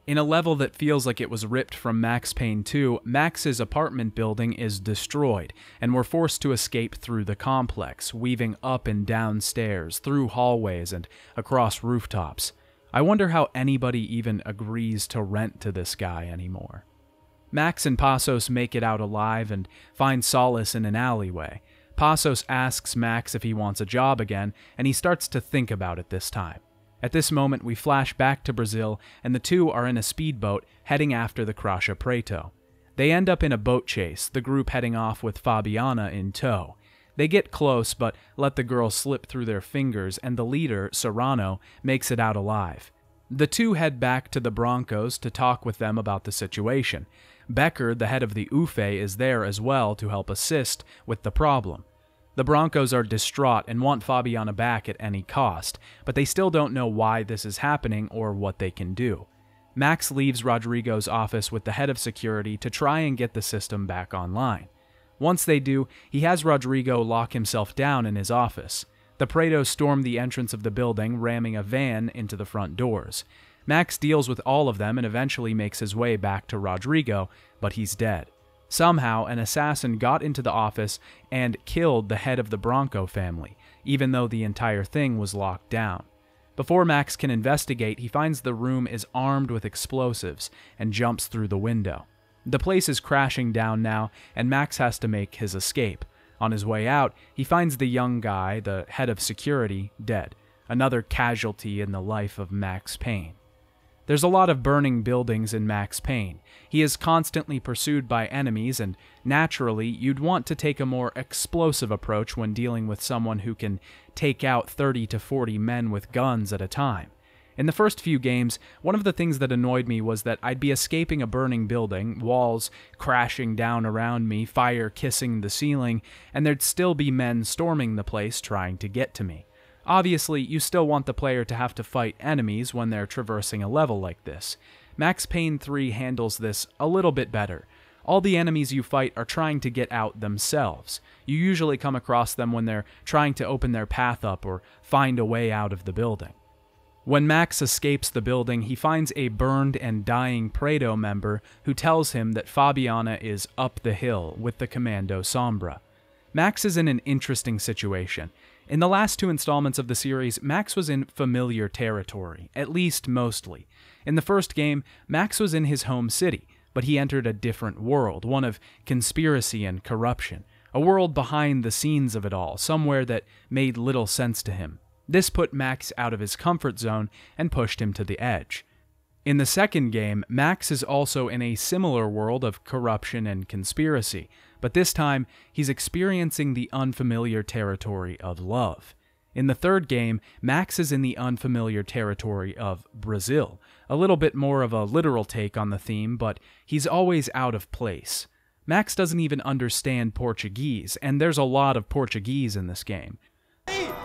In a level that feels like it was ripped from Max Payne 2, Max's apartment building is destroyed, and we're forced to escape through the complex, weaving up and down stairs, through hallways, and across rooftops. I wonder how anybody even agrees to rent to this guy anymore. Max and Passos make it out alive and find solace in an alleyway. Passos asks Max if he wants a job again, and he starts to think about it this time. At this moment, we flash back to Brazil, and the two are in a speedboat heading after the Crasha Preto. They end up in a boat chase, the group heading off with Fabiana in tow. They get close, but let the girl slip through their fingers, and the leader, Serrano, makes it out alive. The two head back to the Broncos to talk with them about the situation. Becker, the head of the UFE, is there as well to help assist with the problem. The Broncos are distraught and want Fabiana back at any cost, but they still don't know why this is happening or what they can do. Max leaves Rodrigo's office with the head of security to try and get the system back online. Once they do, he has Rodrigo lock himself down in his office. The Pretos storm the entrance of the building, ramming a van into the front doors. Max deals with all of them and eventually makes his way back to Rodrigo, but he's dead. Somehow, an assassin got into the office and killed the head of the Bronco family, even though the entire thing was locked down. Before Max can investigate, he finds the room is armed with explosives and jumps through the window. The place is crashing down now, and Max has to make his escape. On his way out, he finds the young guy, the head of security, dead, another casualty in the life of Max Payne. There's a lot of burning buildings in Max Payne. He is constantly pursued by enemies, and naturally, you'd want to take a more explosive approach when dealing with someone who can take out 30 to 40 men with guns at a time. In the first few games, one of the things that annoyed me was that I'd be escaping a burning building, walls crashing down around me, fire kissing the ceiling, and there'd still be men storming the place trying to get to me. Obviously, you still want the player to have to fight enemies when they're traversing a level like this. Max Payne 3 handles this a little bit better. All the enemies you fight are trying to get out themselves. You usually come across them when they're trying to open their path up or find a way out of the building. When Max escapes the building, he finds a burned and dying Prado member who tells him that Fabiana is up the hill with the Commando Sombra. Max is in an interesting situation. In the last 2 installments of the series, Max was in familiar territory, at least mostly. In the first game, Max was in his home city, but he entered a different world, one of conspiracy and corruption, a world behind the scenes of it all, somewhere that made little sense to him. This put Max out of his comfort zone and pushed him to the edge. In the second game, Max is also in a similar world of corruption and conspiracy, but this time he's experiencing the unfamiliar territory of love. In the third game, Max is in the unfamiliar territory of Brazil, a little bit more of a literal take on the theme, but he's always out of place. Max doesn't even understand Portuguese, and there's a lot of Portuguese in this game.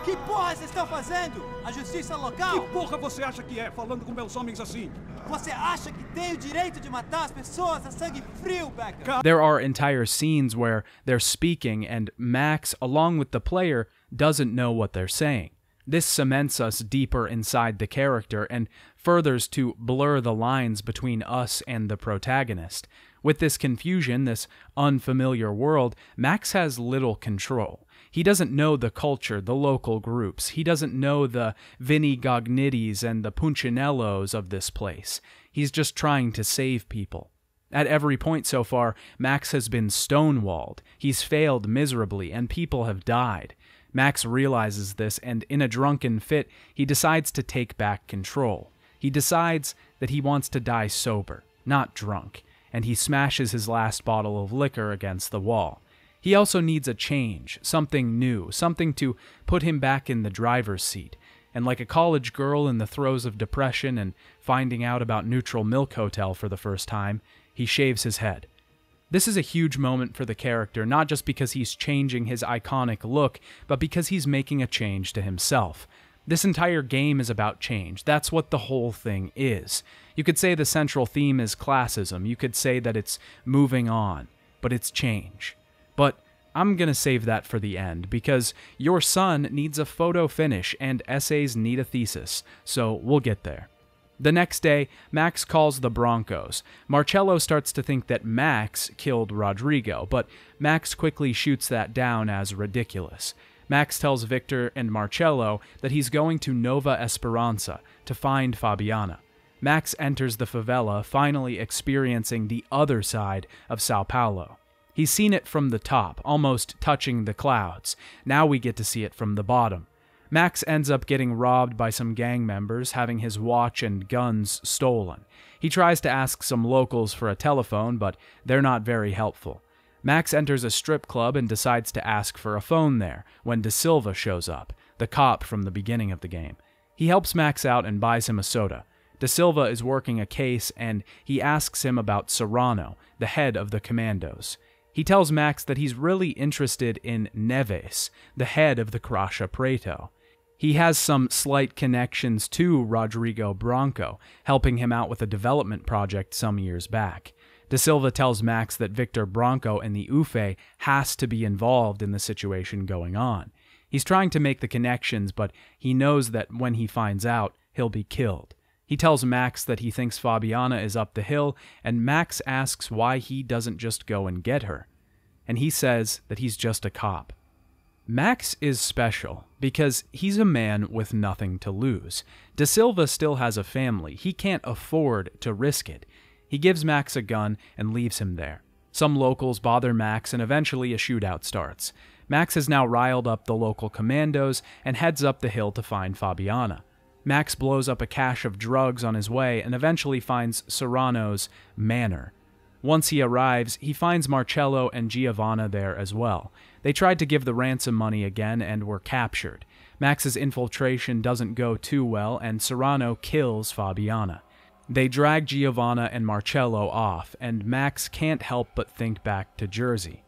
Que porra vocês estão fazendo? A justiça local? Que porra você acha que é, falando com meus homens assim? Você acha que tem o direito de matar as pessoas a sangue frio, Becca? There are entire scenes where they're speaking and Max, along with the player, doesn't know what they're saying. This cements us deeper inside the character and furthers to blur the lines between us and the protagonist. With this confusion, this unfamiliar world, Max has little control. He doesn't know the culture, the local groups. He doesn't know the Vinnie Gognittis and the Punchinellos of this place. He's just trying to save people. At every point so far, Max has been stonewalled. He's failed miserably, and people have died. Max realizes this, and in a drunken fit, he decides to take back control. He decides that he wants to die sober, not drunk, and he smashes his last bottle of liquor against the wall. He also needs a change, something new, something to put him back in the driver's seat. And like a college girl in the throes of depression and finding out about Neutral Milk Hotel for the first time, he shaves his head. This is a huge moment for the character, not just because he's changing his iconic look, but because he's making a change to himself. This entire game is about change. That's what the whole thing is. You could say the central theme is classism. You could say that it's moving on, but it's change. But I'm gonna save that for the end, because your son needs a photo finish and essays need a thesis, so we'll get there. The next day, Max calls the Broncos. Marcello starts to think that Max killed Rodrigo, but Max quickly shoots that down as ridiculous. Max tells Victor and Marcello that he's going to Nova Esperanza to find Fabiana. Max enters the favela, finally experiencing the other side of Sao Paulo. He's seen it from the top, almost touching the clouds. Now we get to see it from the bottom. Max ends up getting robbed by some gang members, having his watch and guns stolen. He tries to ask some locals for a telephone, but they're not very helpful. Max enters a strip club and decides to ask for a phone there, when De Silva shows up, the cop from the beginning of the game. He helps Max out and buys him a soda. De Silva is working a case, and he asks him about Serrano, the head of the Commandos. He tells Max that he's really interested in Neves, the head of the Crusha Preto. He has some slight connections to Rodrigo Branco, helping him out with a development project some years back. De Silva tells Max that Victor Branco and the UFE has to be involved in the situation going on. He's trying to make the connections, but he knows that when he finds out, he'll be killed. He tells Max that he thinks Fabiana is up the hill, and Max asks why he doesn't just go and get her. And he says that he's just a cop. Max is special because he's a man with nothing to lose. De Silva still has a family. He can't afford to risk it. He gives Max a gun and leaves him there. Some locals bother Max, and eventually a shootout starts. Max has now riled up the local commandos and heads up the hill to find Fabiana. Max blows up a cache of drugs on his way and eventually finds Serrano's manor. Once he arrives, he finds Marcello and Giovanna there as well. They tried to give the ransom money again and were captured. Max's infiltration doesn't go too well, and Serrano kills Fabiana. They drag Giovanna and Marcello off, and Max can't help but think back to Jersey.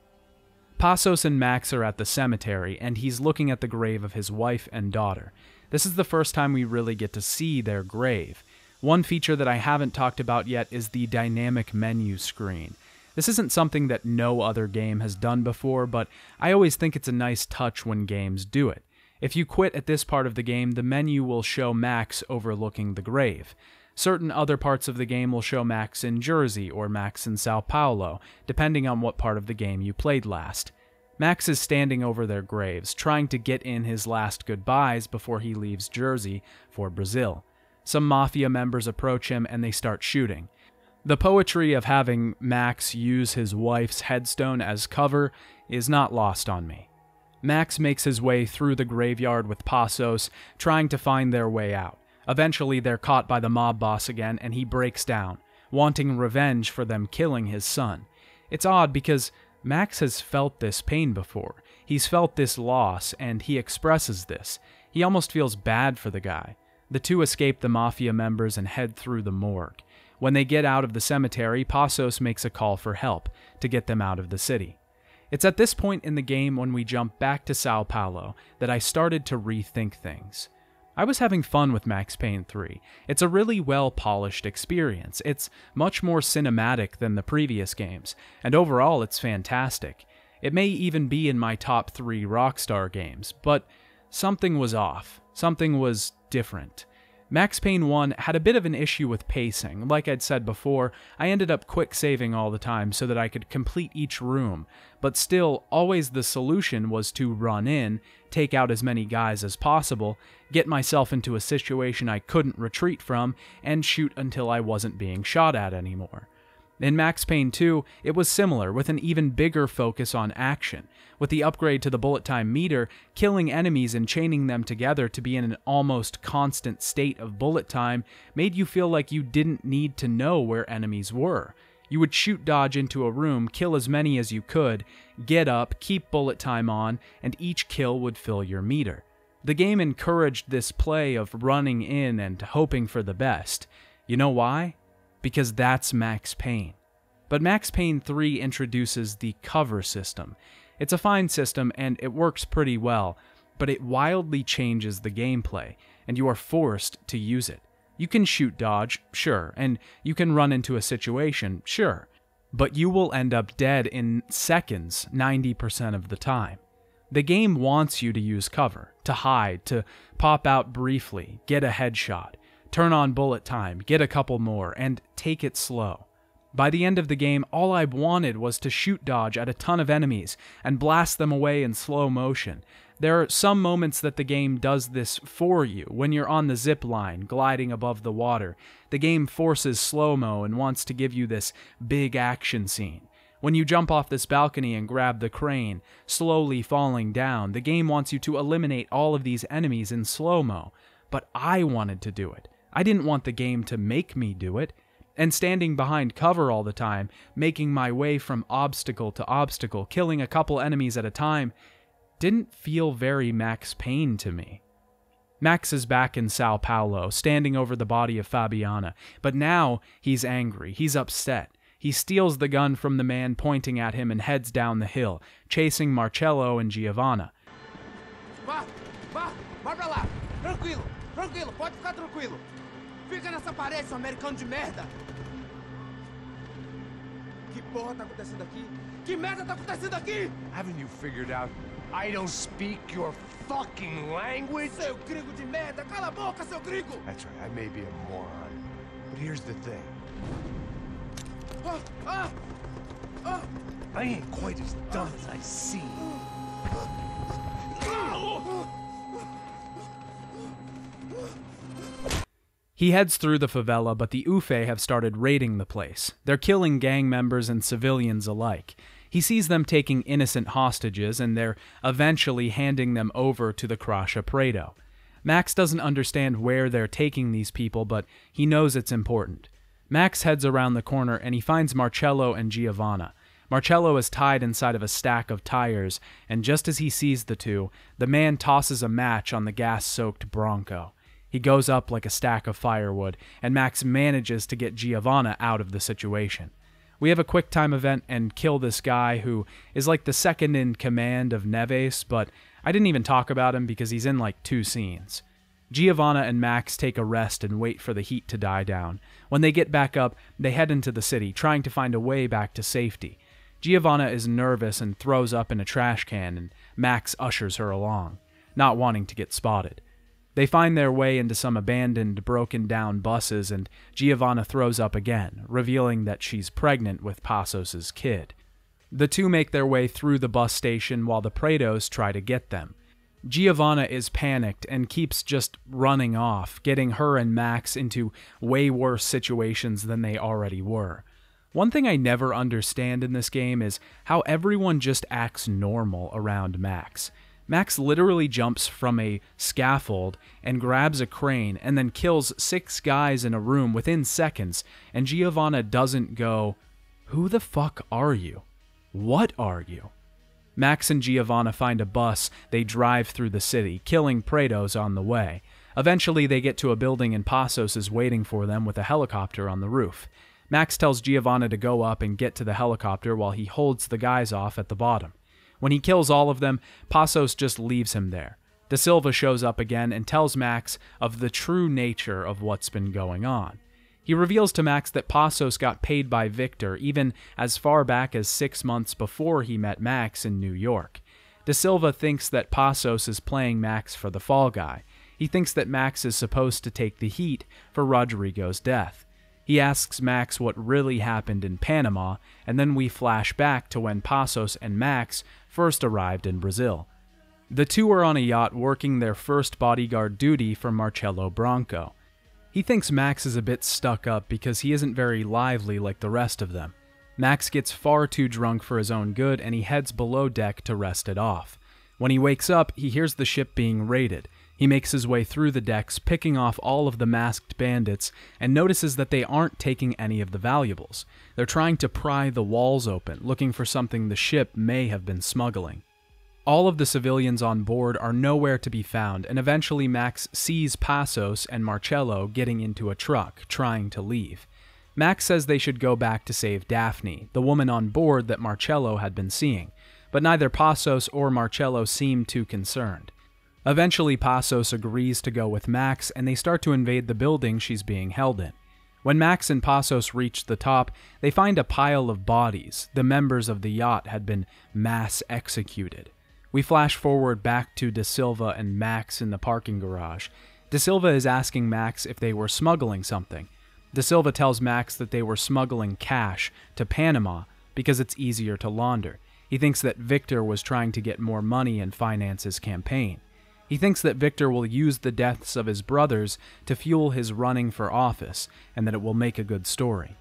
Passos and Max are at the cemetery, and he's looking at the grave of his wife and daughter. This is the first time we really get to see their grave. One feature that I haven't talked about yet is the dynamic menu screen. This isn't something that no other game has done before, but I always think it's a nice touch when games do it. If you quit at this part of the game, the menu will show Max overlooking the grave. Certain other parts of the game will show Max in Jersey or Max in Sao Paulo, depending on what part of the game you played last. Max is standing over their graves, trying to get in his last goodbyes before he leaves Jersey for Brazil. Some mafia members approach him and they start shooting. The poetry of having Max use his wife's headstone as cover is not lost on me. Max makes his way through the graveyard with Passos, trying to find their way out. Eventually, they're caught by the mob boss again, and he breaks down, wanting revenge for them killing his son. It's odd because Max has felt this pain before. He's felt this loss, and he expresses this. He almost feels bad for the guy. The two escape the mafia members and head through the morgue. When they get out of the cemetery, Passos makes a call for help to get them out of the city. It's at this point in the game, when we jump back to Sao Paulo, that I started to rethink things. I was having fun with Max Payne 3. It's a really well-polished experience. It's much more cinematic than the previous games, and overall it's fantastic. It may even be in my top 3 Rockstar games, but something was off. Something was different. Max Payne 1 had a bit of an issue with pacing. Like I'd said before, I ended up quick saving all the time so that I could complete each room, but still, always the solution was to run in, take out as many guys as possible, get myself into a situation I couldn't retreat from, and shoot until I wasn't being shot at anymore. In Max Payne 2, it was similar, with an even bigger focus on action. With the upgrade to the bullet time meter, killing enemies and chaining them together to be in an almost constant state of bullet time made you feel like you didn't need to know where enemies were. You would shoot dodge into a room, kill as many as you could, get up, keep bullet time on, and each kill would fill your meter. The game encouraged this play of running in and hoping for the best. You know why? Because that's Max Payne. But Max Payne 3 introduces the cover system. It's a fine system and it works pretty well, but it wildly changes the gameplay, and you are forced to use it. You can shoot dodge, sure, and you can run into a situation, sure, but you will end up dead in seconds 90% of the time. The game wants you to use cover, to hide, to pop out briefly, get a headshot, turn on bullet time, get a couple more, and take it slow. By the end of the game, all I wanted was to shoot dodge at a ton of enemies and blast them away in slow motion. There are some moments that the game does this for you. When you're on the zip line, gliding above the water, the game forces slow-mo and wants to give you this big action scene. When you jump off this balcony and grab the crane, slowly falling down, the game wants you to eliminate all of these enemies in slow-mo. But I wanted to do it. I didn't want the game to make me do it. And standing behind cover all the time, making my way from obstacle to obstacle, killing a couple enemies at a time, didn't feel very Max Payne to me. Max is back in Sao Paulo, standing over the body of Fabiana, but now he's angry, he's upset. He steals the gun from the man pointing at him and heads down the hill, chasing Marcello and Giovanna. Vai pra lá! Tranquilo, pode ficar tranquilo! Fica nessa parede, seu americano de merda! Que porra tá acontecendo aqui? Que merda tá acontecendo aqui? Haven't you figured out I don't speak your fucking language? Seu gringo de merda! Cala a boca, seu gringo! That's right, I may be a moron, but here's the thing. I ain't quite as dumb as I seem. He heads through the favela, but the Ufe have started raiding the place. They're killing gang members and civilians alike. He sees them taking innocent hostages, and they're eventually handing them over to the Crasha Preto. Max doesn't understand where they're taking these people, but he knows it's important. Max heads around the corner, and he finds Marcello and Giovanna. Marcello is tied inside of a stack of tires, and just as he sees the two, the man tosses a match on the gas-soaked Bronco. He goes up like a stack of firewood, and Max manages to get Giovanna out of the situation. We have a quick-time event and kill this guy who is like the second in command of Neves, but I didn't even talk about him because he's in like 2 scenes. Giovanna and Max take a rest and wait for the heat to die down. When they get back up, they head into the city, trying to find a way back to safety. Giovanna is nervous and throws up in a trash can, and Max ushers her along, not wanting to get spotted. They find their way into some abandoned, broken-down buses, and Giovanna throws up again, revealing that she's pregnant with Passos' kid. The two make their way through the bus station while the Prados try to get them. Giovanna is panicked and keeps just running off, getting her and Max into way worse situations than they already were. One thing I never understand in this game is how everyone just acts normal around Max. Max literally jumps from a scaffold and grabs a crane and then kills 6 guys in a room within seconds, and Giovanna doesn't go, "Who the fuck are you? What are you?" Max and Giovanna find a bus. They drive through the city, killing Prados on the way. Eventually, they get to a building and Passos is waiting for them with a helicopter on the roof. Max tells Giovanna to go up and get to the helicopter while he holds the guys off at the bottom. When he kills all of them, Passos just leaves him there. Da Silva shows up again and tells Max of the true nature of what's been going on. He reveals to Max that Passos got paid by Victor even as far back as 6 months before he met Max in New York. Da Silva thinks that Passos is playing Max for the fall guy. He thinks that Max is supposed to take the heat for Rodrigo's death. He asks Max what really happened in Panama, and then we flash back to when Passos and Max first arrived in Brazil. The two are on a yacht working their first bodyguard duty for Marcello Branco. He thinks Max is a bit stuck up because he isn't very lively like the rest of them. Max gets far too drunk for his own good and he heads below deck to rest it off. When he wakes up, he hears the ship being raided. He makes his way through the decks, picking off all of the masked bandits, and notices that they aren't taking any of the valuables. They're trying to pry the walls open, looking for something the ship may have been smuggling. All of the civilians on board are nowhere to be found, and eventually Max sees Passos and Marcello getting into a truck, trying to leave. Max says they should go back to save Daphne, the woman on board that Marcello had been seeing, but neither Passos or Marcello seem too concerned. Eventually Passos agrees to go with Max, and they start to invade the building she's being held in. When Max and Passos reach the top, they find a pile of bodies. The members of the yacht had been mass executed. We flash forward back to Da Silva and Max in the parking garage. Da Silva is asking Max if they were smuggling something. Da Silva tells Max that they were smuggling cash to Panama because it's easier to launder. He thinks that Victor was trying to get more money and finance his campaign. He thinks that Victor will use the deaths of his brothers to fuel his running for office, and that it will make a good story.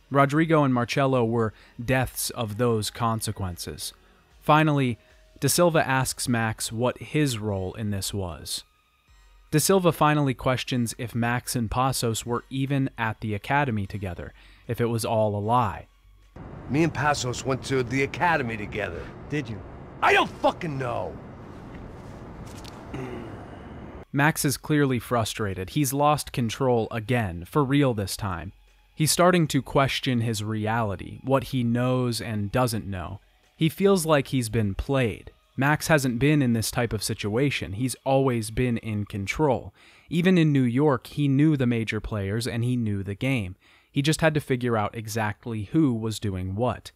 Rodrigo and Marcello were deaths of those consequences. Finally, Da Silva asks Max what his role in this was. Da Silva finally questions if Max and Passos were even at the academy together, if it was all a lie. Me and Passos went to the academy together. Did you? I don't fucking know! Max is clearly frustrated. He's lost control again, for real this time. He's starting to question his reality, what he knows and doesn't know. He feels like he's been played. Max hasn't been in this type of situation. He's always been in control. Even in New York, he knew the major players and he knew the game. He just had to figure out exactly who was doing what.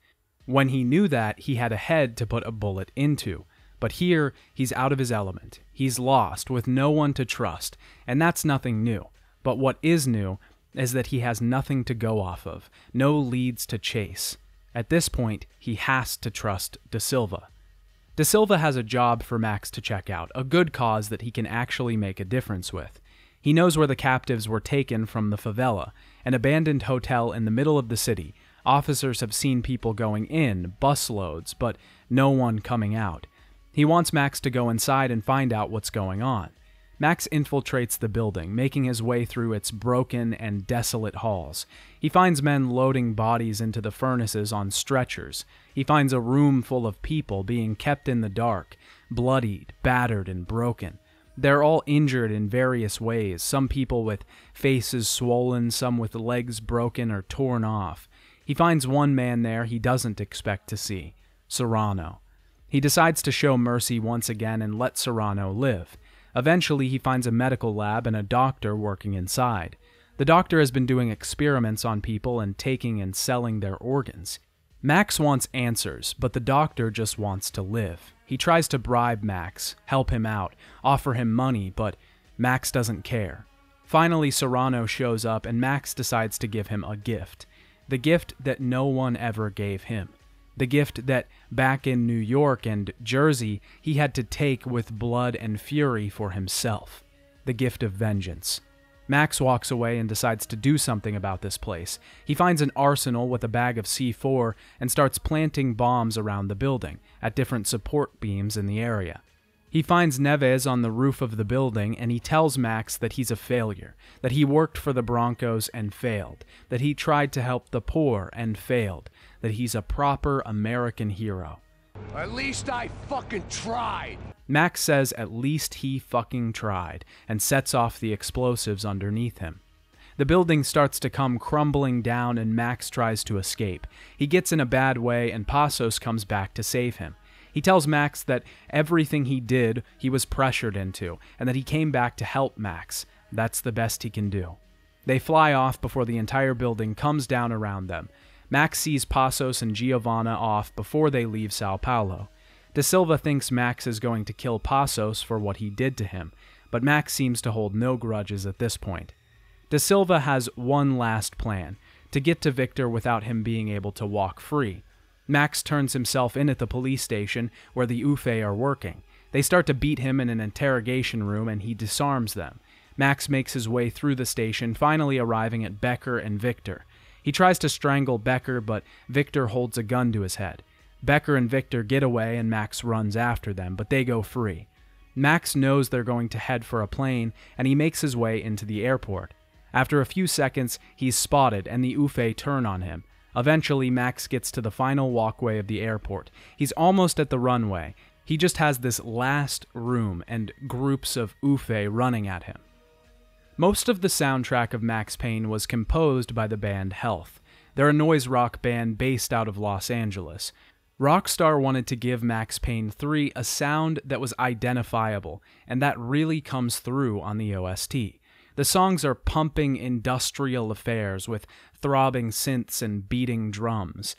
When he knew that, he had a head to put a bullet into. But here, he's out of his element. He's lost, with no one to trust, and that's nothing new. But what is new is that he has nothing to go off of, no leads to chase. At this point, he has to trust Da Silva. Da Silva has a job for Max to check out, a good cause that he can actually make a difference with. He knows where the captives were taken from the favela, an abandoned hotel in the middle of the city. Officers have seen people going in, busloads, but no one coming out. He wants Max to go inside and find out what's going on. Max infiltrates the building, making his way through its broken and desolate halls. He finds men loading bodies into the furnaces on stretchers. He finds a room full of people being kept in the dark, bloodied, battered, and broken. They're all injured in various ways, some people with faces swollen, some with legs broken or torn off. He finds one man there he doesn't expect to see, Serrano. He decides to show mercy once again and let Serrano live. Eventually, he finds a medical lab and a doctor working inside. The doctor has been doing experiments on people and taking and selling their organs. Max wants answers, but the doctor just wants to live. He tries to bribe Max, help him out, offer him money, but Max doesn't care. Finally, Serrano shows up and Max decides to give him a gift. The gift that no one ever gave him. The gift that, back in New York and Jersey, he had to take with blood and fury for himself. The gift of vengeance. Max walks away and decides to do something about this place. He finds an arsenal with a bag of C4 and starts planting bombs around the building, at different support beams in the area. He finds Neves on the roof of the building and he tells Max that he's a failure, that he worked for the Broncos and failed, that he tried to help the poor and failed, that he's a proper American hero. At least I fucking tried! Max says at least he fucking tried, and sets off the explosives underneath him. The building starts to come crumbling down and Max tries to escape. He gets in a bad way and Passos comes back to save him. He tells Max that everything he did, he was pressured into, and that he came back to help Max. That's the best he can do. They fly off before the entire building comes down around them. Max sees Passos and Giovanna off before they leave Sao Paulo. Da Silva thinks Max is going to kill Passos for what he did to him, but Max seems to hold no grudges at this point. Da Silva has one last plan, to get to Victor without him being able to walk free. Max turns himself in at the police station where the UFE are working. They start to beat him in an interrogation room and he disarms them. Max makes his way through the station, finally arriving at Becker and Victor. He tries to strangle Becker, but Victor holds a gun to his head. Becker and Victor get away and Max runs after them, but they go free. Max knows they're going to head for a plane and he makes his way into the airport. After a few seconds, he's spotted and the UFE turn on him. Eventually, Max gets to the final walkway of the airport. He's almost at the runway. He just has this last room and groups of UFE running at him. Most of the soundtrack of Max Payne was composed by the band Health. They're a noise rock band based out of Los Angeles. Rockstar wanted to give Max Payne 3 a sound that was identifiable, and that really comes through on the OST. The songs are pumping industrial affairs with throbbing synths and beating drums.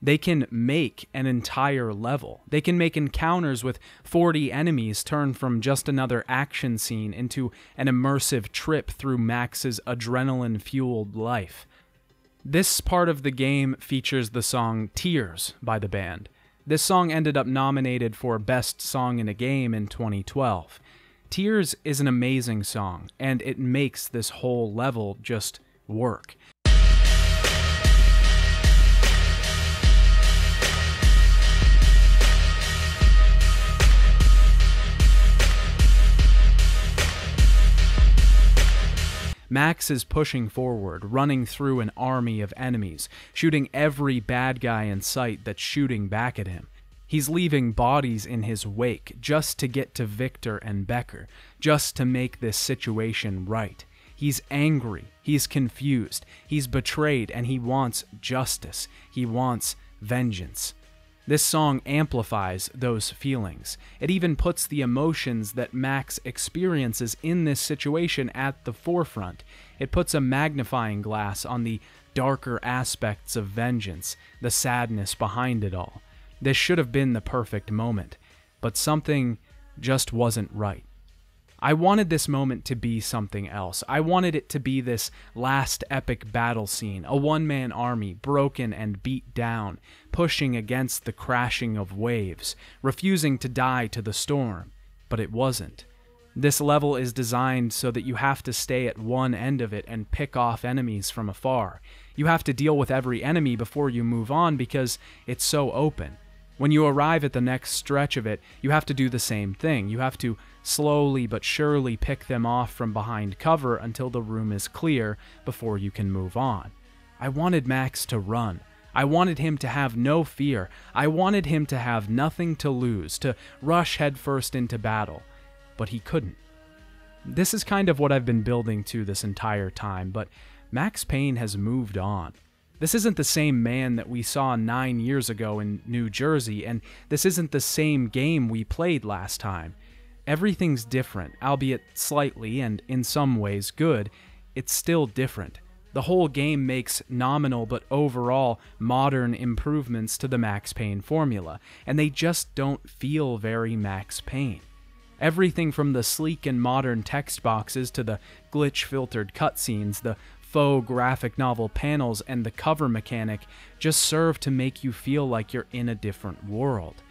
They can make an entire level. They can make encounters with 40 enemies turn from just another action scene into an immersive trip through Max's adrenaline-fueled life. This part of the game features the song Tears by the band. This song ended up nominated for Best Song in a Game in 2012. Tears is an amazing song, and it makes this whole level just work. Max is pushing forward, running through an army of enemies, shooting every bad guy in sight that's shooting back at him. He's leaving bodies in his wake just to get to Victor and Becker, just to make this situation right. He's angry, he's confused, he's betrayed, and he wants justice. He wants vengeance. This song amplifies those feelings. It even puts the emotions that Max experiences in this situation at the forefront. It puts a magnifying glass on the darker aspects of vengeance, the sadness behind it all. This should have been the perfect moment, but something just wasn't right. I wanted this moment to be something else. I wanted it to be this last epic battle scene, a one-man army broken and beat down, pushing against the crashing of waves, refusing to die to the storm. But it wasn't. This level is designed so that you have to stay at one end of it and pick off enemies from afar. You have to deal with every enemy before you move on because it's so open. When you arrive at the next stretch of it, you have to do the same thing. You have to slowly but surely pick them off from behind cover until the room is clear before you can move on. I wanted Max to run. I wanted him to have no fear. I wanted him to have nothing to lose, to rush headfirst into battle. But he couldn't. This is kind of what I've been building to this entire time, but Max Payne has moved on. This isn't the same man that we saw 9 years ago in New Jersey, and this isn't the same game we played last time. Everything's different, albeit slightly, and in some ways good. It's still different. The whole game makes nominal but overall modern improvements to the Max Payne formula, and they just don't feel very Max Payne. Everything from the sleek and modern text boxes to the glitch-filtered cutscenes, the faux graphic novel panels, and the cover mechanic just serve to make you feel like you're in a different world.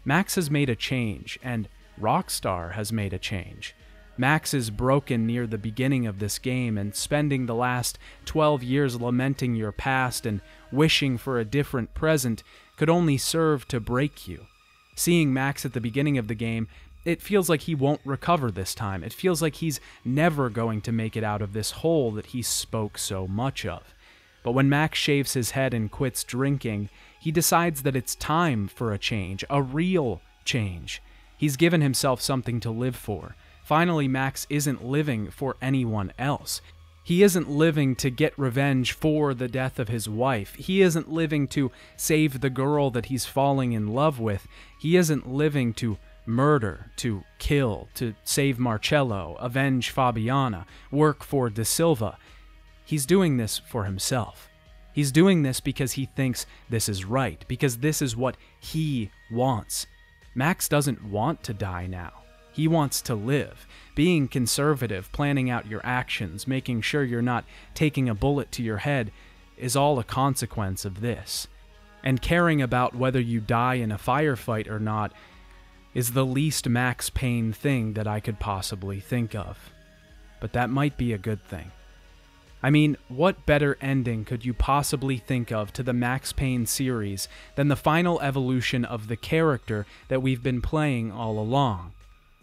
Max has made a change, and Rockstar has made a change. Max is broken near the beginning of this game, and spending the last 12 years lamenting your past and wishing for a different present could only serve to break you. Seeing Max at the beginning of the game, it feels like he won't recover this time. It feels like he's never going to make it out of this hole that he spoke so much of. But when Max shaves his head and quits drinking, he decides that it's time for a change, a real change. He's given himself something to live for. Finally, Max isn't living for anyone else. He isn't living to get revenge for the death of his wife. He isn't living to save the girl that he's falling in love with. He isn't living to murder, to kill, to save Marcello, avenge Fabiana, work for De Silva. He's doing this for himself. He's doing this because he thinks this is right, because this is what he wants. Max doesn't want to die now. He wants to live. Being conservative, planning out your actions, making sure you're not taking a bullet to your head is all a consequence of this. And caring about whether you die in a firefight or not is the least Max Payne thing that I could possibly think of. But that might be a good thing. I mean, what better ending could you possibly think of to the Max Payne series than the final evolution of the character that we've been playing all along?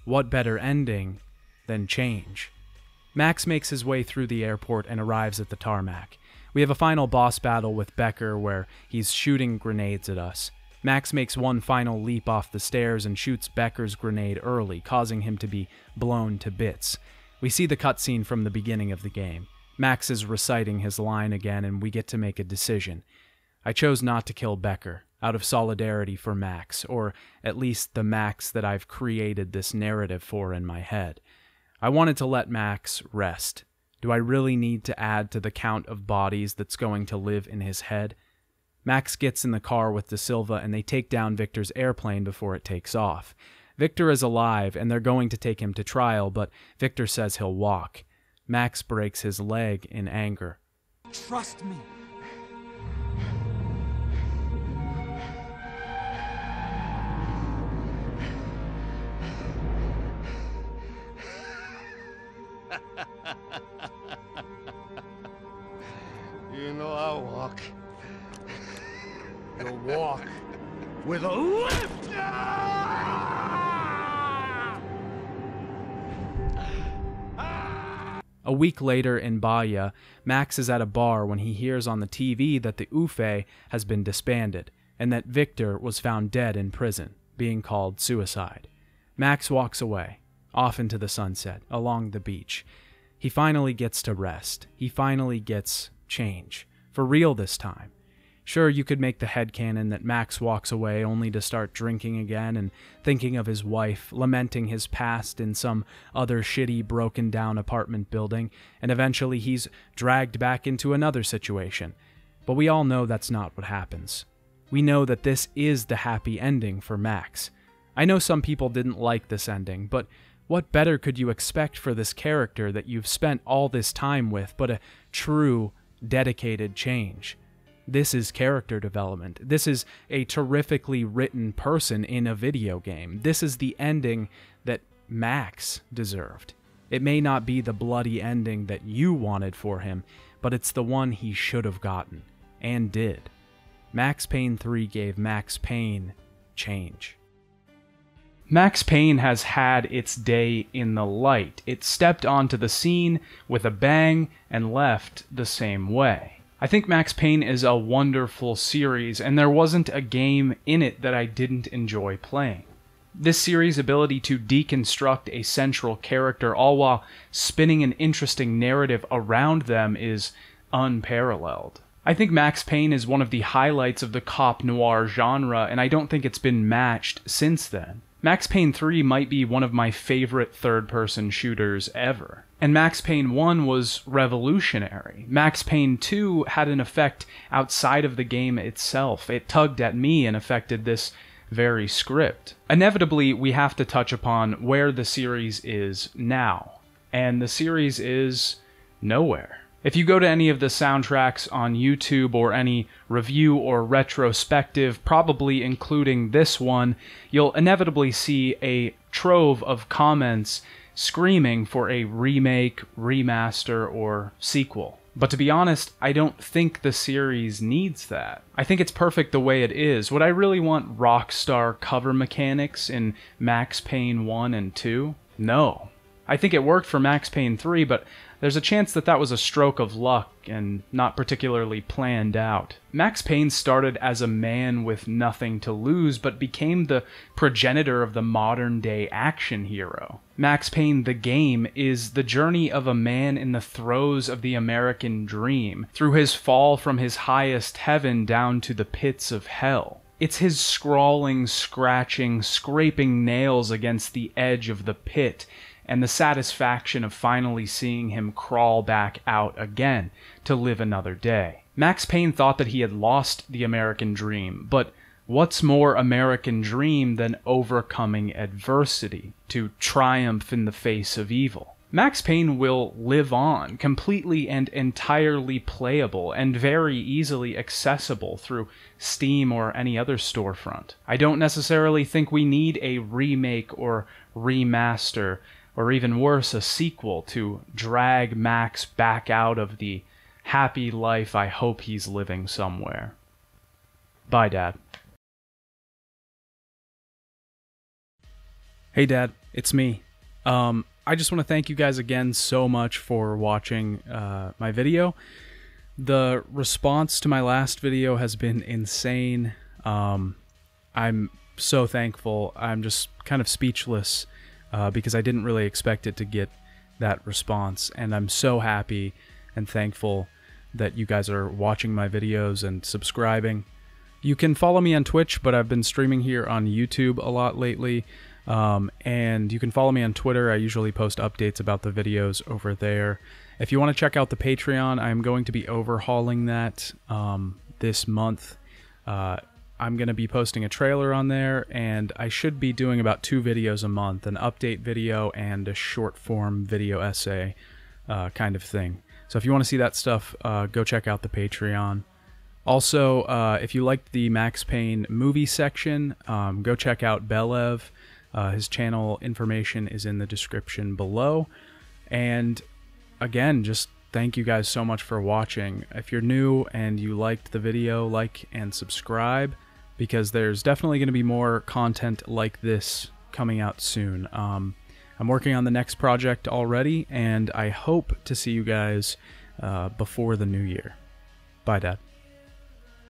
What better ending than change? Max makes his way through the airport and arrives at the tarmac. We have a final boss battle with Becker where he's shooting grenades at us. Max makes one final leap off the stairs and shoots Becker's grenade early, causing him to be blown to bits. We see the cutscene from the beginning of the game. Max is reciting his line again, and we get to make a decision. I chose not to kill Becker, out of solidarity for Max, or at least the Max that I've created this narrative for in my head. I wanted to let Max rest. Do I really need to add to the count of bodies that's going to live in his head? Max gets in the car with De Silva, and they take down Victor's airplane before it takes off. Victor is alive, and they're going to take him to trial, but Victor says he'll walk. Max breaks his leg in anger. Trust me. You know I'll walk. You'll walk with a lift! A week later in Bahia, Max is at a bar when he hears on the TV that the UFE has been disbanded, and that Victor was found dead in prison, being called suicide. Max walks away, off into the sunset, along the beach. He finally gets to rest. He finally gets change. For real this time. Sure, you could make the headcanon that Max walks away only to start drinking again and thinking of his wife, lamenting his past in some other shitty, broken-down apartment building, and eventually he's dragged back into another situation. But we all know that's not what happens. We know that this is the happy ending for Max. I know some people didn't like this ending, but what better could you expect for this character that you've spent all this time with but a true, dedicated change? This is character development. This is a terrifically written person in a video game. This is the ending that Max deserved. It may not be the bloody ending that you wanted for him, but it's the one he should have gotten, and did. Max Payne 3 gave Max Payne change. Max Payne has had its day in the light. It stepped onto the scene with a bang and left the same way. I think Max Payne is a wonderful series, and there wasn't a game in it that I didn't enjoy playing. This series' ability to deconstruct a central character all while spinning an interesting narrative around them is unparalleled. I think Max Payne is one of the highlights of the cop noir genre, and I don't think it's been matched since then. Max Payne 3 might be one of my favorite third-person shooters ever. And Max Payne 1 was revolutionary. Max Payne 2 had an effect outside of the game itself. It tugged at me and affected this very script. Inevitably, we have to touch upon where the series is now. And the series is nowhere. If you go to any of the soundtracks on YouTube or any review or retrospective, probably including this one, you'll inevitably see a trove of comments screaming for a remake, remaster, or sequel. But to be honest, I don't think the series needs that. I think it's perfect the way it is. Would I really want Rockstar cover mechanics in Max Payne 1 and 2? No. I think it worked for Max Payne 3, but there's a chance that that was a stroke of luck and not particularly planned out. Max Payne started as a man with nothing to lose, but became the progenitor of the modern-day action hero. Max Payne the game is the journey of a man in the throes of the American dream, through his fall from his highest heaven down to the pits of hell. It's his scrawling, scratching, scraping nails against the edge of the pit, and the satisfaction of finally seeing him crawl back out again to live another day. Max Payne thought that he had lost the American dream, but what's more American dream than overcoming adversity to triumph in the face of evil? Max Payne will live on, completely and entirely playable and very easily accessible through Steam or any other storefront. I don't necessarily think we need a remake or remaster, or even worse, a sequel to drag Max back out of the happy life I hope he's living somewhere. Bye, Dad. Hey, Dad. It's me. I just want to thank you guys again so much for watching my video. The response to my last video has been insane. I'm so thankful. I'm just kind of speechless. Because I didn't really expect it to get that response, and I'm so happy and thankful that you guys are watching my videos and subscribing. You can follow me on Twitch, but I've been streaming here on YouTube a lot lately, and you can follow me on Twitter. I usually post updates about the videos over there. If you want to check out the Patreon, I'm going to be overhauling that this month. I'm going to be posting a trailer on there, and I should be doing about 2 videos a month, an update video and a short-form video essay kind of thing. So if you want to see that stuff, go check out the Patreon. Also, if you liked the Max Payne movie section, go check out Belev. His channel information is in the description below. And again, just thank you guys so much for watching. If you're new and you liked the video, like and subscribe, because there's definitely going to be more content like this coming out soon. I'm working on the next project already, and I hope to see you guys before the new year. Bye, Dad.